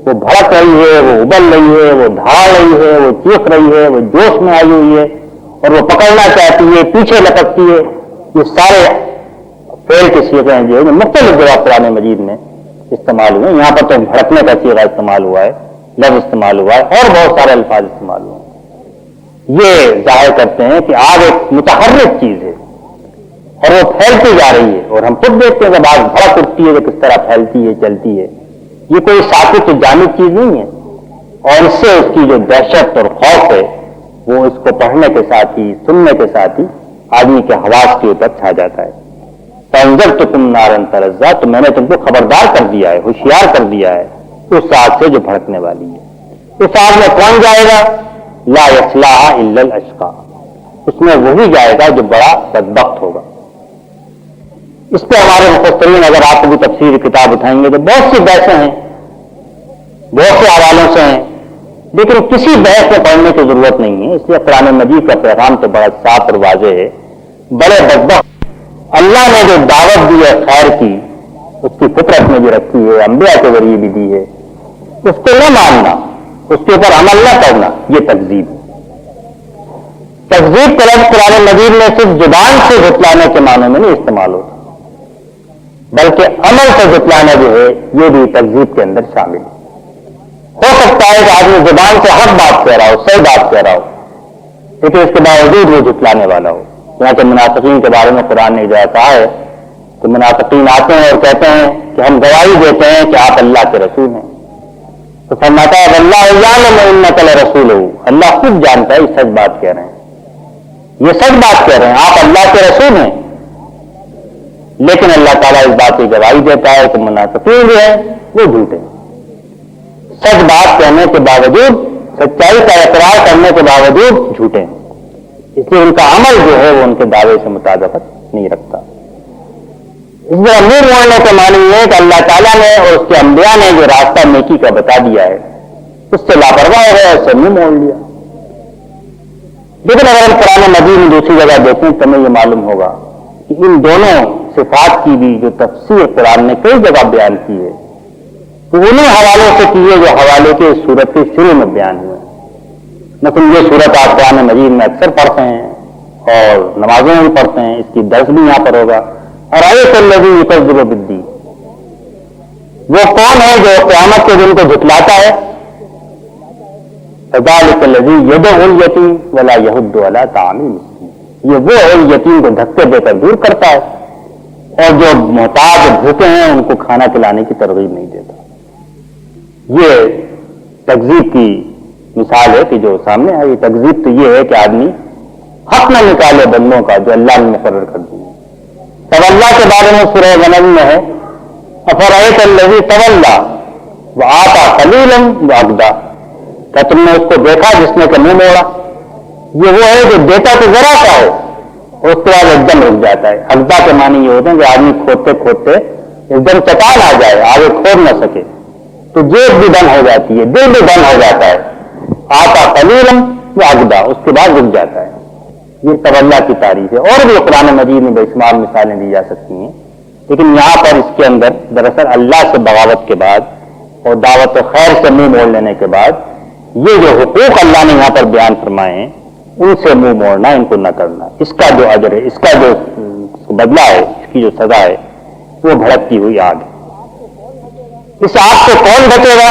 وہ بھڑک رہی ہے, وہ ابل رہی ہے, وہ دھاڑ رہی ہے, وہ چیخ رہی ہے, وہ جوش میں آئی ہوئی ہے, اور وہ پکڑنا چاہتی ہے, پیچھے لپکتی ہے. یہ سارے فعل کے صیغے جو ہے مختلف جگہ قرآن مجید میں استعمال ہوئے. یہاں پر تو بھڑکنے کا صیغہ استعمال ہوا ہے, لفظ استعمال ہوا ہے, اور بہت سارے الفاظ استعمال ہوئے. یہ ظاہر کرتے ہیں کہ آگ ایک متحرک چیز ہے اور وہ پھیلتی جا رہی ہے، اور ہم خود دیکھتے ہیں کہ آگ بھڑک اٹھتی ہے تو کس طرح پھیلتی ہے، چلتی ہے. یہ کوئی ثابت جامد چیز نہیں ہے، اور اس سے اس کی جو دہشت اور خوف ہے وہ اس کو پڑھنے کے ساتھ ہی، سننے کے ساتھ ہی آدمی کے حواس کے اوپر چھا جاتا ہے. فَأَنذَرْتُكُمْ نَارًا تَلَظَّىٰ، تو میں نے تم کو خبردار کر دیا ہے، ہوشیار کر دیا ہے اس آگ سے جو بھڑکنے والی ہے. اس آگ میں کون جائے گا؟ لا يصلاها الا الاشقى، اس میں وہی جائے گا جو بڑا بدبخت ہوگا. اس پہ ہمارے مفسرین اگر آپ کو بھی تفسیر کتاب اٹھائیں گے تو بہت سی بحثیں ہیں، بہت سے حوالوں سے ہیں، لیکن کسی بحث میں پڑھنے کی ضرورت نہیں ہے. اس لیے قرآن مجید کا پیغام تو بڑا صاف اور واضح ہے. بڑے بدبخت اللہ نے جو دعوت دی ہے خیر کی، اس کی فطرت میں جو رکھی ہے، انبیاء کے ذریعے بھی دی ہے، اس کو نہ ماننا، اس کے اوپر عمل نہ کرنا، یہ تکذیب ہے. تکذیب کا لفظ قرآن مجید میں صرف زبان سے جھٹلانے کے معنوں میں نہیں استعمال ہوتا، بلکہ عمل سے جھٹلانا جو ہے یہ بھی تکذیب کے اندر شامل ہے. ہو سکتا ہے کہ آدمی زبان سے حق بات کہہ رہا ہو، صحیح بات کہہ رہا ہو، لیکن اس کے باوجود وہ جھٹلانے والا ہو. چنانچہ منافقین کے بارے میں قرآن نے جو کہا ہے کہ منافقین آتے ہیں اور کہتے ہیں کہ ہم گواہی دیتے ہیں کہ آپ اللہ کے رسول ہیں. تو فرماتا ہے اللہ یعلم انک لرسولہ، اللہ خود جانتا ہے یہ سچ بات کہہ رہے ہیں، یہ سچ بات کہہ رہے ہیں، آپ اللہ کے رسول ہیں. لیکن اللہ تعالیٰ اس بات کی گواہی دیتا ہے کہ منافقین جو ہیں وہ جھوٹے ہیں. سچ بات کہنے کے باوجود، سچائی کا اقرار کرنے کے باوجود جھوٹے ہیں. اس لیے ان کا عمل جو ہے وہ ان کے دعوے سے مطابقت نہیں رکھتا. اس طرح منہ موڑنے کے معنی یہ ہے کہ اللہ تعالیٰ نے اور اس کے انبیاء نے جو راستہ نیکی کا بتا دیا ہے اس سے لاپرواہ ہو گئے، اس سے منہ موڑ لیا. لیکن اگر ہم قرآن مجید میں دوسری جگہ دیکھیں تو ہمیں یہ معلوم ہوگا کہ ان دونوں صفات کی بھی جو تفسیر قرآن نے کئی جگہ بیان کی ہے تو انہیں حوالوں سے کی ہے جو حوالے کے اس صورت کے شروع میں بیان ہوئے. مثلا یہ صورت آپ قرآن مجید میں اکثر پڑھتے ہیں اور نمازوں میں بھی پڑھتے ہیں، اس کی درس بھی یہاں پر ہوگا. اور آیت الذی یکذب بالدین، وہ کون ہے جو قیامت کے دن کو جھٹلاتا ہے؟ فذلک الذی یدعو الیتیم ولا یحض علی طعام المسکین، یہ وہ ہے یتیم کو دھکے دے کر دور کرتا ہے اور جو محتاج بھوکے ہیں ان کو کھانا کھلانے کی ترغیب نہیں دیتا. یہ تکذیب کی مثال ہے کہ جو سامنے ہے. یہ تکذیب تو یہ ہے کہ آدمی حق نہ نکالے بندوں کا جو اللہ نے مقرر کر دیا. تولا کے بارے میں سورہ غنم میں ہے افرأیت الذی تولا وآتی قلیلا واکدا، کیا تم نے اس کو دیکھا جس نے کہ منہ موڑا؟ یہ وہ ہے جو دیتا تو ذرا سا ہو اور اس کے بعد ایک دم رک جاتا ہے. اکدا کے معنی یہ ہوتے ہیں کہ آدمی کھودتے کھودتے ایک دم چٹان آ جائے، آگے کھود نہ سکے تو جیب بھی بند ہو جاتی ہے، دل بھی بند ہو جاتا ہے. آتا قلیلا واکدا، اس کے بعد رک جاتا ہے. یہ تولا کی تعریف ہے. اور بھی قرآن مجید میں بے شمار مثالیں دی جا سکتی ہیں، لیکن یہاں پر اس کے اندر دراصل اللہ سے بغاوت کے بعد اور دعوت خیر سے منہ موڑ لینے کے بعد یہ جو حقوق اللہ نے یہاں پر بیان فرمائے ہیں ان سے منہ موڑنا، ان کو نہ کرنا، اس کا جو اجر ہے، اس کا جو بدلہ ہے، اس کی جو سزا ہے وہ بھڑکتی ہوئی آگ ہے. اس آگ سے کون بچے گا؟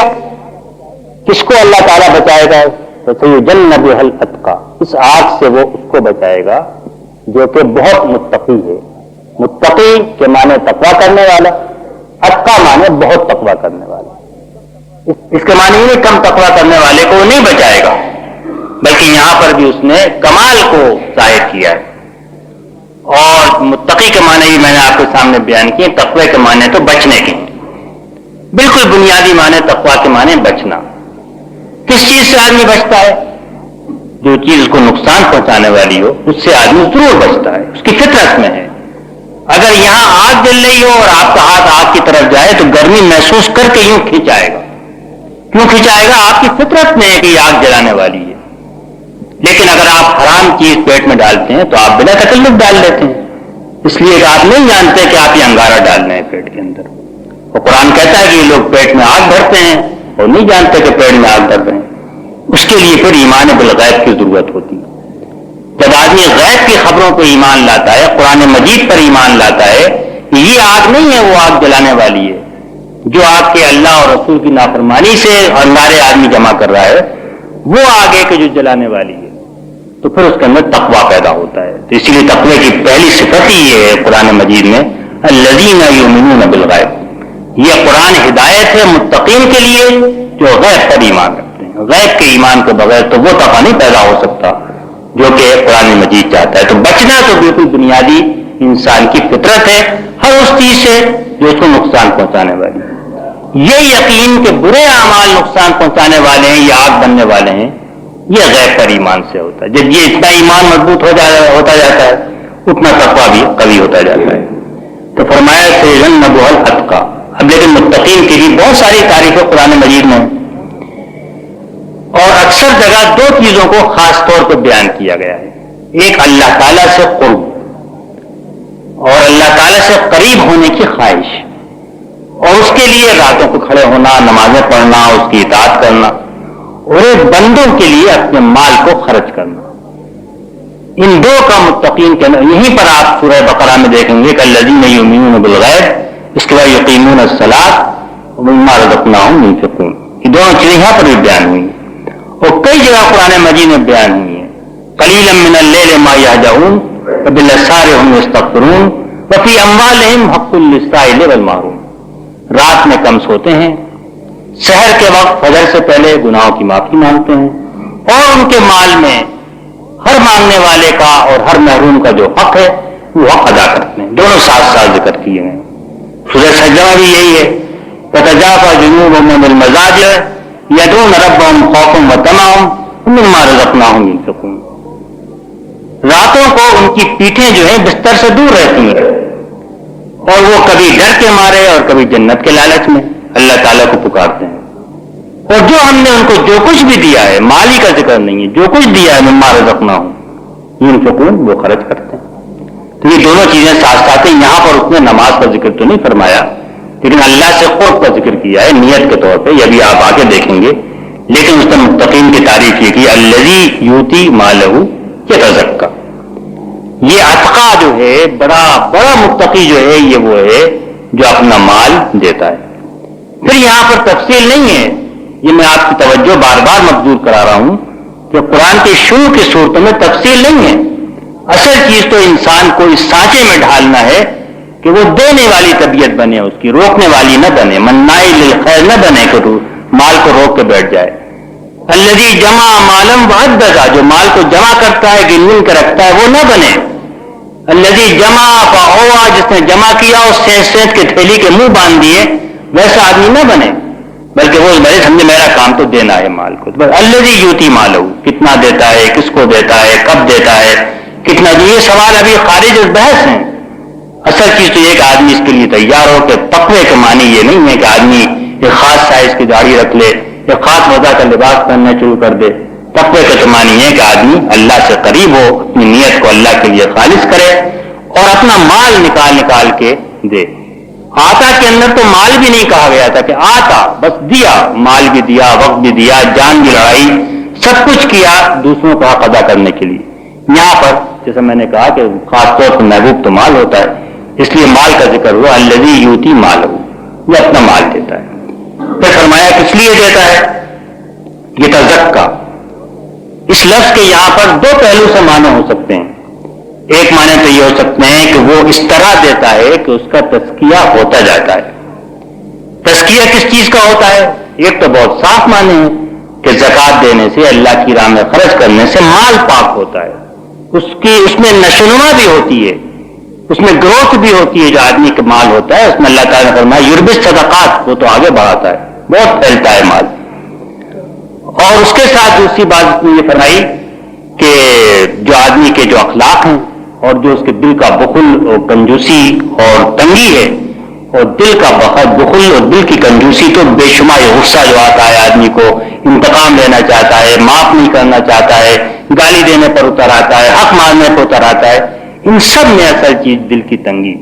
کس کو اللہ تعالیٰ بچائے گا؟ تو سیجنبھا الاتقی، اس آگ سے وہ اس کو بچائے گا جو کہ بہت متقی ہے. متقی کے معنی تقویٰ کرنے والا، اتقی معنی بہت تقویٰ کرنے والا. اس کے معنی یہ کم تقویٰ کرنے والے کو نہیں بچائے گا، بلکہ یہاں پر بھی اس نے کمال کو ظاہر کیا ہے. اور متقی کے معنی بھی میں نے آپ کے سامنے بیان کیے. تقوی کے معنی تو بچنے کے، بالکل بنیادی معنی تقویٰ کے معنی بچنا. کس چیز سے آدمی بچتا ہے؟ جو چیز اس کو نقصان پہنچانے والی ہو اس سے آدمی ضرور بچتا ہے، اس کی فطرت میں ہے. اگر یہاں آگ جل رہی ہو اور آپ کا ہاتھ آگ کی طرف جائے تو گرمی محسوس کر کے یوں کھینچائے گا. کیوں کھینچائے گا؟ آپ کی فطرت میں ہے کہ یہ آگ جلانے والی ہے. لیکن اگر آپ حرام چیز پیٹ میں ڈالتے ہیں تو آپ بلا تکلف ڈال دیتے ہیں، اس لیے کہ آپ نہیں جانتے کہ آپ یہ انگارہ ڈال رہے ہیں پیٹ کے اندر. اور قرآن کہتا ہے کہ یہ لوگ پیٹ میں آگ بھرتے ہیں اور نہیں جانتے کہ پیٹ میں آگ بھر رہے ہیں. اس کے لیے پھر ایمان بالغیب کی ضرورت ہوتی ہے. جب آدمی غیب کی خبروں پہ ایمان لاتا ہے، قرآن مجید پر ایمان لاتا ہے کہ یہ آگ نہیں ہے وہ آگ جلانے والی ہے جو آگ کے اللہ اور رسول کی نافرمانی سے انگارے آدمی جمع کر رہا ہے، وہ آگ ہے کہ جو جلانے والی ہے. تو پھر اس کے اندر تقویٰ پیدا ہوتا ہے. تو اسی لیے تقوی کی پہلی صفت ہی یہ ہے قرآن مجید میں الذین یؤمنون بالغیب. یہ قرآن ہدایت ہے متقین کے لیے جو غیب پر ایمان رکھتے ہیں. غیب کے ایمان کے بغیر تو وہ تقویٰ نہیں پیدا ہو سکتا جو کہ قرآن مجید چاہتا ہے. تو بچنا تو بالکل بنیادی انسان کی فطرت ہے ہر اس چیز سے جو اس کو نقصان پہنچانے والی ہے. یہ یقین کہ برے اعمال نقصان پہنچانے والے ہیں یا آگ بننے والے ہیں یہ غیب پر ایمان سے ہوتا ہے. جب یہ اتنا ایمان مضبوط ہوتا جاتا ہے اتنا تقویٰ بھی قوی ہوتا جاتا ہے. تو فرمایا سیجنبها الاتقی. اب لیکن متقین کی بھی بہت ساری تعریفیں قرآن مجید میں اور اکثر جگہ دو چیزوں کو خاص طور پہ بیان کیا گیا ہے. ایک اللہ تعالیٰ سے قرب اور اللہ تعالیٰ سے قریب ہونے کی خواہش اور اس کے لیے راتوں کو کھڑے ہونا نمازیں پڑھنا اس کی اطاعت کرنا اور ایک بندوں کے لیے اپنے مال کو خرچ کرنا. ان دو کا متقین کے یہیں پر آپ سورہ بقرہ میں دیکھیں گے کہ الذین یؤمنون بالغیب اس کے بعد یقیمون الصلاۃ ومما رزقناہم ينفقون. یہ دونوں چیزیں یہاں پر بھی بیان ہوئی اور کئی جگہ قرآن مجید میں بیان ہوئی ہیں. قلیلا من اللیل ما یہجعون وبالاسحار هم یستغفرون وفی اموالہم حق للسائل والمحروم. رات میں کم سوتے ہیں سحر کے وقت فجر سے پہلے گناہوں کی معافی مانگتے ہیں اور ان کے مال میں ہر مانگنے والے کا اور ہر محروم کا جو حق ہے وہ حق ادا کرتے ہیں. دونوں ساتھ ساتھ ذکر کیے ہیں. سورہ سجدہ بھی یہی ہے تتجافى جنوبهم بالمضاجع يدعون ربهم خوفا وطمعا ومما رزقناهم ينفقون. راتوں کو ان کی پیٹھیں جو ہیں بستر سے دور رہتی ہیں اور وہ کبھی ڈر کے مارے اور کبھی جنت کے لالچ میں اللہ تعالیٰ کو پکارتے ہیں. اور جو ہم نے ان کو جو کچھ بھی دیا ہے مالی کا ذکر نہیں ہے جو کچھ دیا ہے مما رزقناہم ينفقون وہ خرچ کرتے ہیں. تو یہ دونوں چیزیں ساتھ ساتھ ہیں. یہاں پر اس نے نماز کا ذکر تو نہیں فرمایا لیکن اللہ سے قرب کا ذکر کیا ہے نیت کے طور پہ. یہ بھی آپ آگے دیکھیں گے. لیکن اس نے متقین کی تعریف یہ کی الذی یؤتی مالہ یتزکیٰ. یہ اتقیٰ جو ہے بڑا متقی جو ہے یہ وہ ہے جو اپنا مال دیتا ہے. پھر یہاں پر تفصیل نہیں ہے. یہ میں آپ کی توجہ بار بار مبذول کرا رہا ہوں کہ قرآن کے شروع کی صورتوں میں تفصیل نہیں ہے. اصل چیز تو انسان کو اس سانچے میں ڈھالنا ہے کہ وہ دینے والی طبیعت بنے اس کی روکنے والی نہ بنے. مناع للخیر نہ بنے کہ مال کو روک کے بیٹھ جائے. الذی جمع مالا وعددا. جو مال کو جمع کرتا ہے گن کے رکھتا ہے وہ نہ بنے. الذی جمع فاوعى. جس نے جمع کیا اور سینت کے تھیلی کے منہ باندھ دیے ویسا آدمی نہ بنے بلکہ وہ بڑے سمجھے میرا کام تو دینا ہے مال کو. الذی یؤتی مالہ. کتنا دیتا ہے کس کو دیتا ہے کب دیتا ہے کتنا. یہ سوال ابھی خارج از بحث ہیں. اصل چیز تو یہ کہ آدمی اس کے لیے تیار ہو کہ تقوی کے معنی یہ نہیں ہے کہ آدمی ایک خاص سائز کی داڑھی رکھ لے ایک خاص وضع کا لباس پہننا شروع کر دے. تقوی کا تو معنی ہے کہ آدمی اللہ سے قریب ہو اپنی نیت کو اللہ کے لیے خالص کرے اور اپنا مال نکال کے دے. آتا کے اندر تو مال بھی نہیں کہا گیا تھا کہ آتا بس دیا. مال بھی دیا وقت بھی دیا جان بھی لڑائی سب کچھ کیا دوسروں کا حق ادا کرنے کے لیے. یہاں پر جیسا میں نے کہا کہ خاص طور پر محبوب تو مال ہوتا ہے اس لیے مال کا ذکر ہوا الذی یؤتی مالہ. یہ اپنا مال دیتا ہے. پھر فرمایا کس لیے دیتا ہے یتزکیٰ. اس لفظ کے یہاں پر دو پہلو سے معنی ہو سکتے ہیں. ایک معنی تو یہ ہو سکتے ہیں کہ وہ اس طرح دیتا ہے کہ اس کا تزکیہ ہوتا جاتا ہے. تزکیہ کس چیز کا ہوتا ہے؟ ایک تو بہت صاف معنی ہے کہ زکوٰۃ دینے سے اللہ کی راہ میں خرچ کرنے سے مال پاک ہوتا ہے. اس میں نشوونما بھی ہوتی ہے اس میں گروتھ بھی ہوتی ہے. جو آدمی کا مال ہوتا ہے اس میں اللہ تعالیٰ نے فرمایا یربی الصدقات. وہ تو آگے بڑھاتا ہے بہت پھیلتا ہے مال. اور اس کے ساتھ دوسری بات یہ فرمائی کہ جو آدمی کے جو اخلاق ہیں اور جو اس کے دل کا بخل اور کنجوسی اور تنگی ہے اور دل کا بخل اور دل کی کنجوسی تو بے شمار غصہ جو آتا ہے آدمی کو انتقام لینا چاہتا ہے معاف نہیں کرنا چاہتا ہے گالی دینے پر اتر آتا ہے حق مارنے پر اتر آتا ہے. ان سب میں اصل چیز دل کی تنگی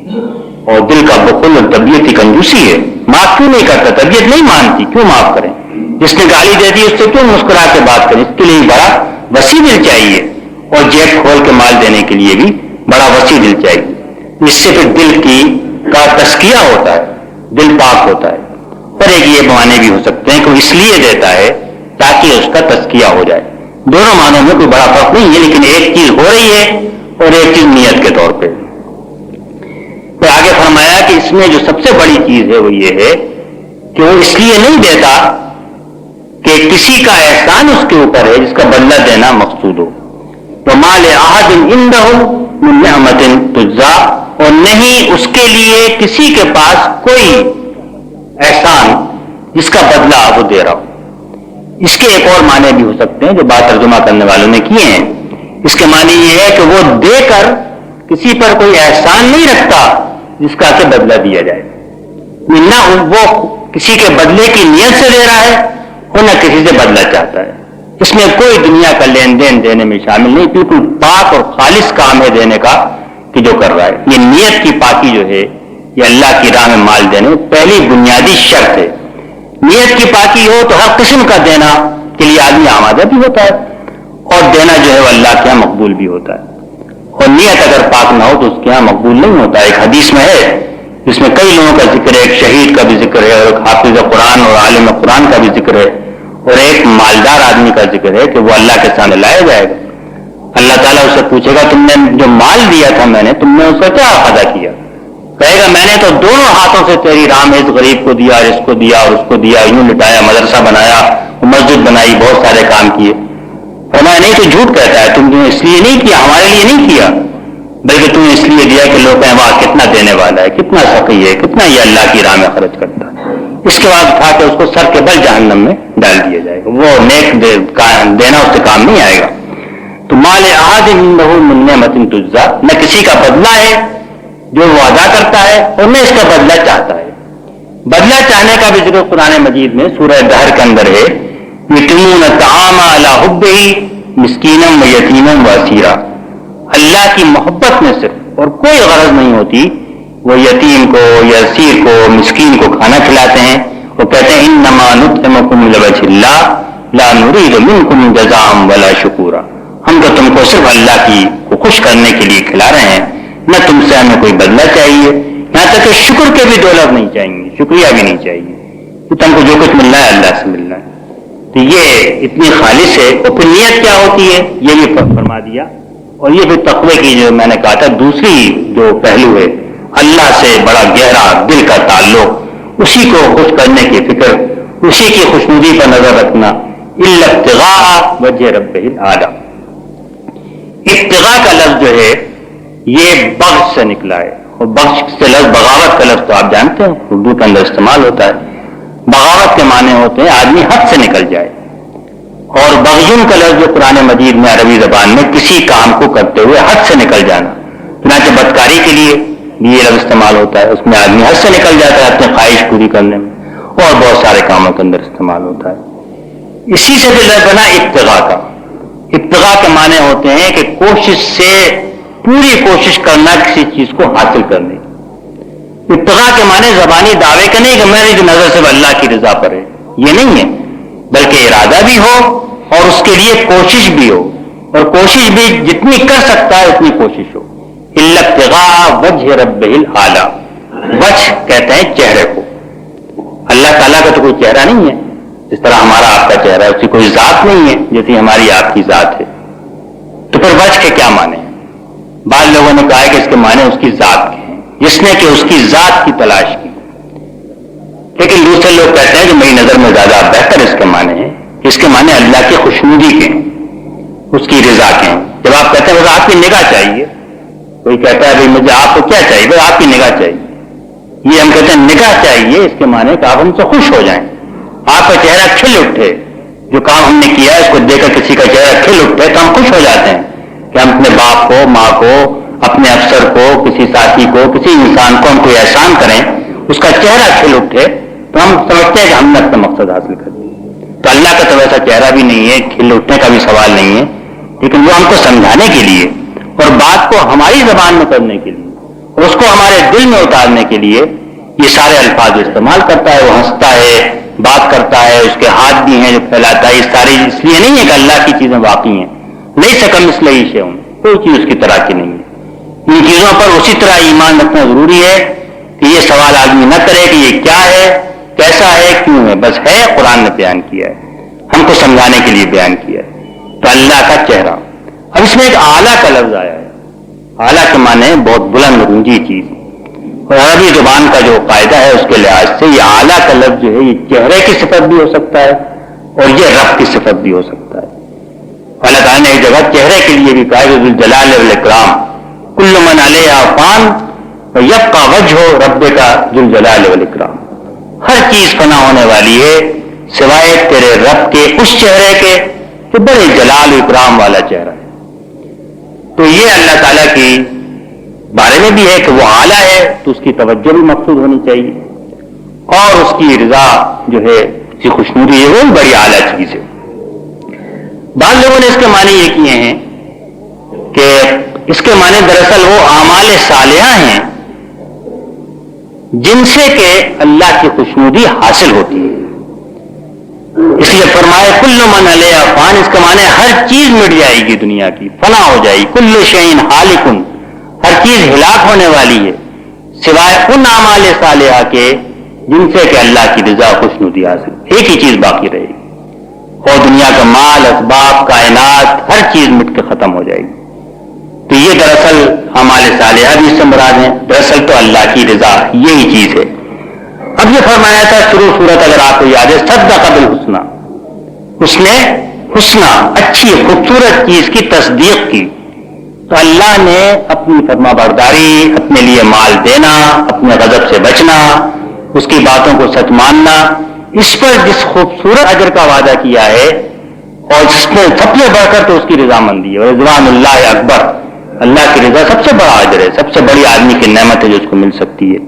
اور دل کا بخل اور طبیعت کی کنجوسی ہے. معاف کیوں نہیں کرتا؟ طبیعت نہیں مانتی کیوں معاف کریں؟ جس نے گالی دے دی اس سے کیوں مسکرا کے بات کریں؟ اس کے لیے بڑا وسیع دل چاہیے اور جیب کھول کے مال دینے کے لیے بھی بڑا وسیع دل چاہیے. اس سے پھر دل کا تزکیہ ہوتا ہے دل پاک ہوتا ہے. پر ایک یہ معنی بھی ہو سکتے ہیں کہ وہ اس لیے دیتا ہے تاکہ اس کا تزکیہ ہو جائے دونوں معنوں میں کوئی بڑا فرق نہیں ہے، لیکن ایک چیز ہو رہی ہے اور ایک چیز نیت کے طور پہ۔ پھر آگے فرمایا کہ اس میں جو سب سے بڑی چیز ہے وہ یہ ہے کہ وہ اس لیے نہیں دیتا کہ کسی کا احسان اس کے اوپر ہے جس کا بدلہ دینا مقصود ہو، وَمَا لِأَحَدٍ عِندَهُ مِن نِعْمَةٍ تُجْزَىٰ، اور نہیں اس کے لیے کسی کے پاس کوئی احسان جس کا بدلہ وہ دے رہا ہو۔ اس کے ایک اور معنی بھی ہو سکتے ہیں جو بات ترجمہ کرنے والوں نے کیے ہیں۔ اس کے معنی یہ ہے کہ وہ دے کر کسی پر کوئی احسان نہیں رکھتا جس کا کہ بدلہ دیا جائے، نہ وہ کسی کے بدلے کی نیت سے دے رہا ہے اور نہ کسی سے بدلہ چاہتا ہے۔ اس میں کوئی دنیا کا لین دین دینے میں شامل نہیں، بالکل پاک اور خالص کام ہے دینے کا کہ جو کر رہا ہے۔ یہ نیت کی پاکی جو ہے یہ اللہ کی راہ میں مال دینے پہلی بنیادی شرط ہے۔ نیت کی پاکی ہو تو ہر قسم کا دینا کے لیے آدمی آمادہ بھی ہوتا ہے اور دینا جو ہے وہ اللہ کے یہاں مقبول بھی ہوتا ہے، اور نیت اگر پاک نہ ہو تو اس کے یہاں مقبول نہیں ہوتا۔ ایک حدیث میں ہے جس میں کئی لوگوں کا ذکر ہے، ایک شہید کا بھی ذکر ہے اور ایک حافظ قرآن اور عالم قرآن کا بھی ذکر ہے، اور ایک مالدار آدمی کا ذکر ہے کہ وہ اللہ کے سامنے لایا جائے گا۔ اللہ تعالیٰ اسے پوچھے گا تم نے جو مال دیا تھا میں نے، تم نے اس کا کیا ادا کیا؟ کہے گا میں نے تو دونوں ہاتھوں سے تیری راہ میں اس غریب کو دیا اور اس کو دیا اور اس کو دیا، یوں لٹایا، مدرسہ بنایا، مسجد بنائی، بہت سارے کام کیے۔ فرمایا نہیں تو جھوٹ کہتا ہے، تم نے اس لیے نہیں کیا، ہمارے لیے نہیں کیا، بلکہ تم نے اس لیے دیا کہ لوگ کہیں واہ کتنا دینے والا ہے، کتنا سخی ہے، کتنا یہ اللہ کی راہ میں خرچ کرتا ہے۔ اس کے بعد اٹھا کے اس کو سر کے بل جہنم میں ڈال دیا جائے گا، وہ نیک دینا اس سے کام نہیں آئے گا۔ تو مال احد عنده من نعمۃ تجزیٰ، نہ کسی کا بدلہ ہے جو وہ ادا کرتا ہے اور نہ اس کا بدلہ چاہتا ہے۔ بدلہ چاہنے کا بھی ذکر قرآن مجید میں سورہ دہر کے اندر ہے، یتیمون الطعام علی حبہ مسکینا و یتیما و اسیرا، اللہ کی محبت میں صرف اور کوئی غرض نہیں ہوتی، وہ یتیم کو یا اسیر کو مسکین کو کھانا کھلاتے ہیں، وہ کہتے ہیں انما نطعمکم لوجہ اللہ لا نرید منکم جزاء ولا شکورا، ہم تو تم کو صرف اللہ کی کو خوش کرنے کے لیے کھلا رہے ہیں، نہ تم سے ہمیں کوئی بدلہ چاہیے، یہاں تک کہ شکر کے بھی دولت نہیں چاہیے، شکریہ بھی نہیں چاہیے، تو تم کو جو کچھ مل رہا ہے اللہ سے مل رہا ہے۔ تو یہ اتنی خالص ہے، اور پھر نیت کیا ہوتی ہے یہ بھی فرما دیا، اور یہ پھر تقوی کی جو میں نے کہا تھا دوسری جو پہلو ہے، اللہ سے بڑا گہرا دل کا تعلق، اسی کو خوش کرنے کی فکر، اسی کی خوشنودی پر نظر رکھنا، الا ابتغاء وجہ ربہ الاعلی۔ ابتغاء کا لفظ جو ہے یہ بغض سے نکلا ہے، اور بغض سے لفظ بغاوت کا لفظ تو آپ جانتے ہیں اردو کے اندر استعمال ہوتا ہے۔ بغاوت کے معنی ہوتے ہیں آدمی حد سے نکل جائے، اور بغیون کا لفظ جو قرآن مجید میں عربی زبان میں کسی کام کو کرتے ہوئے حد سے نکل جانا، چنانچہ بدکاری کے لیے بھی یہ لفظ استعمال ہوتا ہے، اس میں آدمی حد سے نکل جاتا ہے اپنی خواہش پوری کرنے میں، اور بہت سارے کاموں کے اندر استعمال ہوتا ہے۔ اسی سے پھر لفظ بنا ابتغاء کا۔ ابتغاء کے معنی ہوتے ہیں کہ کوشش سے پوری کوشش کرنا کسی چیز کو حاصل کرنے۔ ابتغاء کے معنی زبانی دعوے کا نہیں کہ میری نظر صرف اللہ کی رضا پر ہے، یہ نہیں ہے، بلکہ ارادہ بھی ہو اور اس کے لیے کوشش بھی ہو، اور کوشش بھی جتنی کر سکتا ہے اتنی کوشش ہو۔ الا ابتغاء وجہ ربہ الاعلی، وجہ کہتے ہیں چہرے کو، اللہ تعالیٰ کا تو کوئی چہرہ نہیں ہے جس طرح ہمارا آپ کا چہرہ ہے، اس کی کوئی ذات نہیں ہے جیسی ہماری آپ کی ذات ہے۔ تو پھر وجہ کے کیا معنی ہیں؟ بعض لوگوں نے کہا ہے کہ اس کے معنی اس کی ذات کے ہیں، جس نے کہ اس کی ذات کی تلاش کی، لیکن دوسرے لوگ کہتے ہیں کہ میری نظر میں زیادہ بہتر اس کے معنی ہے، اس کے معنی اللہ کی خوشنودی کے ہیں، اس کی رضا کے ہیں۔ جب آپ کہتے ہیں مجھے آپ کی نگاہ چاہیے، کوئی کہتا ہے بھائی مجھے آپ کو کیا چاہیے؟ بھائی آپ کی نگاہ چاہیے، یہ ہم کہتے ہیں نگاہ چاہیے، اس کے معنی کہ آپ ہم سے خوش ہو جائیں، آپ کا چہرہ کھل اٹھے، جو کام ہم نے کیا ہے اس کو دیکھ کر کسی کا چہرہ کھل اٹھے تو ہم خوش ہو جاتے ہیں کہ ہم اپنے باپ کو، ماں کو، اپنے افسر کو، کسی ساتھی کو، کسی انسان کو ہم کوئی احسان کریں، اس کا چہرہ کھل اٹھے تو ہم سمجھتے ہیں کہ ہم نے اپنا مقصد حاصل کر دیا۔ تو اللہ کا تو ویسا چہرہ بھی نہیں ہے، کھل اٹھنے کا بھی سوال نہیں ہے، لیکن وہ ہم کو سمجھانے کے لیے اور بات کو ہماری زبان میں کرنے کے لیے اور اس کو ہمارے دل میں اتارنے کے لیے یہ سارے الفاظ استعمال کرتا ہے۔ وہ ہنستا ہے، بات کرتا ہے، اس کے ہاتھ بھی ہیں جو پھیلاتا ہے، یہ ساری اس لیے نہیں ہے کہ اللہ کی چیزیں واقعی ہیں، نہیں سکم مثلہ شیء، کوئی چیز اس کی طرح کی نہیں ہے۔ ان چیزوں پر اسی طرح ایمان رکھنا ضروری ہے کہ یہ سوال آدمی نہ کرے کہ یہ کیا ہے، کیسا ہے، کیوں ہے، بس ہے، قرآن نے بیان کیا ہے، ہم کو سمجھانے کے لیے بیان کیا ہے۔ تو اللہ کا چہرہ. اب اس میں ایک اعلیٰ کا لفظ آیا ہے. اعلیٰ کے معنی بہت بلند اونچی چیز, اور عربی زبان کا جو قاعدہ ہے اس کے لحاظ سے یہ اعلیٰ کا لفظ جو ہے یہ چہرے کی صفت بھی ہو سکتا ہے اور یہ رب کی صفت بھی ہو سکتا ہے. اللہ تعالیٰ نے ایک جگہ چہرے کے لیے بھی کہا کہ ذوالجلال والاکرام کل من علیہا فان ویبقی وجہ ربک ذو الجلال والاکرام. ہر چیز فنا ہونے والی ہے سوائے تیرے رب کے اس چہرے کے جو بڑے جلال و اکرام والا چہرہ ہے. تو یہ اللہ تعالیٰ کی بارے میں بھی ہے کہ وہ اعلیٰ ہے تو اس کی توجہ بھی مقصود ہونی چاہیے, اور اس کی رضا جو ہے اس کی خوشنودی ہے وہ بڑی اعلیٰ چیز ہے. بعض لوگوں نے اس کے معنی یہ کیے ہیں کہ اس کے معنی دراصل وہ اعمال صالحہ ہیں جن سے کہ اللہ کی خوشنودی حاصل ہوتی ہے. اس لیے فرمائے کل من علیہا فان, اس کا معنی ہر چیز مٹ جائے گی, دنیا کی فنا ہو جائے گی. کل شیء ہالک, ہر چیز ہلاک ہونے والی ہے سوائے ان اعمال صالحہ کے جن سے کہ اللہ کی رضا خوشنودی حاصل. ایک ہی چیز باقی رہے گی اور دنیا کا مال اسباب کائنات ہر چیز مٹ کے ختم ہو جائے گی. تو یہ دراصل اعمال صالحہ بھی اس سے مراد ہیں. دراصل تو اللہ کی رضا یہی چیز ہے. اب یہ فرمایا تھا شروع صورت اگر آپ کو یاد ہے صدق بالحسنی, اس نے حسنہ اچھی خوبصورت چیز کی تصدیق کی. تو اللہ نے اپنی فرما برداری, اپنے لیے مال دینا, اپنے غضب سے بچنا, اس کی باتوں کو سچ ماننا, اس پر جس خوبصورت اجر کا وعدہ کیا ہے اور جس میں سب سے بڑھ کر تو اس کی رضامندی ہے. رضوان اللہ اکبر, اللہ کی رضا سب سے بڑا اجر ہے, سب سے بڑی آدمی کی نعمت ہے جو اس کو مل سکتی ہے.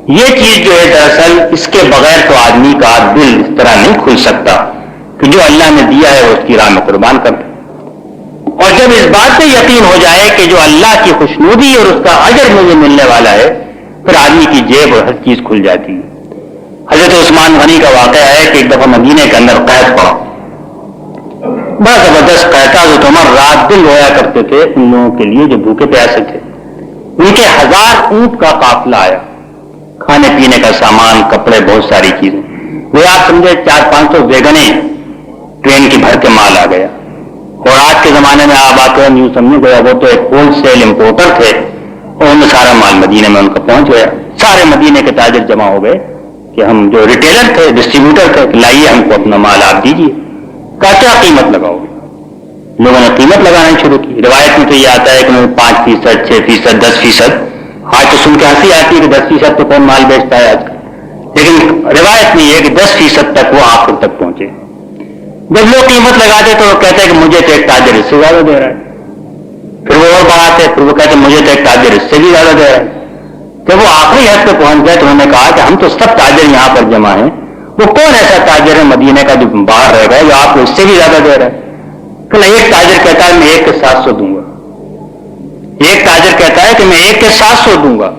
یہ چیز جو ہے دراصل اس کے بغیر تو آدمی کا دل اس طرح نہیں کھل سکتا کہ جو اللہ نے دیا ہے وہ اس کی راہ میں قربان کر دے. اور جب اس بات سے یقین ہو جائے کہ جو اللہ کی خوشنودی اور اس کا اجر مجھے ملنے والا ہے, پھر آدمی کی جیب اور ہر چیز کھل جاتی ہے. حضرت عثمان غنی کا واقعہ ہے کہ ایک دفعہ مدینے کے اندر قحط پڑا, بڑا زبردست قحط تھا. حضرت عمر رات دن رویا کرتے تھے ان لوگوں کے لیے جو بھوکے پیاسے تھے. ان کے 1000 اونٹ کا قافلہ آیا, کھانے پینے کا سامان, کپڑے, بہت ساری چیزیں. وہ آپ سمجھے 400-500 ویگنیں ٹرین کی بھر کے مال آ گیا. اور آج کے زمانے میں آپ آتے ہیں یوں سمجھے گیا وہ تو ایک ہول سیل امپورٹر تھے اور ان میں سارا مال مدینے میں ان کا پہنچ گیا. سارے مدینے کے تاجر جمع ہو گئے کہ ہم جو ریٹیلر تھے, ڈسٹریبیوٹر تھے, لائیے ہم کو اپنا مال آپ دیجیے. کیا قیمت لگاؤ گے؟ لوگوں نے قیمت لگانا شروع کی. روایت میں تو یہ آتا ہے کہ 5%, 6%, 10%. آج تو سن کے ہنسی آتی ہے کہ 10% تو کون مال بیچتا ہے آج کل, لیکن روایت میں یہ کہ 10% تک وہ آخر تک پہنچے. جب لوگ قیمت لگاتے تو وہ کہتے ہیں کہ مجھے تو ایک تاجر اس سے زیادہ دے رہا ہے. پھر وہ اور بڑھاتے, پھر وہ کہتے ہیں مجھے تو ایک تاجر اس سے بھی زیادہ دے رہا ہے. جب وہ آخری حد پہ پہنچ گئے تو انہوں نے کہا کہ ہم تو سب تاجر یہاں پر جمع ہیں, وہ کون ایسا تاجر ہے مدینے کا جو باہر رہ گا جو آپ کو اس سے بھی زیادہ دے رہا ہے؟ کہ ایک تاجر کہتا ہے میں 1 کے 700 دوں گا. ایک تاجر کہتا ہے کہ میں 1 کے 700 دوں گا,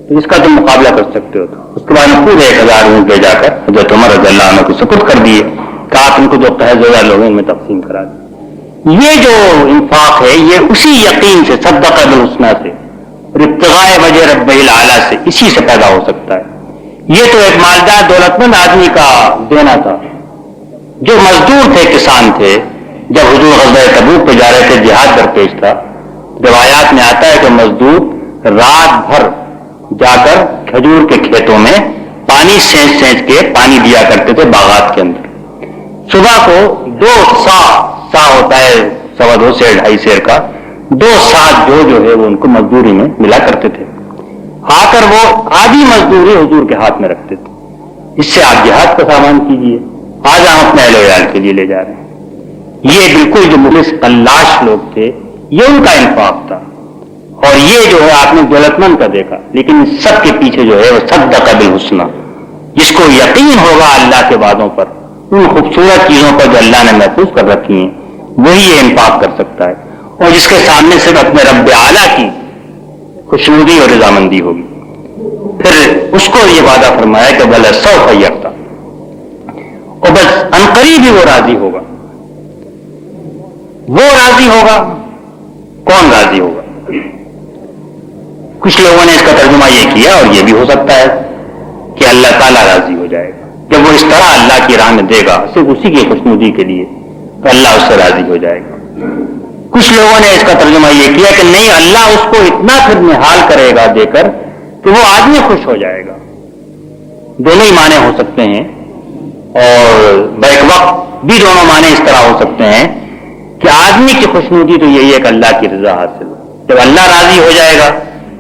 تو اس کا تم مقابلہ کر سکتے ہو. تو اس کے بعد میں پورے 1000 اونٹ لے جا کر حضرت عمر رضی اللہ عنہ کو سپرد کر دیے کہ آپ ان کو جو قحط زدہ لوگ ہیں ان میں تقسیم کرا دیں. یہ جو انفاق ہے یہ اسی یقین سے, صدق بالحسنی سے, ابتغاء وجہ رب الاعلی سے, اسی سے پیدا ہو سکتا ہے. یہ تو ایک مالدار دولت مند آدمی کا دینا تھا. جو مزدور تھے, کسان تھے, جب حضور غزوہ تبوک پہ جا رہے تھے, جہاد درپیش تھا, روایات میں آتا ہے کہ مزدور رات بھر جا کر کھجور کے کھیتوں میں پانی سینچ کے پانی دیا کرتے تھے باغات کے اندر. صبح کو 2 سا ہوتا ہے 2.25 سے 2.5 سیر کا, 2 سا جو ہے وہ ان کو مزدوری میں ملا کرتے تھے. آ کر وہ آدھی مزدوری حضور کے ہاتھ میں رکھتے تھے. اس سے آپ جہاد کا سامان کیجیے, آج ہم اپنے اہل و عیال کے لیے لے جا رہے ہیں. یہ بالکل جو مخلص قلاش لوگ تھے یہ ان کا انفاق تھا. اور یہ جو ہے آپ نے دولت مند کا دیکھا, لیکن سب کے پیچھے جو ہے وہ صدق بالحسنی, جس کو یقین ہوگا اللہ کے وعدوں پر, ان خوبصورت چیزوں پر جو اللہ نے محفوظ کر رکھی ہیں, وہی یہ انفاق کر سکتا ہے. اور جس کے سامنے صرف اپنے رب اعلیٰ کی خوشنودی اور رضامندی ہوگی, پھر اس کو یہ وعدہ فرمایا کہ بل سوف یرضی, اور بس عنقریب ہی وہ راضی ہوگا. وہ راضی ہوگا, کون راضی ہوگا؟ کچھ لوگوں نے اس کا ترجمہ یہ کیا, اور یہ بھی ہو سکتا ہے کہ اللہ تعالیٰ راضی ہو جائے گا جب وہ اس طرح اللہ کی راہ میں دے گا صرف اسی کی خوشنودی کے لیے, تو اللہ اس سے راضی ہو جائے گا. کچھ لوگوں نے اس کا ترجمہ یہ کیا کہ نہیں، اللہ اس کو اتنا پھر نہال کرے گا دے کر کہ وہ آدمی خوش ہو جائے گا. دونوں ہی معنی ہو سکتے ہیں، اور بیک وقت بھی دونوں معنی اس طرح ہو سکتے ہیں کہ آدمی کی خوشنودی تو یہی ہے کہ اللہ کی رضا حاصل ہو. جب اللہ راضی ہو جائے گا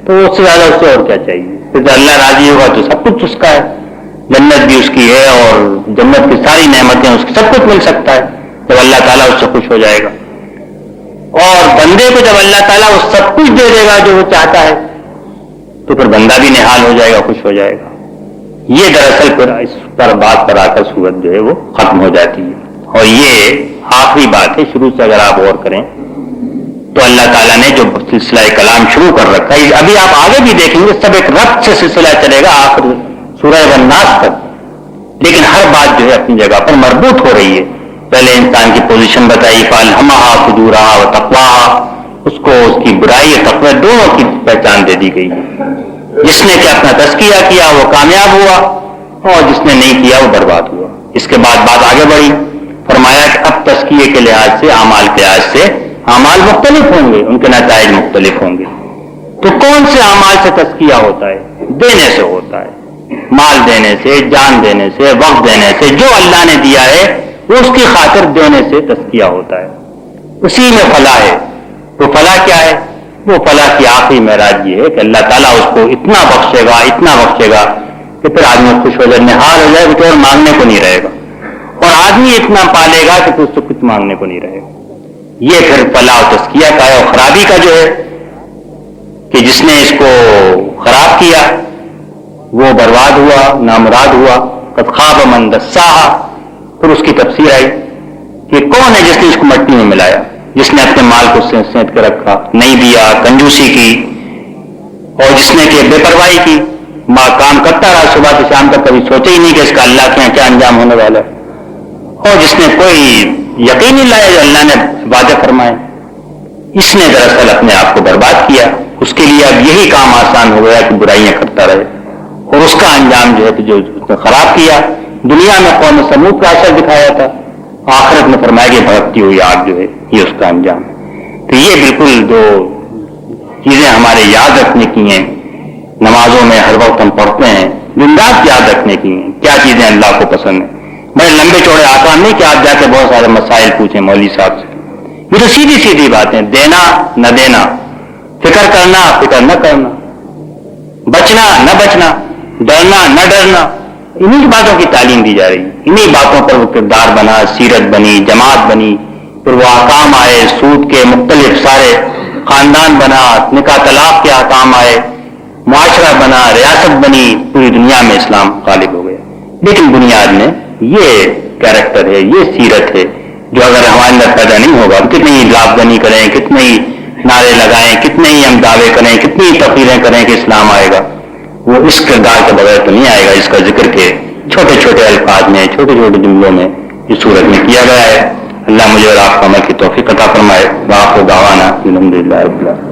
تو اس سے زیادہ اس سے اور کیا چاہیے. پھر جب اللہ راضی ہوگا تو سب کچھ اس کا ہے، جنت بھی اس کی ہے اور جنت کی ساری نعمتیں اس کی، سب کچھ مل سکتا ہے جب اللہ تعالیٰ اس سے خوش ہو جائے گا. اور بندے کو جب اللہ تعالیٰ وہ سب کچھ دے دے گا جو وہ چاہتا ہے تو پھر بندہ بھی نہال ہو جائے گا، خوش ہو جائے گا. یہ دراصل پھر اس پر بات پر آ کر صورت جو ہے وہ ختم ہو جاتی ہے. اور یہ آخری بات ہے. شروع سے اگر آپ غور کریں تو اللہ تعالیٰ نے جو سلسلہ کلام شروع کر رکھا ہے، ابھی آپ آگے بھی دیکھیں گے سب ایک ربط سے سلسلہ چلے گا آخر سورہ والناس تک، لیکن ہر بات جو ہے اپنی جگہ پر مربوط ہو رہی ہے. پہلے انسان کی پوزیشن بتائی، فَأَلْهَمَهَا فُجُورَهَا وَتَقْوَاهَا، اس کو اس کی برائی اور تقوی دونوں کی پہچان دے دی گئی ہے. جس نے کہ اپنا تزکیہ کیا وہ کامیاب ہوا، اور جس نے نہیں کیا وہ برباد ہوا. اس کے بعد بات آگے بڑھی، فرمایا کہ اب تزکیے کے لحاظ سے، اعمال کے لحاظ سے اعمال مختلف ہوں گے، ان کے نتائج مختلف ہوں گے. تو کون سے اعمال سے تزکیہ ہوتا ہے؟ دینے سے ہوتا ہے، مال دینے سے، جان دینے سے، وقت دینے سے. جو اللہ نے دیا ہے وہ اس کی خاطر دینے سے تزکیہ ہوتا ہے. اسی میں فلاح ہے. تو فلاح کیا ہے؟ وہ فلاح کی آخری معراج یہ ہے کہ اللہ تعالیٰ اس کو اتنا بخشے گا، اتنا بخشے گا کہ پھر آدمی خوش ہو جائے، نہال ہو جائے، کچھ اور مانگنے کو نہیں رہے گا. اور آدمی اتنا پالے گا کہ پھر اس کو کچھ مانگنے کو نہیں رہے گا. یہ پھر فلاح و تزکیہ کا ہے. اور خرابی کا جو ہے کہ جس نے اس کو خراب کیا وہ برباد ہوا، نامراد ہوا. قد خاب من دساہا. پھر اس کی تفسیر آئی کہ کون ہے جس نے اس کو مٹی میں ملایا، جس نے اپنے مال کو سینت کے رکھا، نہیں دیا، کنجوسی کی، اور جس نے کہ بے پرواہی کی، کام کرتا رہا صبح سے شام تک، کبھی سوچے ہی نہیں کہ اس کا اللہ کے یہاں کیا انجام ہونے والا ہے. اور جس نے کوئی یقین نہیں لایا جو اللہ نے وعدے فرمائے، اس نے دراصل اپنے آپ کو برباد کیا. اس کے لیے اب یہی کام آسان ہو گیا کہ برائیاں کرتا رہے، اور اس کا انجام جو ہے جو اس نے خراب کیا. دنیا میں قوم سمود کا اثر دکھایا تھا، آخرت میں فرمایا کہ بھڑکتی ہوئی آگ جو ہے یہ اس کا انجام. تو یہ بالکل جو چیزیں ہمارے یاد رکھنے کی ہیں، نمازوں میں ہر وقت ہم پڑھتے ہیں، دن رات یاد رکھنے کی ہیں کیا چیزیں اللہ کو پسند ہیں. بڑے لمبے چوڑے آسان نہیں کہ آپ جا کے بہت سارے مسائل پوچھیں مولوی صاحب سے. یہ تو سیدھی سیدھی باتیں، دینا نہ دینا، فکر کرنا فکر نہ کرنا، بچنا نہ بچنا، ڈرنا نہ ڈرنا، انہی باتوں کی تعلیم دی جا رہی ہے. انہی باتوں پر وہ کردار بنا، سیرت بنی، جماعت بنی، پھر وہ احکام آئے، سود کے مختلف سارے خاندان بنا، نکاح طلاق کے احکام آئے، معاشرہ بنا، ریاست بنی، پوری دنیا میں اسلام غالب ہو گیا. لیکن بنیاد میں یہ کیریکٹر ہے، یہ سیرت ہے جو اگر ہمارے اندر پیدا نہیں ہوگا، کتنی ہی لافزنی کریں، کتنے ہی نعرے لگائیں، کتنے ہی ہم دعوے کریں، کتنی ہی تقریریں کریں کہ اسلام آئے گا، وہ اس کردار کے بغیر تو نہیں آئے گا. اس کا ذکر کے چھوٹے چھوٹے الفاظ میں، چھوٹے چھوٹے جملوں میں اس صورت میں کیا گیا ہے. اللہ مجھے اور آپ کو عمل کی توفیق عطا فرمائے. وآخر دعوانا الحمدللہ رب العالمین.